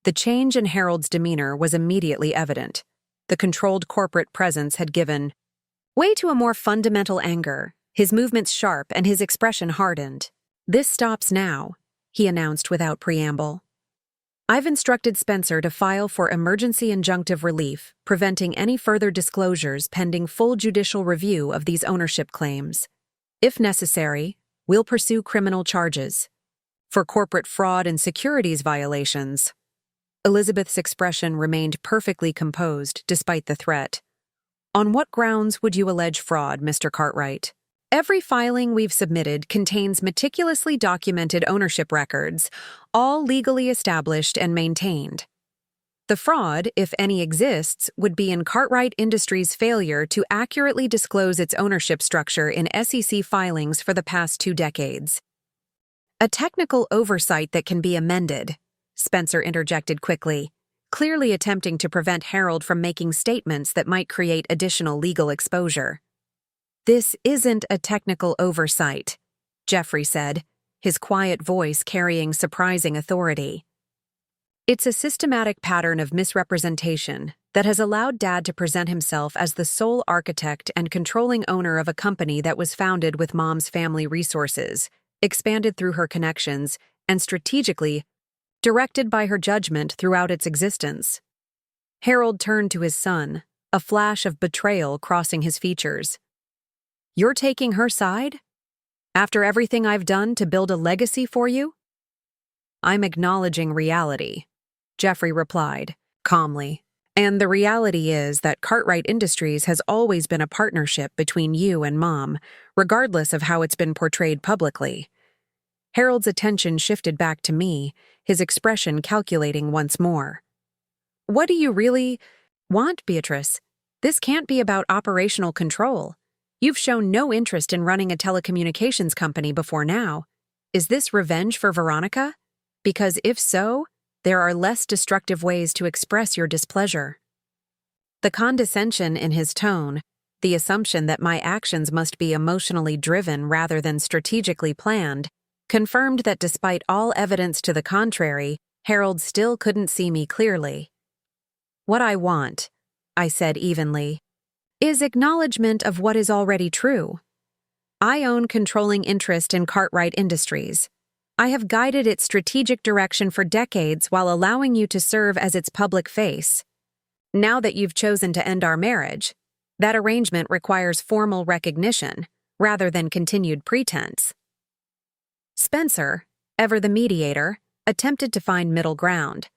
The change in Harold's demeanor was immediately evident. The controlled corporate presence had given way to a more fundamental anger, his movements sharp and his expression hardened. This stops now, he announced without preamble. I've instructed Spencer to file for emergency injunctive relief, preventing any further disclosures pending full judicial review of these ownership claims. If necessary, we'll pursue criminal charges. For corporate fraud and securities violations. Elizabeth's expression remained perfectly composed despite the threat. On what grounds would you allege fraud, Mr. Cartwright? Every filing we've submitted contains meticulously documented ownership records, all legally established and maintained. The fraud, if any exists, would be in Cartwright Industries' failure to accurately disclose its ownership structure in SEC filings for the past 2 decades. A technical oversight that can be amended, Spencer interjected quickly, clearly attempting to prevent Harold from making statements that might create additional legal exposure. This isn't a technical oversight, Jeffrey said, his quiet voice carrying surprising authority. It's a systematic pattern of misrepresentation that has allowed Dad to present himself as the sole architect and controlling owner of a company that was founded with Mom's family resources, expanded through her connections, and strategically directed by her judgment throughout its existence. Harold turned to his son, a flash of betrayal crossing his features. You're taking her side? After everything I've done to build a legacy for you? I'm acknowledging reality, Jeffrey replied, calmly. And the reality is that Cartwright Industries has always been a partnership between you and Mom, regardless of how it's been portrayed publicly. Harold's attention shifted back to me, his expression calculating once more. What do you really want, Beatrice? This can't be about operational control. You've shown no interest in running a telecommunications company before now. Is this revenge for Veronica? Because if so, there are less destructive ways to express your displeasure. The condescension in his tone, the assumption that my actions must be emotionally driven rather than strategically planned, confirmed that despite all evidence to the contrary, Harold still couldn't see me clearly. What I want, I said evenly, is acknowledgement of what is already true. I own controlling interest in Cartwright Industries. I have guided its strategic direction for decades while allowing you to serve as its public face. Now that you've chosen to end our marriage, that arrangement requires formal recognition rather than continued pretense. Spencer, ever the mediator, attempted to find middle ground.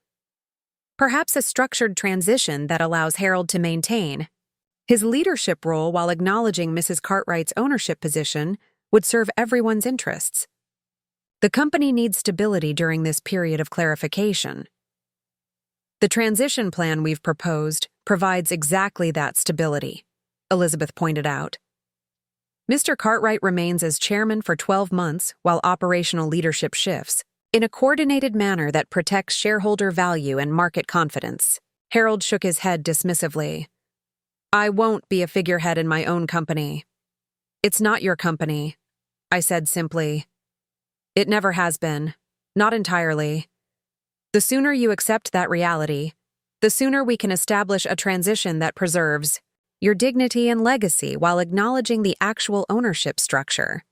Perhaps a structured transition that allows Harold to maintain his leadership role while acknowledging Mrs. Cartwright's ownership position would serve everyone's interests. The company needs stability during this period of clarification. The transition plan we've proposed provides exactly that stability, Elizabeth pointed out. Mr. Cartwright remains as chairman for 12 months while operational leadership shifts, in a coordinated manner that protects shareholder value and market confidence. Harold shook his head dismissively. I won't be a figurehead in my own company. It's not your company, I said simply. It never has been. Not entirely. The sooner you accept that reality, the sooner we can establish a transition that preserves your dignity and legacy while acknowledging the actual ownership structure.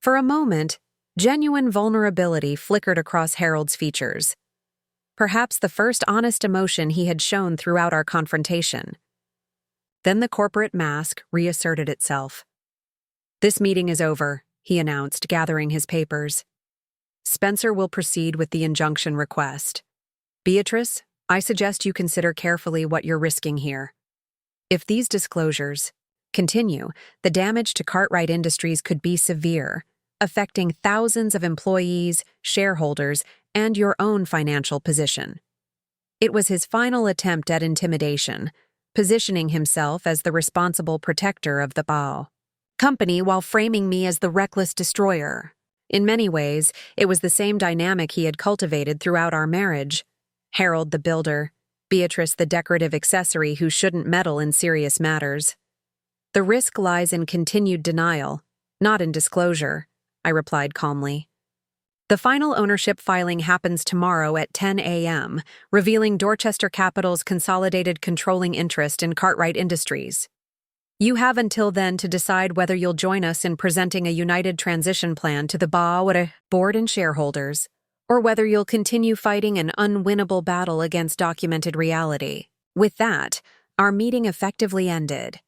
For a moment, genuine vulnerability flickered across Harold's features. Perhaps the first honest emotion he had shown throughout our confrontation. Then the corporate mask reasserted itself. This meeting is over, he announced, gathering his papers. Spencer will proceed with the injunction request. Beatrice, I suggest you consider carefully what you're risking here. If these disclosures continue, the damage to Cartwright Industries could be severe, affecting thousands of employees, shareholders, and your own financial position. It was his final attempt at intimidation, positioning himself as the responsible protector of the Bao company while framing me as the reckless destroyer. In many ways, it was the same dynamic he had cultivated throughout our marriage. Harold the builder, Beatrice the decorative accessory who shouldn't meddle in serious matters. The risk lies in continued denial, not in disclosure, I replied calmly. The final ownership filing happens tomorrow at 10 a.m., revealing Dorchester Capital's consolidated controlling interest in Cartwright Industries. You have until then to decide whether you'll join us in presenting a united transition plan to the board and shareholders, or whether you'll continue fighting an unwinnable battle against documented reality. With that, our meeting effectively ended.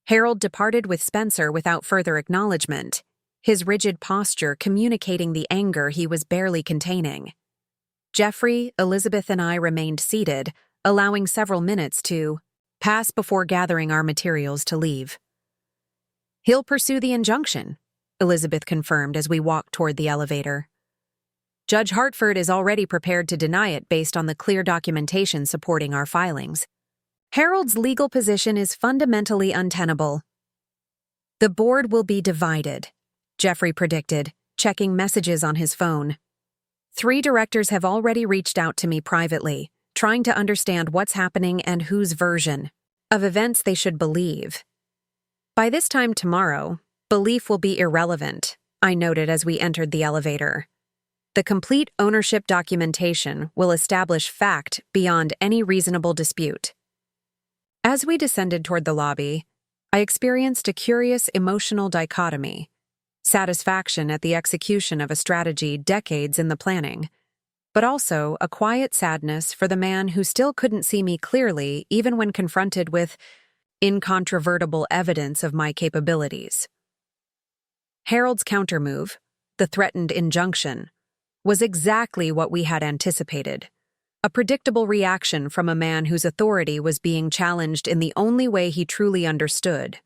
Harold departed with Spencer without further acknowledgement, his rigid posture communicating the anger he was barely containing. Jeffrey, Elizabeth, and I remained seated, allowing several minutes to pass before gathering our materials to leave. He'll pursue the injunction, Elizabeth confirmed as we walked toward the elevator. Judge Hartford is already prepared to deny it based on the clear documentation supporting our filings. Harold's legal position is fundamentally untenable. The board will be divided, Jeffrey predicted, checking messages on his phone. 3 directors have already reached out to me privately, trying to understand what's happening and whose version of events they should believe. By this time tomorrow, belief will be irrelevant, I noted as we entered the elevator. The complete ownership documentation will establish fact beyond any reasonable dispute. As we descended toward the lobby, I experienced a curious emotional dichotomy. Satisfaction at the execution of a strategy decades in the planning, but also a quiet sadness for the man who still couldn't see me clearly even when confronted with incontrovertible evidence of my capabilities. Harold's countermove, the threatened injunction, was exactly what we had anticipated. A predictable reaction from a man whose authority was being challenged in the only way he truly understood: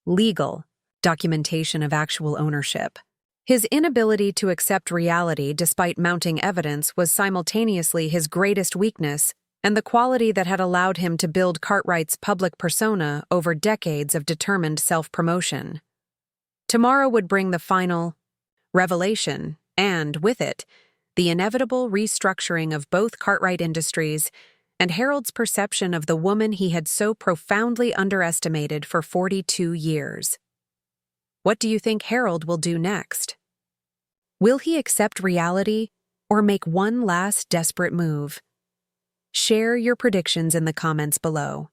legal documentation of actual ownership. His inability to accept reality despite mounting evidence was simultaneously his greatest weakness and the quality that had allowed him to build Cartwright's public persona over decades of determined self-promotion. Tomorrow would bring the final revelation, and, with it, the inevitable restructuring of both Cartwright Industries and Harold's perception of the woman he had so profoundly underestimated for 42 years. What do you think Harold will do next? Will he accept reality or make one last desperate move? Share your predictions in the comments below.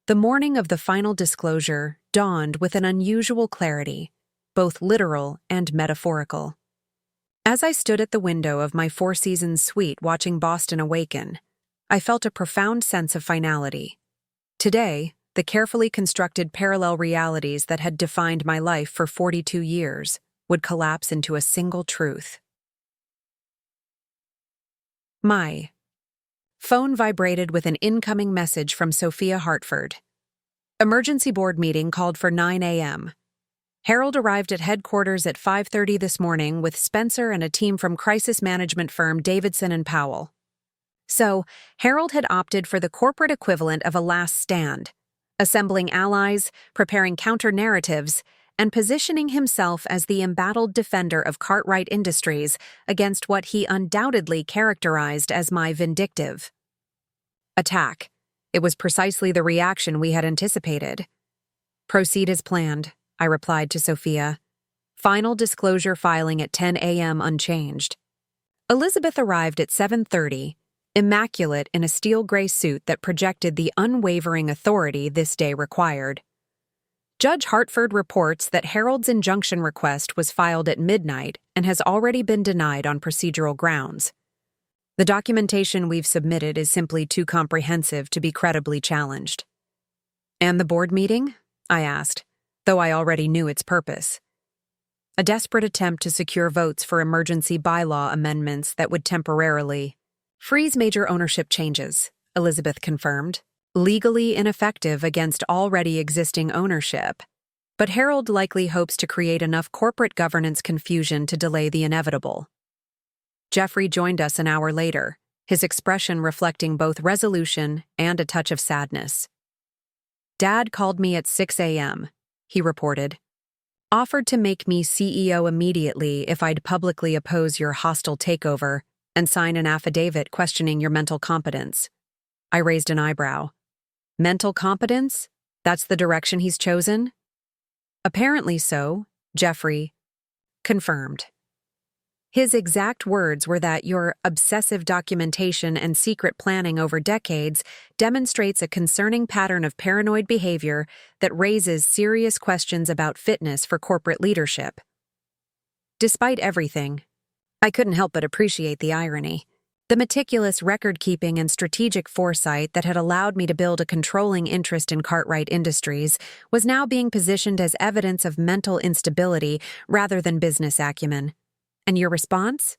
The morning of the final disclosure dawned with an unusual clarity, both literal and metaphorical. As I stood at the window of my Four Seasons suite watching Boston awaken, I felt a profound sense of finality. Today, the carefully constructed parallel realities that had defined my life for 42 years would collapse into a single truth. My phone vibrated with an incoming message from Sophia Hartford. Emergency board meeting called for 9 a.m. Harold arrived at headquarters at 5:30 this morning with Spencer and a team from crisis management firm Davidson and Powell. So, Harold had opted for the corporate equivalent of a last stand, assembling allies, preparing counter-narratives, and positioning himself as the embattled defender of Cartwright Industries against what he undoubtedly characterized as my vindictive attack. It was precisely the reaction we had anticipated. Proceed as planned, I replied to Sophia. Final disclosure filing at 10 a.m. unchanged. Elizabeth arrived at 7:30, immaculate in a steel gray suit that projected the unwavering authority this day required. Judge Hartford reports that Harold's injunction request was filed at midnight and has already been denied on procedural grounds. The documentation we've submitted is simply too comprehensive to be credibly challenged. And the board meeting? I asked, though I already knew its purpose. A desperate attempt to secure votes for emergency bylaw amendments that would temporarily freeze major ownership changes, Elizabeth confirmed, legally ineffective against already existing ownership. But Harold likely hopes to create enough corporate governance confusion to delay the inevitable. Jeffrey joined us an hour later, his expression reflecting both resolution and a touch of sadness. Dad called me at 6 a.m., he reported. Offered to make me CEO immediately if I'd publicly oppose your hostile takeover and sign an affidavit questioning your mental competence. I raised an eyebrow. Mental competence? That's the direction he's chosen? Apparently so, Jeffrey confirmed. His exact words were that your obsessive documentation and secret planning over decades demonstrates a concerning pattern of paranoid behavior that raises serious questions about fitness for corporate leadership. Despite everything, I couldn't help but appreciate the irony. The meticulous record-keeping and strategic foresight that had allowed me to build a controlling interest in Cartwright Industries was now being positioned as evidence of mental instability rather than business acumen. And your response?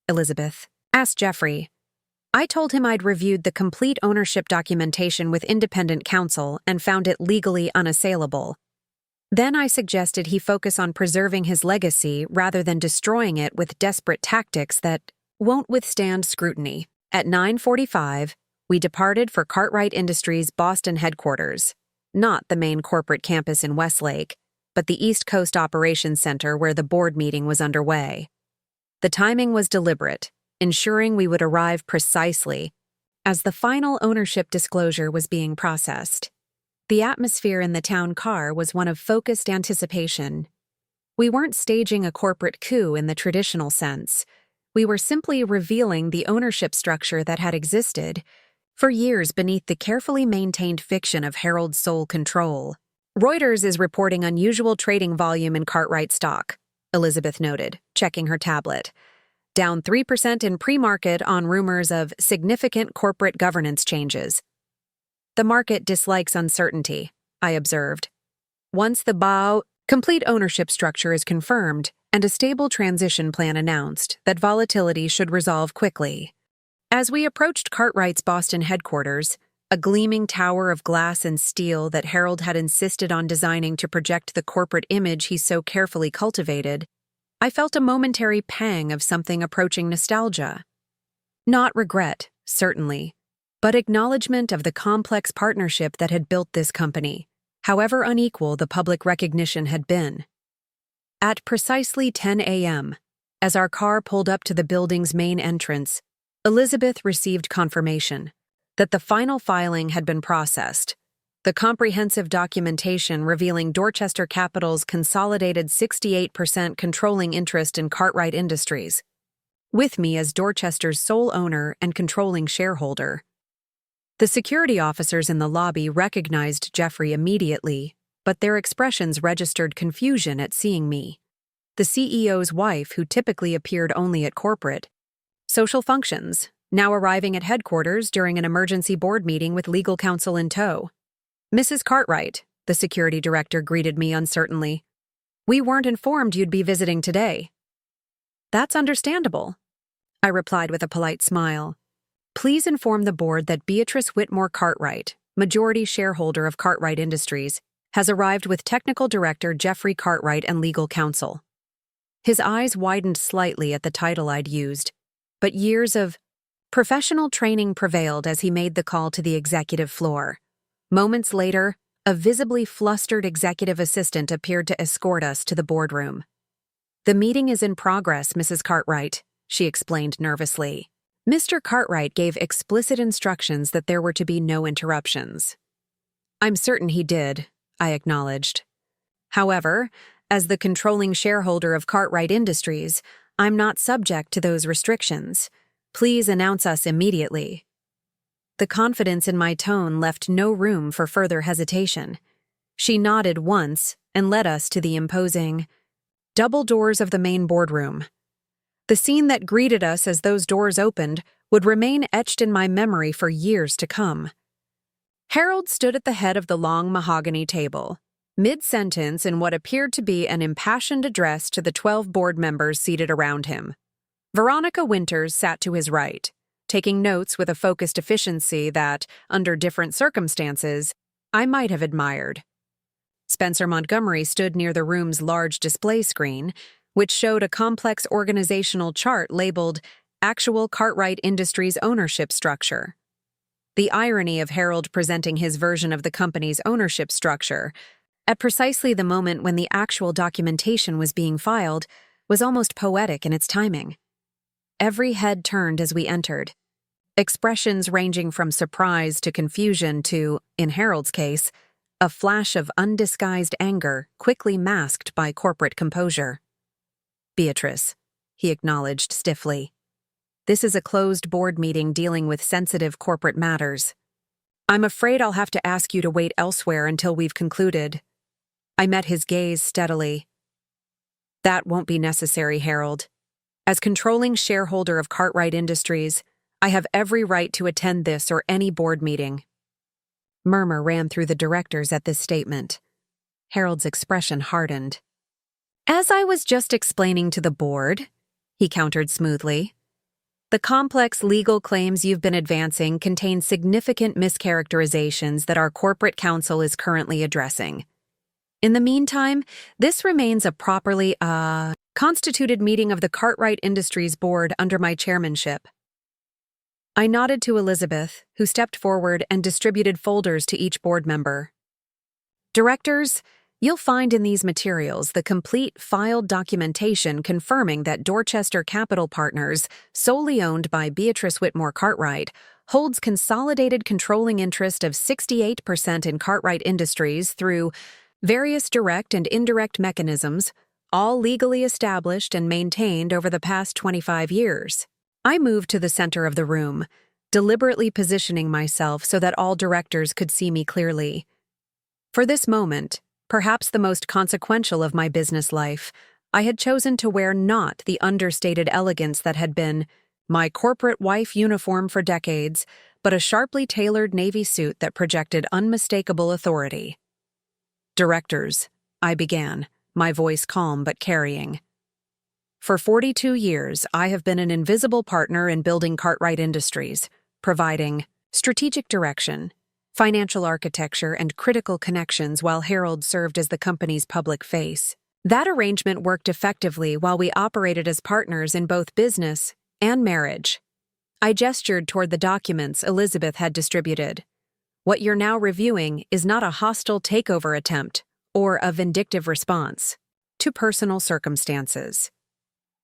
Elizabeth asked Jeffrey. I told him I'd reviewed the complete ownership documentation with independent counsel and found it legally unassailable. Then I suggested he focus on preserving his legacy rather than destroying it with desperate tactics that won't withstand scrutiny. At 9:45, we departed for Cartwright Industries' Boston headquarters, not the main corporate campus in Westlake, but the East Coast Operations Center where the board meeting was underway. The timing was deliberate, ensuring we would arrive precisely as the final ownership disclosure was being processed. The atmosphere in the town car was one of focused anticipation. We weren't staging a corporate coup in the traditional sense. We were simply revealing the ownership structure that had existed for years beneath the carefully maintained fiction of Harold's sole control. Reuters is reporting unusual trading volume in Cartwright stock, Elizabeth noted, checking her tablet. Down 3% in pre-market on rumors of significant corporate governance changes. The market dislikes uncertainty, I observed. Once the bow Complete ownership structure is confirmed, and a stable transition plan announced that volatility should resolve quickly. As we approached Cartwright's Boston headquarters, a gleaming tower of glass and steel that Harold had insisted on designing to project the corporate image he so carefully cultivated, I felt a momentary pang of something approaching nostalgia. Not regret, certainly, but acknowledgement of the complex partnership that had built this company, however unequal the public recognition had been. At precisely 10 a.m., as our car pulled up to the building's main entrance, Elizabeth received confirmation that the final filing had been processed, the comprehensive documentation revealing Dorchester Capital's consolidated 68% controlling interest in Cartwright Industries, with me as Dorchester's sole owner and controlling shareholder. The security officers in the lobby recognized Jeffrey immediately, but their expressions registered confusion at seeing me. The CEO's wife, who typically appeared only at corporate social functions, now arriving at headquarters during an emergency board meeting with legal counsel in tow. "Mrs. Cartwright," the security director greeted me uncertainly. "We weren't informed you'd be visiting today." "That's understandable," I replied with a polite smile. "Please inform the board that Beatrice Whitmore Cartwright, majority shareholder of Cartwright Industries, has arrived with technical director Jeffrey Cartwright and legal counsel." His eyes widened slightly at the title I'd used, but years of professional training prevailed as he made the call to the executive floor. Moments later, a visibly flustered executive assistant appeared to escort us to the boardroom. "The meeting is in progress, Mrs. Cartwright," she explained nervously. Mr. Cartwright gave explicit instructions that there were to be no interruptions. "I'm certain he did," I acknowledged. "However, as the controlling shareholder of Cartwright Industries, I'm not subject to those restrictions. Please announce us immediately." The confidence in my tone left no room for further hesitation. She nodded once and led us to the imposing double doors of the main boardroom. The scene that greeted us as those doors opened would remain etched in my memory for years to come. Harold stood at the head of the long mahogany table, mid-sentence in what appeared to be an impassioned address to the 12 board members seated around him. Veronica Winters sat to his right, taking notes with a focused efficiency that, under different circumstances, I might have admired. Spencer Montgomery stood near the room's large display screen, which showed a complex organizational chart labeled Actual Cartwright Industries Ownership Structure. The irony of Harold presenting his version of the company's ownership structure, at precisely the moment when the actual documentation was being filed, was almost poetic in its timing. Every head turned as we entered. Expressions ranging from surprise to confusion to, in Harold's case, a flash of undisguised anger quickly masked by corporate composure. "Beatrice," he acknowledged stiffly. "This is a closed board meeting dealing with sensitive corporate matters. I'm afraid I'll have to ask you to wait elsewhere until we've concluded." I met his gaze steadily. "That won't be necessary, Harold. As controlling shareholder of Cartwright Industries, I have every right to attend this or any board meeting." Murmur ran through the directors at this statement. Harold's expression hardened. "As I was just explaining to the board," he countered smoothly, "the complex legal claims you've been advancing contain significant mischaracterizations that our corporate counsel is currently addressing. In the meantime, this remains a properly, constituted meeting of the Cartwright Industries board under my chairmanship." I nodded to Elizabeth, who stepped forward and distributed folders to each board member. "Directors, you'll find in these materials the complete filed documentation confirming that Dorchester Capital Partners, solely owned by Beatrice Whitmore Cartwright, holds consolidated controlling interest of 68% in Cartwright Industries through various direct and indirect mechanisms, all legally established and maintained over the past 25 years. I moved to the center of the room, deliberately positioning myself so that all directors could see me clearly. For this moment, perhaps the most consequential of my business life, I had chosen to wear not the understated elegance that had been my corporate wife uniform for decades, but a sharply tailored navy suit that projected unmistakable authority. "Directors," I began, my voice calm but carrying. For 42 years, I have been an invisible partner in building Cartwright Industries, providing strategic direction, financial architecture, and critical connections while Harold served as the company's public face. That arrangement worked effectively while we operated as partners in both business and marriage. I gestured toward the documents Elizabeth had distributed. What you're now reviewing is not a hostile takeover attempt or a vindictive response to personal circumstances.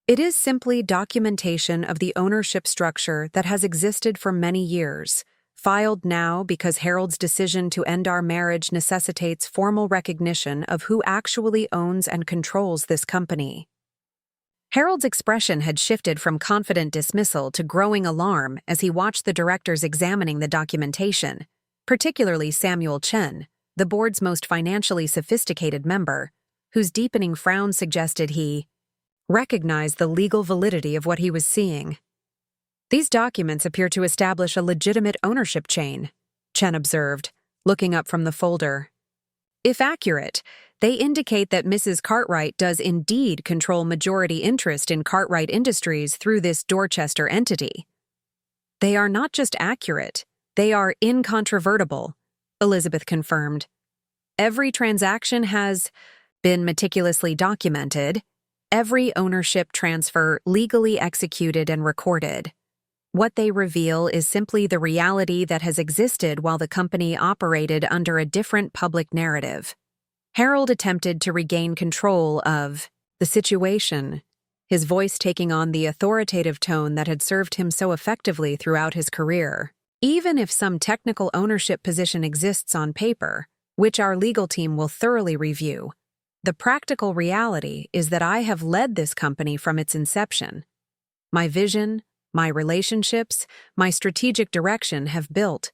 It is simply documentation of the ownership structure that has existed for many years, filed now because Harold's decision to end our marriage necessitates formal recognition of who actually owns and controls this company. Harold's expression had shifted from confident dismissal to growing alarm as he watched the directors examining the documentation, particularly Samuel Chen, the board's most financially sophisticated member, whose deepening frown suggested he recognized the legal validity of what he was seeing. These documents appear to establish a legitimate ownership chain, Chen observed, looking up from the folder. If accurate, they indicate that Mrs. Cartwright does indeed control majority interest in Cartwright Industries through this Dorchester entity. They are not just accurate, they are incontrovertible, Elizabeth confirmed. Every transaction has been meticulously documented, every ownership transfer legally executed and recorded. What they reveal is simply the reality that has existed while the company operated under a different public narrative. Harold attempted to regain control of the situation, his voice taking on the authoritative tone that had served him so effectively throughout his career. Even if some technical ownership position exists on paper, which our legal team will thoroughly review, the practical reality is that I have led this company from its inception. My vision, my relationships, my strategic direction have built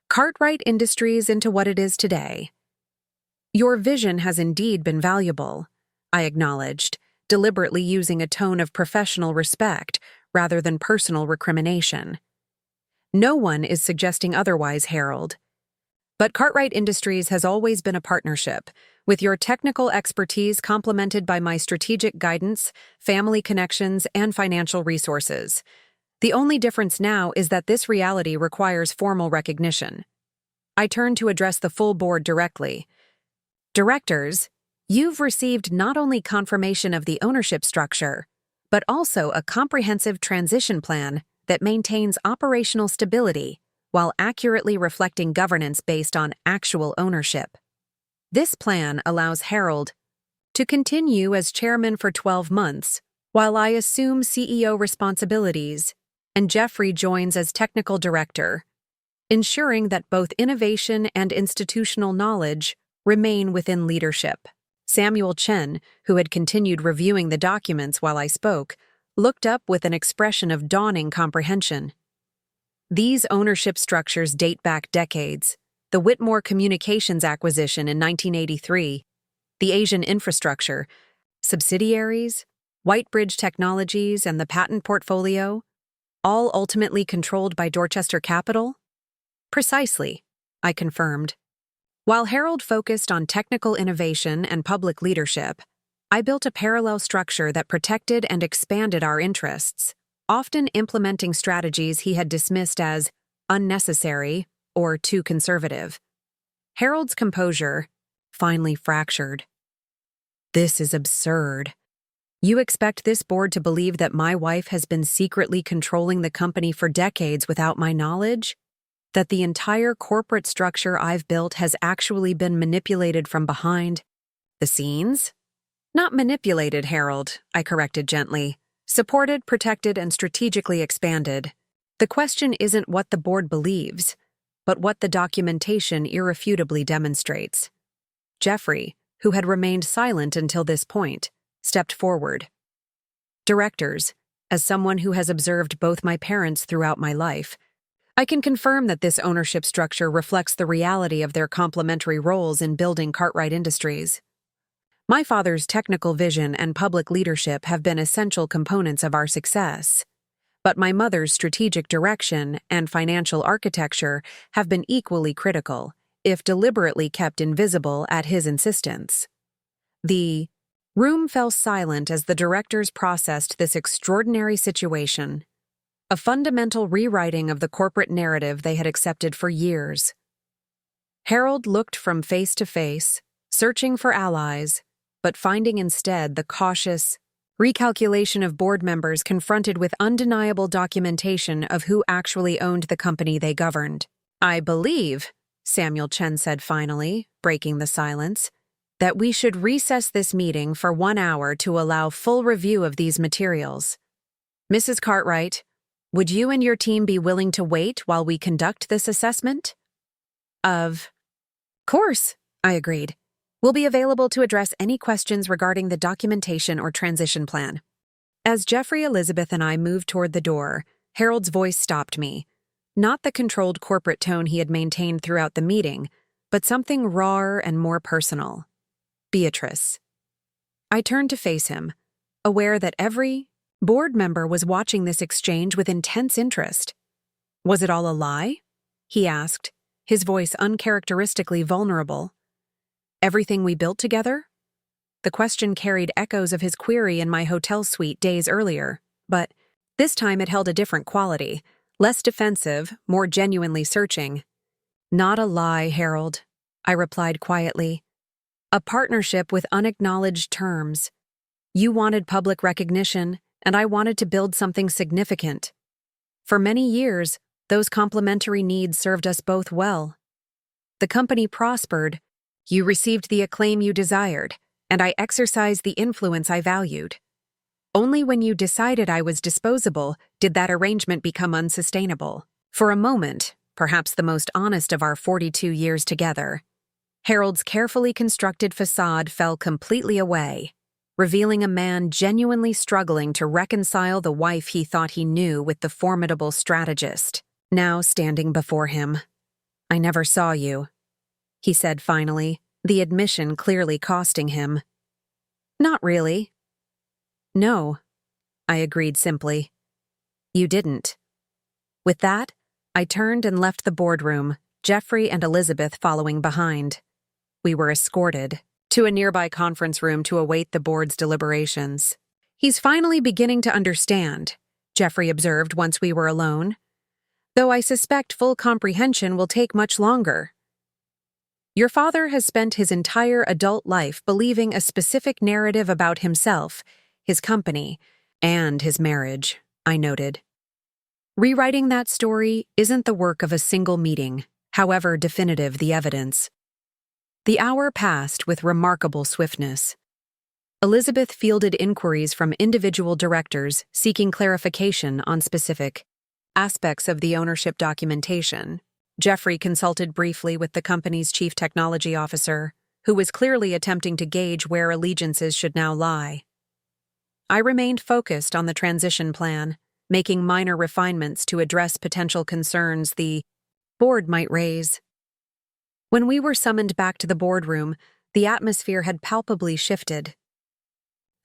Cartwright Industries into what it is today. Your vision has indeed been valuable, I acknowledged, deliberately using a tone of professional respect rather than personal recrimination. No one is suggesting otherwise, Harold. But Cartwright Industries has always been a partnership, with your technical expertise complemented by my strategic guidance, family connections, and financial resources. The only difference now is that this reality requires formal recognition. I turn to address the full board directly. Directors, you've received not only confirmation of the ownership structure, but also a comprehensive transition plan that maintains operational stability while accurately reflecting governance based on actual ownership. This plan allows Harold to continue as chairman for 12 months, while I assume CEO responsibilities, and Jeffrey joins as technical director, ensuring that both innovation and institutional knowledge remain within leadership. Samuel Chen, who had continued reviewing the documents while I spoke, looked up with an expression of dawning comprehension. These ownership structures date back decades: the Whitmore Communications acquisition in 1983, the Asian infrastructure, subsidiaries, Whitebridge Technologies, and the patent portfolio, all ultimately controlled by Dorchester Capital? Precisely, I confirmed. While Harold focused on technical innovation and public leadership, I built a parallel structure that protected and expanded our interests, often implementing strategies he had dismissed as unnecessary or too conservative. Harold's composure finally fractured. This is absurd. You expect this board to believe that my wife has been secretly controlling the company for decades without my knowledge? That the entire corporate structure I've built has actually been manipulated from behind the scenes? Not manipulated, Harold, I corrected gently. Supported, protected, and strategically expanded. The question isn't what the board believes, but what the documentation irrefutably demonstrates. Jeffrey, who had remained silent until this point, stepped forward. Directors, as someone who has observed both my parents throughout my life, I can confirm that this ownership structure reflects the reality of their complementary roles in building Cartwright Industries. My father's technical vision and public leadership have been essential components of our success, but my mother's strategic direction and financial architecture have been equally critical, if deliberately kept invisible at his insistence. The Room fell silent as the directors processed this extraordinary situation, a fundamental rewriting of the corporate narrative they had accepted for years. Harold looked from face to face, searching for allies, but finding instead the cautious recalculation of board members confronted with undeniable documentation of who actually owned the company they governed. "I believe," Samuel Chen said finally, breaking the silence, "that we should recess this meeting for 1 hour to allow full review of these materials. Mrs. Cartwright, would you and your team be willing to wait while we conduct this assessment?" "Of course," I agreed. "We'll be available to address any questions regarding the documentation or transition plan." As Jeffrey, Elizabeth, and I moved toward the door, Harold's voice stopped me. Not the controlled corporate tone he had maintained throughout the meeting, but something rawer and more personal. "Beatrice." I turned to face him, aware that every board member was watching this exchange with intense interest. "Was it all a lie?" he asked, his voice uncharacteristically vulnerable. "Everything we built together?" The question carried echoes of his query in my hotel suite days earlier, but this time it held a different quality, less defensive, more genuinely searching. "Not a lie, Harold," I replied quietly. "A partnership with unacknowledged terms. You wanted public recognition, and I wanted to build something significant. For many years, those complementary needs served us both well. The company prospered, you received the acclaim you desired, and I exercised the influence I valued. Only when you decided I was disposable did that arrangement become unsustainable. For a moment, perhaps the most honest of our 42 years together, Harold's carefully constructed facade fell completely away, revealing a man genuinely struggling to reconcile the wife he thought he knew with the formidable strategist now standing before him. "I never saw you," he said finally, the admission clearly costing him. "Not really." "No," I agreed simply. "You didn't." With that, I turned and left the boardroom, Jeffrey and Elizabeth following behind. We were escorted to a nearby conference room to await the board's deliberations. "He's finally beginning to understand," Jeffrey observed once we were alone. "Though I suspect full comprehension will take much longer. Your father has spent his entire adult life believing a specific narrative about himself, his company, and his marriage," I noted. "Rewriting that story isn't the work of a single meeting, however definitive the evidence." The hour passed with remarkable swiftness. Elizabeth fielded inquiries from individual directors seeking clarification on specific aspects of the ownership documentation. Jeffrey consulted briefly with the company's chief technology officer, who was clearly attempting to gauge where allegiances should now lie. I remained focused on the transition plan, making minor refinements to address potential concerns the board might raise. When we were summoned back to the boardroom, the atmosphere had palpably shifted.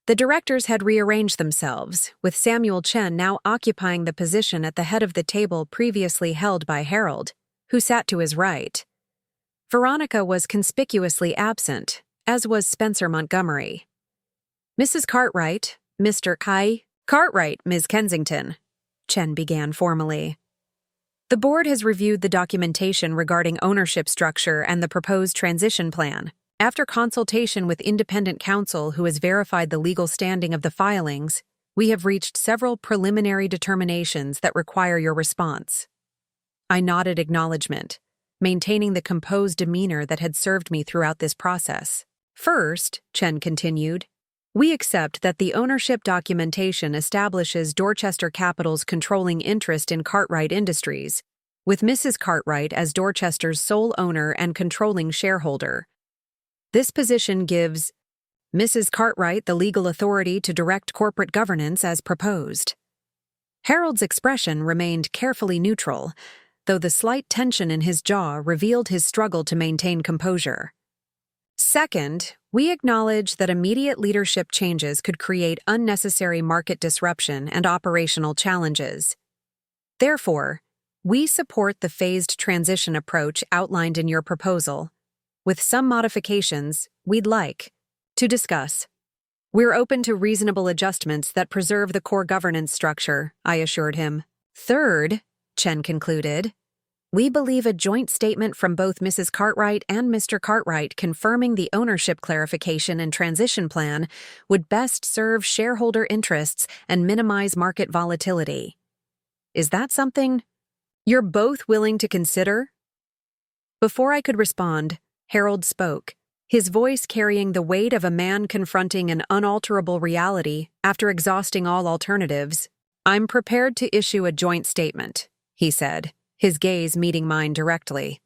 The directors had rearranged themselves, with Samuel Chen now occupying the position at the head of the table previously held by Harold, who sat to his right. Veronica was conspicuously absent, as was Spencer Montgomery. "Mrs. Cartwright, Mr. Cartwright, Ms. Kensington," Chen began formally. "The board has reviewed the documentation regarding ownership structure and the proposed transition plan. After consultation with independent counsel who has verified the legal standing of the filings, we have reached several preliminary determinations that require your response." I nodded acknowledgement, maintaining the composed demeanor that had served me throughout this process. "First," Chen continued, "we accept that the ownership documentation establishes Dorchester Capital's controlling interest in Cartwright Industries, with Mrs. Cartwright as Dorchester's sole owner and controlling shareholder. This position gives Mrs. Cartwright the legal authority to direct corporate governance as proposed." Harold's expression remained carefully neutral, though the slight tension in his jaw revealed his struggle to maintain composure. "Second, we acknowledge that immediate leadership changes could create unnecessary market disruption and operational challenges. Therefore, we support the phased transition approach outlined in your proposal, with some modifications we'd like to discuss." We're open to reasonable adjustments that preserve the core governance structure, I assured him. Third, Chen concluded, we believe a joint statement from both Mrs. Cartwright and Mr. Cartwright confirming the ownership clarification and transition plan would best serve shareholder interests and minimize market volatility. Is that something you're both willing to consider? Before I could respond, Harold spoke, his voice carrying the weight of a man confronting an unalterable reality after exhausting all alternatives. I'm prepared to issue a joint statement, he said, his gaze meeting mine directly.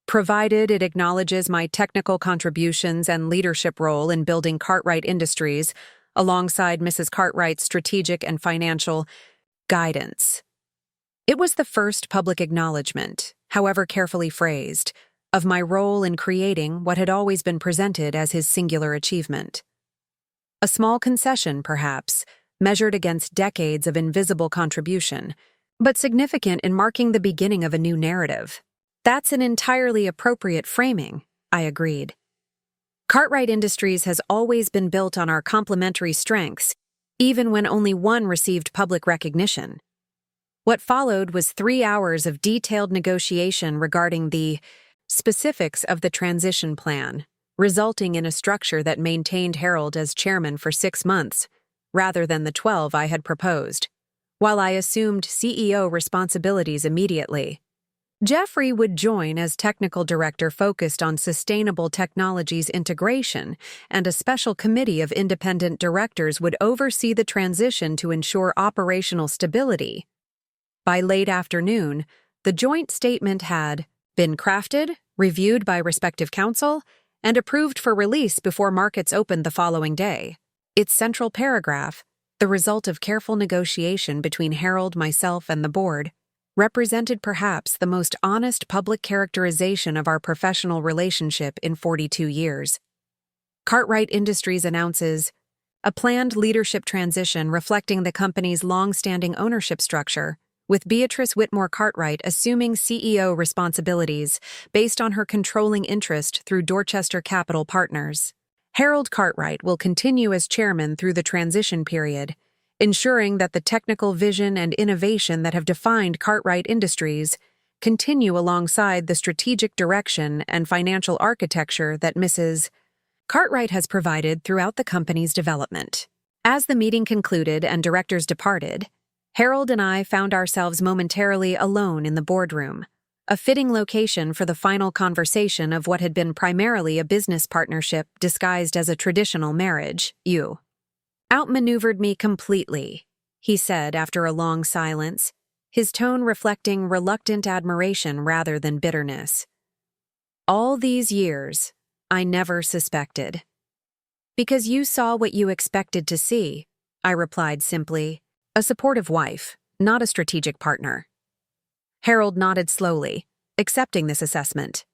Provided it acknowledges my technical contributions and leadership role in building Cartwright Industries, alongside Mrs. Cartwright's strategic and financial guidance. It was the first public acknowledgement, however carefully phrased, of my role in creating what had always been presented as his singular achievement. A small concession, perhaps, measured against decades of invisible contribution, but significant in marking the beginning of a new narrative. That's an entirely appropriate framing, I agreed. Cartwright Industries has always been built on our complementary strengths, even when only one received public recognition. What followed was 3 hours of detailed negotiation regarding the specifics of the transition plan, resulting in a structure that maintained Harold as chairman for 6 months, rather than the 12 I had proposed, while I assumed CEO responsibilities immediately. Jeffrey would join as technical director focused on sustainable technologies integration, and a special committee of independent directors would oversee the transition to ensure operational stability. By late afternoon, the joint statement had been crafted, reviewed by respective counsel, and approved for release before markets opened the following day. Its central paragraph, the result of careful negotiation between Harold, myself, and the board, represented perhaps the most honest public characterization of our professional relationship in 42 years. Cartwright Industries announces a planned leadership transition reflecting the company's long-standing ownership structure, with Beatrice Whitmore Cartwright assuming CEO responsibilities based on her controlling interest through Dorchester Capital Partners. Harold Cartwright will continue as chairman through the transition period, ensuring that the technical vision and innovation that have defined Cartwright Industries continue alongside the strategic direction and financial architecture that Mrs. Cartwright has provided throughout the company's development. As the meeting concluded and directors departed, Harold and I found ourselves momentarily alone in the boardroom, a fitting location for the final conversation of what had been primarily a business partnership disguised as a traditional marriage. You outmaneuvered me completely, he said after a long silence, his tone reflecting reluctant admiration rather than bitterness. All these years, I never suspected. Because you saw what you expected to see, I replied simply. A supportive wife, not a strategic partner. Harold nodded slowly, accepting this assessment.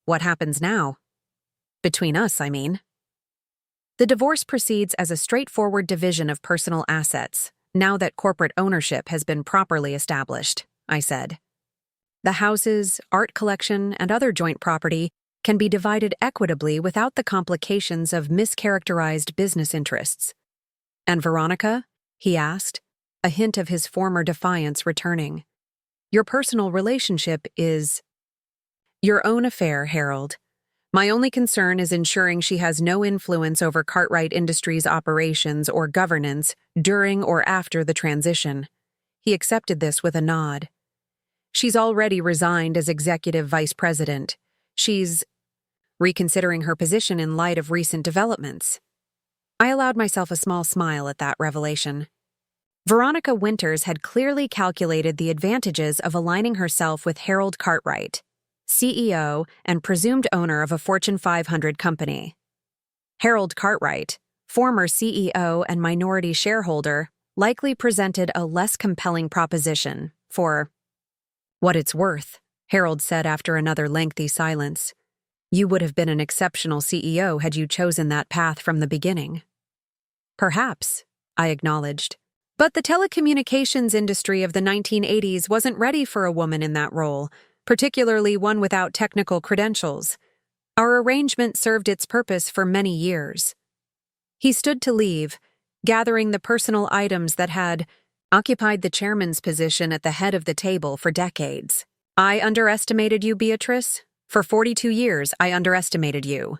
What happens now? Between us, I mean. The divorce proceeds as a straightforward division of personal assets, now that corporate ownership has been properly established, I said. The houses, art collection, and other joint property can be divided equitably without the complications of mischaracterized business interests. And Veronica? He asked, a hint of his former defiance returning. Your personal relationship is your own affair, Harold. My only concern is ensuring she has no influence over Cartwright Industries' operations or governance during or after the transition. He accepted this with a nod. She's already resigned as executive vice president. She's reconsidering her position in light of recent developments. I allowed myself a small smile at that revelation. Veronica Winters had clearly calculated the advantages of aligning herself with Harold Cartwright, CEO and presumed owner of a Fortune 500 company. Harold Cartwright, former CEO and minority shareholder, likely presented a less compelling proposition for what it's worth, Harold said after another lengthy silence. You would have been an exceptional CEO had you chosen that path from the beginning. Perhaps, I acknowledged. But the telecommunications industry of the 1980s wasn't ready for a woman in that role, particularly one without technical credentials. Our arrangement served its purpose for many years. He stood to leave, gathering the personal items that had occupied the chairman's position at the head of the table for decades. I underestimated you, Beatrice. For 42 years, I underestimated you.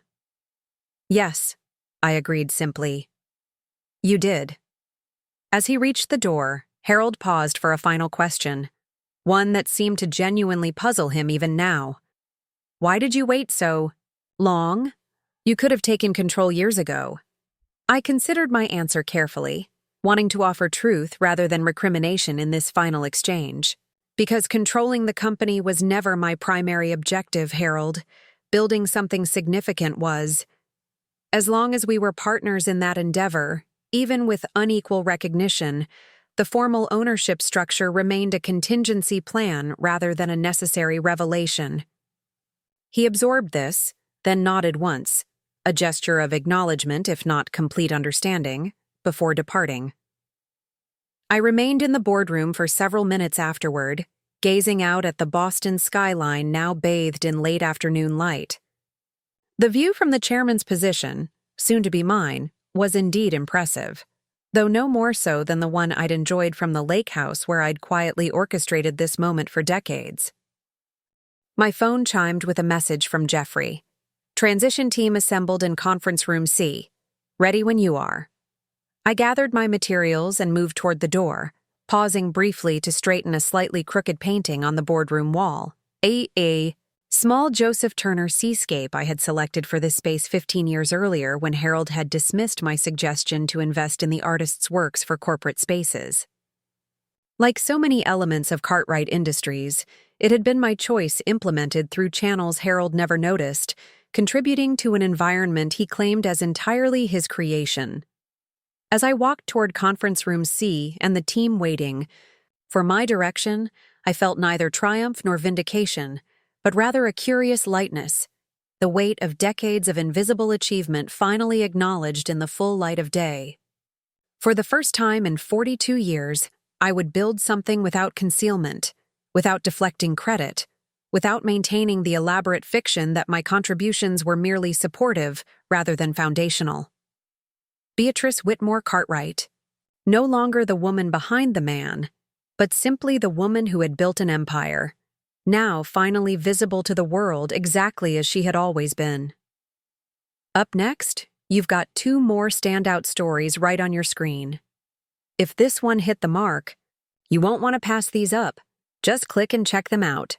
Yes, I agreed simply. You did. As he reached the door, Harold paused for a final question, one that seemed to genuinely puzzle him even now. Why did you wait so long? You could have taken control years ago. I considered my answer carefully, wanting to offer truth rather than recrimination in this final exchange. Because controlling the company was never my primary objective, Harold. Building something significant was. As long as we were partners in that endeavor, even with unequal recognition, the formal ownership structure remained a contingency plan rather than a necessary revelation. He absorbed this, then nodded once, a gesture of acknowledgement if not complete understanding, before departing. I remained in the boardroom for several minutes afterward, gazing out at the Boston skyline now bathed in late afternoon light. The view from the chairman's position, soon to be mine, was indeed impressive, though no more so than the one I'd enjoyed from the lake house where I'd quietly orchestrated this moment for decades. My phone chimed with a message from Jeffrey. Transition team assembled in conference room C. Ready when you are. I gathered my materials and moved toward the door, pausing briefly to straighten a slightly crooked painting on the boardroom wall. A small Joseph Turner seascape I had selected for this space 15 years earlier when Harold had dismissed my suggestion to invest in the artist's works for corporate spaces. Like so many elements of Cartwright Industries, it had been my choice implemented through channels Harold never noticed, contributing to an environment he claimed as entirely his creation. As I walked toward conference room C and the team waiting, for my direction, I felt neither triumph nor vindication, but rather a curious lightness, the weight of decades of invisible achievement finally acknowledged in the full light of day. For the first time in 42 years, I would build something without concealment, without deflecting credit, without maintaining the elaborate fiction that my contributions were merely supportive rather than foundational. Beatrice Whitmore Cartwright, no longer the woman behind the man, but simply the woman who had built an empire, now finally visible to the world exactly as she had always been. Up next, you've got 2 more standout stories right on your screen. If this one hit the mark, you won't want to pass these up. Just click and check them out.